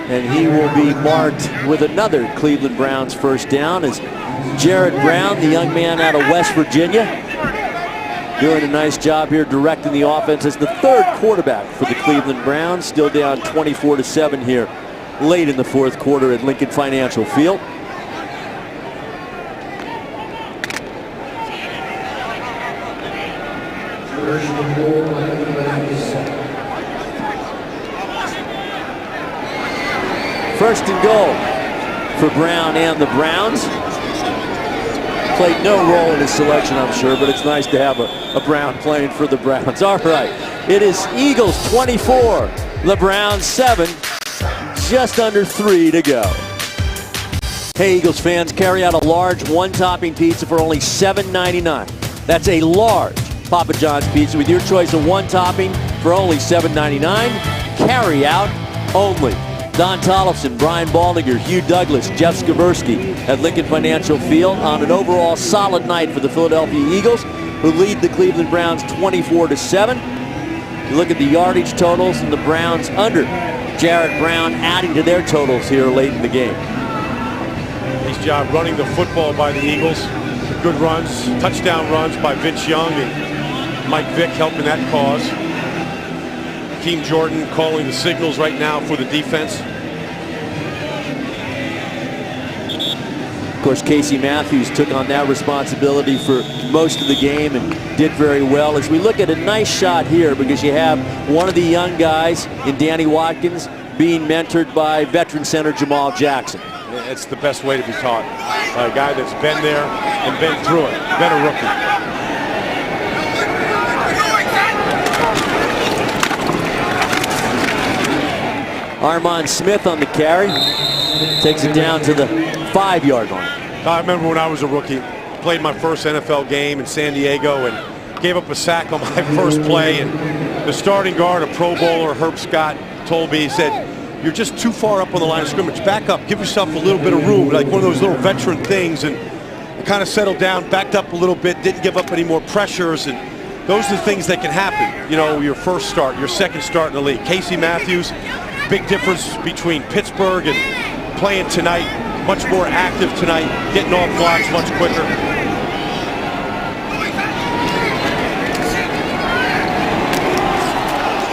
And he will be marked with another Cleveland Browns first down as Jared Brown, the young man out of West Virginia, doing a nice job here directing the offense as the 3rd quarterback for the Cleveland Browns. Still down 24-7 here late in the 4th quarter at Lincoln Financial Field. First and goal for Brown and the Browns. Played no role in his selection, I'm sure, but it's nice to have a Brown playing for the Browns. All right, it is Eagles 24, the Browns 7, just under 3 to go. Hey, Eagles fans, carry out a large one-topping pizza for only $7.99. That's a large Papa John's pizza with your choice of one topping for only $7.99. Carry out only. Don Tollefson, Brian Baldinger, Hugh Douglas, Jeff Skversky at Lincoln Financial Field on an overall solid night for the Philadelphia Eagles, who lead the Cleveland Browns 24-7. You look at the yardage totals, and the Browns under. Jared Brown adding to their totals here late in the game. Nice job running the football by the Eagles. Good runs, touchdown runs by Vince Young and Mike Vick helping that cause. Keem Jordan calling the signals right now for the defense. Of course, Casey Matthews took on that responsibility for most of the game and did very well. As we look at a nice shot here, because you have one of the young guys in Danny Watkins being mentored by veteran center Jamal Jackson. It's the best way to be taught. A guy that's been there and been through it, been a rookie. Armand Smith on the carry. Takes it down to the 5-yard line. I remember when I was a rookie, played my first NFL game in San Diego and gave up a sack on my first play. And the starting guard, a Pro Bowler, Herb Scott, told me, he said, "You're just too far up on the line of scrimmage. Back up, give yourself a little bit of room," like one of those little veteran things. And I kind of settled down, backed up a little bit, didn't give up any more pressures. And those are the things that can happen. You know, your first start, your second start in the league. Casey Matthews, big difference between Pittsburgh and playing tonight. Much more active tonight, getting off blocks much quicker.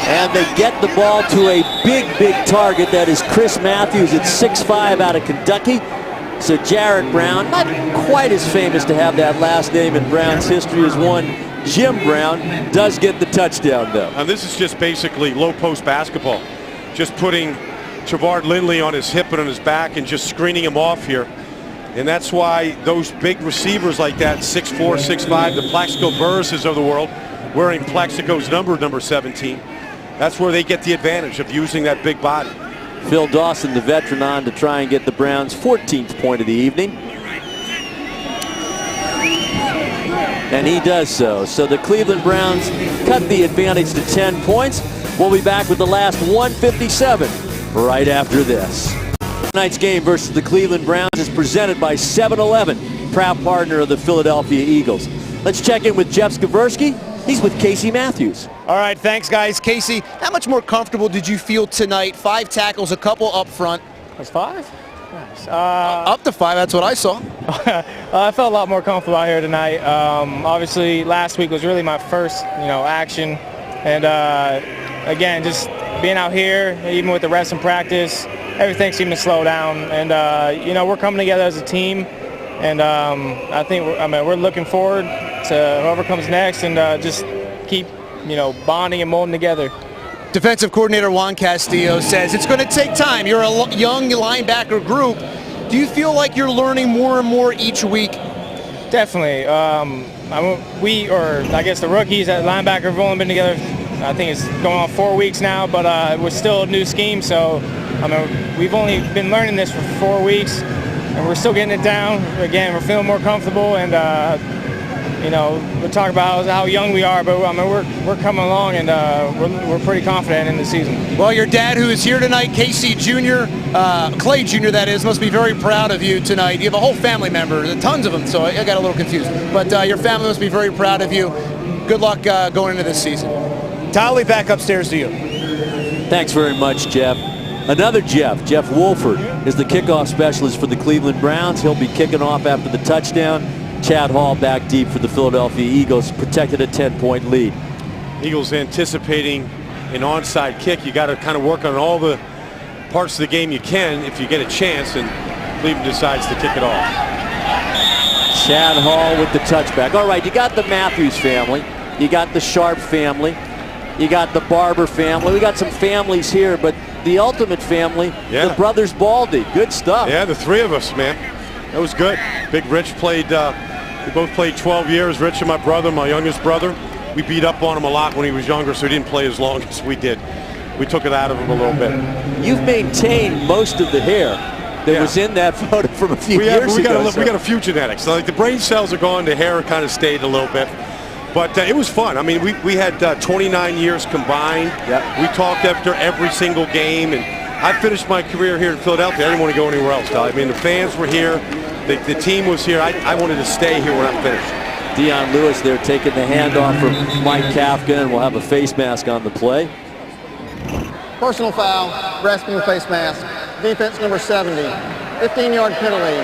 And they get the ball to a big target. That is Chris Matthews at 6'5" out of Kentucky. So Jared Brown, not quite as famous to have that last name in Brown's history as one Jim Brown, does get the touchdown though. And this is just basically low post basketball. Just putting Trevard Lindley on his hip and on his back and just screening him off here. And that's why those big receivers like that, 6'4", 6'5", the Plaxico Burris's of the world, wearing Plaxico's number 17. That's where they get the advantage of using that big body. Phil Dawson, the veteran, on to try and get the Browns' 14th point of the evening. And he does so. So the Cleveland Browns cut the advantage to 10 points. We'll be back with the last 157 right after this. Tonight's game versus the Cleveland Browns is presented by 7-Eleven, proud partner of the Philadelphia Eagles. Let's check in with Jeff Skversky. He's with Casey Matthews. All right, thanks, guys. Casey, how much more comfortable did you feel tonight? 5 tackles, a couple up front. That's 5? Up to 5, that's what I saw. I felt a lot more comfortable out here tonight. Obviously, last week was really my first, action. And again, just being out here, even with the rest in practice, everything seemed to slow down. And, we're coming together as a team. And I think, we're looking forward to whoever comes next and just keep, bonding and molding together. Defensive coordinator Juan Castillo says it's going to take time. You're a young linebacker group. Do you feel like you're learning more and more each week? Definitely. The rookies at linebacker have only been together, I think it's going on 4 weeks now, but we're still a new scheme. So, we've only been learning this for 4 weeks, and we're still getting it down. Again, we're feeling more comfortable, and we're talking about how young we are, but we're coming along, and we're pretty confident in the season. Well, your dad, who is here tonight, Casey Jr., Clay Jr., that is, must be very proud of you tonight. You have a whole family member, tons of them, so I got a little confused. But your family must be very proud of you. Good luck going into this season. Tolly, back upstairs to you. Thanks very much, Jeff. Another Jeff Wolford, is the kickoff specialist for the Cleveland Browns. He'll be kicking off after the touchdown. Chad Hall back deep for the Philadelphia Eagles, protected a 10-point lead. Eagles anticipating an onside kick. You got to kind of work on all the parts of the game you can if you get a chance, and Cleveland decides to kick it off. Chad Hall with the touchback. All right, you got the Matthews family, you got the Sharp family, you got the Barber family. We got some families here, but the ultimate family, the brothers Baldy. Good stuff. Yeah, the three of us, man. That was good. Big Rich played, we both played 12 years. Rich and my brother, my youngest brother. We beat up on him a lot when he was younger, so he didn't play as long as we did. We took it out of him a little bit. You've maintained most of the hair that was in that photo from a few years ago. We got a few genetics. So, like, the brain cells are gone, the hair kind of stayed a little bit. But it was fun. I mean, we had 29 years combined. Yep. We talked after every single game, and I finished my career here in Philadelphia. I didn't want to go anywhere else, Todd. I mean, the fans were here. The team was here. I wanted to stay here when I'm finished. Dion Lewis there taking the handoff from Mike Kafka, and we'll have a face mask on the play. Personal foul, grasping face mask, defense number 70, 15-yard penalty,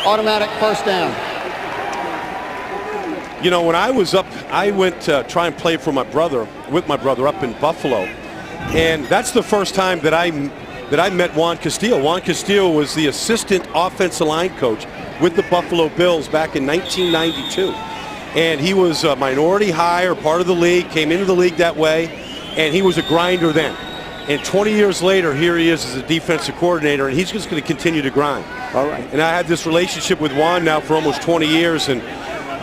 automatic first down. You know, when I was up, I went to try and play for my brother, with my brother up in Buffalo. And that's the first time that I met Juan Castillo. Juan Castillo was the assistant offensive line coach with the Buffalo Bills back in 1992. And he was a minority hire, part of the league, came into the league that way, and he was a grinder then. And 20 years later, here he is as a defensive coordinator, and he's just going to continue to grind. All right. And I had this relationship with Juan now for almost 20 years, and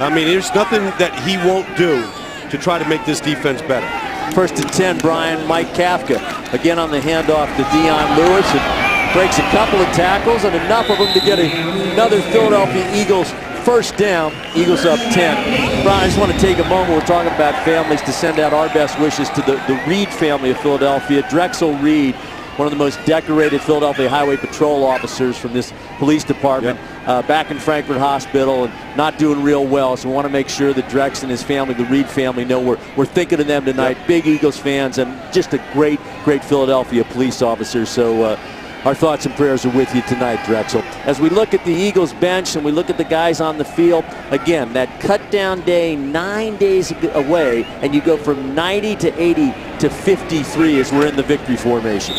I mean, there's nothing that he won't do to try to make this defense better. 1st and 10, Brian. Mike Kafka again on the handoff to Dion Lewis, and breaks a couple of tackles and enough of them to get another Philadelphia Eagles first down. Eagles up 10. Brian, I just want to take a moment. We're talking about families, to send out our best wishes to the Reed family of Philadelphia. Drexel Reed, one of the most decorated Philadelphia Highway Patrol officers from this police department, back in Frankfurt Hospital and not doing real well. So we want to make sure that Drex and his family, the Reed family, know we're thinking of them tonight. Big Eagles fans and just a great Philadelphia police officer. So our thoughts and prayers are with you tonight, Drexel. As we look at the Eagles bench and we look at the guys on the field, again, that cut down day 9 days away, and you go from 90 to 80 to 53 as we're in the victory formation.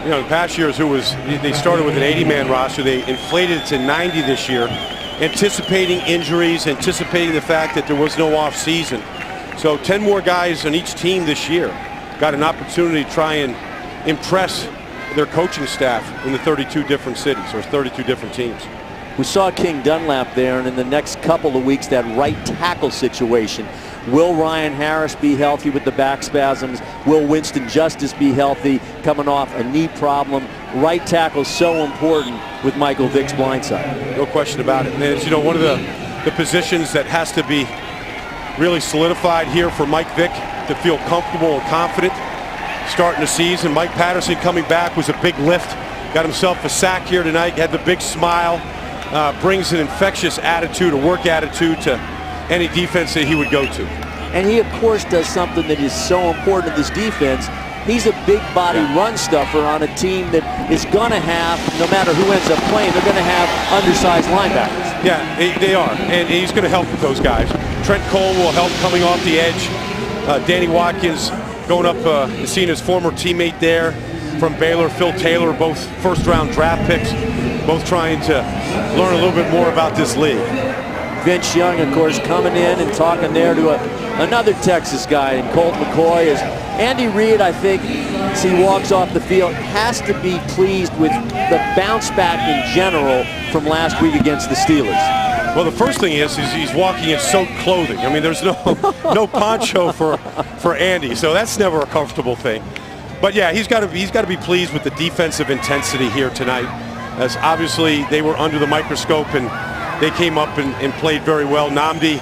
You know, in past years, they started with an 80-man roster. They inflated it to 90 this year, anticipating injuries, anticipating the fact that there was no off-season. So 10 more guys on each team this year got an opportunity to try and impress their coaching staff in the 32 different cities, or 32 different teams. We saw King Dunlap there, and in the next couple of weeks, that right tackle situation. Will Ryan Harris be healthy with the back spasms? Will Winston Justice be healthy coming off a knee problem? Right tackle so important with Michael Vick's blindside. No question about it. And it's, you know, one of the positions that has to be really solidified here for Mike Vick to feel comfortable and confident starting the season. Mike Patterson coming back was a big lift. Got himself a sack here tonight. Had the big smile. Brings an infectious attitude, a work attitude to any defense that he would go to. And he, of course, does something that is so important to this defense. He's a big body run stuffer on a team that is going to have, no matter who ends up playing, they're going to have undersized linebackers. Yeah, they are, and he's going to help with those guys. Trent Cole will help coming off the edge. Danny Watkins going up and seeing his former teammate there from Baylor, Phil Taylor, both first-round draft picks, both trying to learn a little bit more about this league. Vince Young, of course, coming in and talking there to another Texas guy, and Colt McCoy. Is Andy Reid, I think, as he walks off the field, has to be pleased with the bounce back in general from last week against the Steelers. Well, the first thing is he's walking in soaked clothing. I mean, there's no poncho for Andy, so that's never a comfortable thing. But yeah, he's got to be pleased with the defensive intensity here tonight, as obviously they were under the microscope and they came up and played very well. Nnamdi,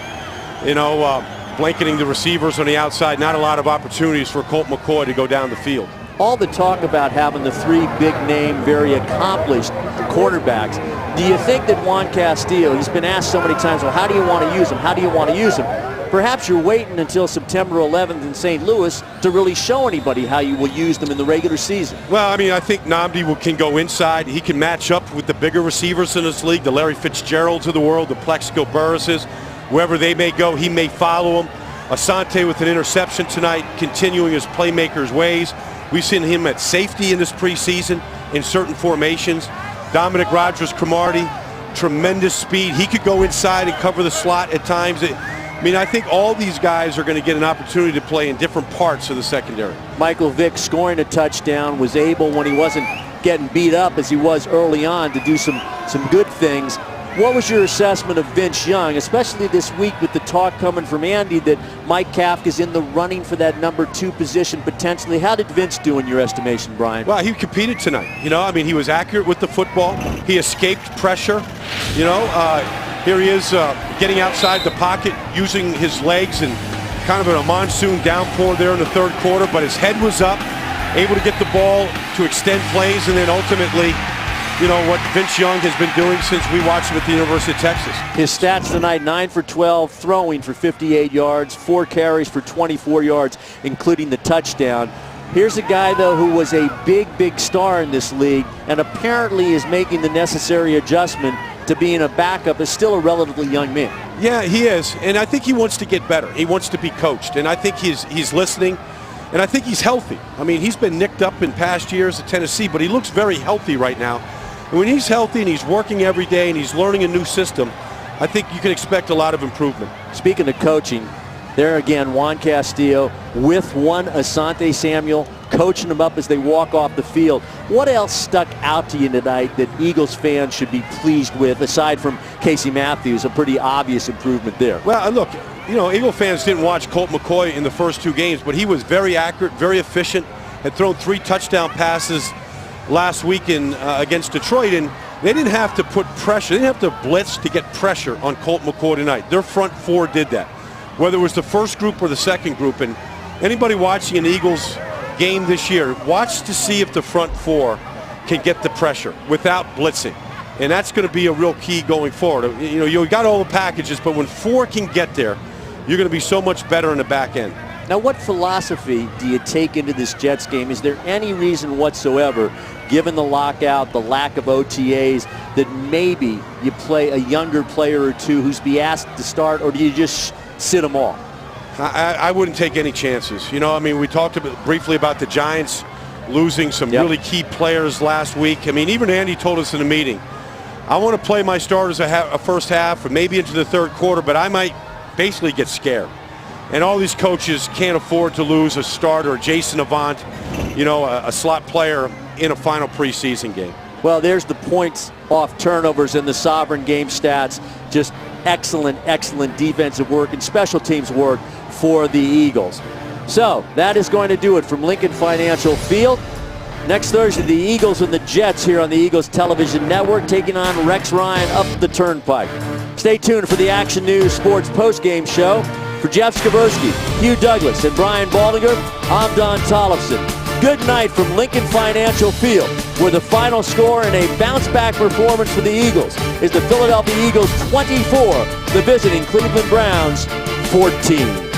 blanketing the receivers on the outside. Not a lot of opportunities for Colt McCoy to go down the field. All the talk about having the three big-name, very accomplished quarterbacks. Do you think that Juan Castillo, he's been asked so many times, well, how do you want to use him? How do you want to use him? Perhaps you're waiting until September 11th in St. Louis to really show anybody how you will use them in the regular season. Well, I mean, I think Nnamdi can go inside. He can match up with the bigger receivers in this league, the Larry Fitzgeralds of the world, the Plexico Burrises. Wherever they may go, he may follow them. Asante with an interception tonight, continuing his playmaker's ways. We've seen him at safety in this preseason in certain formations. Dominic Rodgers-Cromartie, tremendous speed. He could go inside and cover the slot at times. I mean, I think all these guys are going to get an opportunity to play in different parts of the secondary. Michael Vick scoring a touchdown, was able, when he wasn't getting beat up as he was early on, to do some good things. What was your assessment of Vince Young, especially this week with the talk coming from Andy that Mike Kafka's in the running for that number 2 position potentially? How did Vince do in your estimation, Brian? Well, he competed tonight. I mean, he was accurate with the football. He escaped pressure. Here he is getting outside the pocket, using his legs, and kind of in a monsoon downpour there in the third quarter, but his head was up, able to get the ball to extend plays, and then ultimately, what Vince Young has been doing since we watched him at the University of Texas. His stats tonight: 9 for 12, throwing for 58 yards, 4 carries for 24 yards, including the touchdown. Here's a guy, though, who was a big star in this league and apparently is making the necessary adjustment to being a backup, is still a relatively young man. Yeah, he is, and I think he wants to get better. He wants to be coached, and I think he's listening, and I think he's healthy. I mean, he's been nicked up in past years at Tennessee, but he looks very healthy right now. And when he's healthy and he's working every day and he's learning a new system, I think you can expect a lot of improvement. Speaking of coaching, there again, Juan Castillo with one Asante Samuel, coaching them up as they walk off the field. What else stuck out to you tonight that Eagles fans should be pleased with, aside from Casey Matthews, a pretty obvious improvement there? Well, look, Eagle fans didn't watch Colt McCoy in the first 2 games, but he was very accurate, very efficient, had thrown 3 touchdown passes last week against Detroit, and they didn't have to put pressure. They didn't have to blitz to get pressure on Colt McCoy tonight. Their front 4 did that, whether it was the first group or the second group. And anybody watching an Eagles game this year, watch to see if the front 4 can get the pressure without blitzing. And that's going to be a real key going forward. You got all the packages, but when 4 can get there, you're going to be so much better in the back end. Now, what philosophy do you take into this Jets game? Is there any reason whatsoever, given the lockout, the lack of OTAs, that maybe you play a younger player or 2 who's be asked to start, or do you just sit them all? I wouldn't take any chances. I mean, we talked briefly about the Giants losing some really key players last week. I mean, even Andy told us in a meeting, I want to play my starters a first half or maybe into the third quarter, but I might basically get scared. And all these coaches can't afford to lose a starter, Jason Avant, a slot player in a final preseason game. Well, there's the points off turnovers and the sovereign game stats. Just excellent defensive work and special teams work for the Eagles. So that is going to do it from Lincoln Financial Field. Next Thursday, the Eagles and the Jets here on the Eagles Television Network, taking on Rex Ryan up the Turnpike. Stay tuned for the Action News Sports postgame show. For Jeff Skibowski, Hugh Douglas, and Brian Baldinger, I'm Don Tollefson. Good night from Lincoln Financial Field, where the final score in a bounce-back performance for the Eagles is the Philadelphia Eagles 24, the visiting Cleveland Browns 14.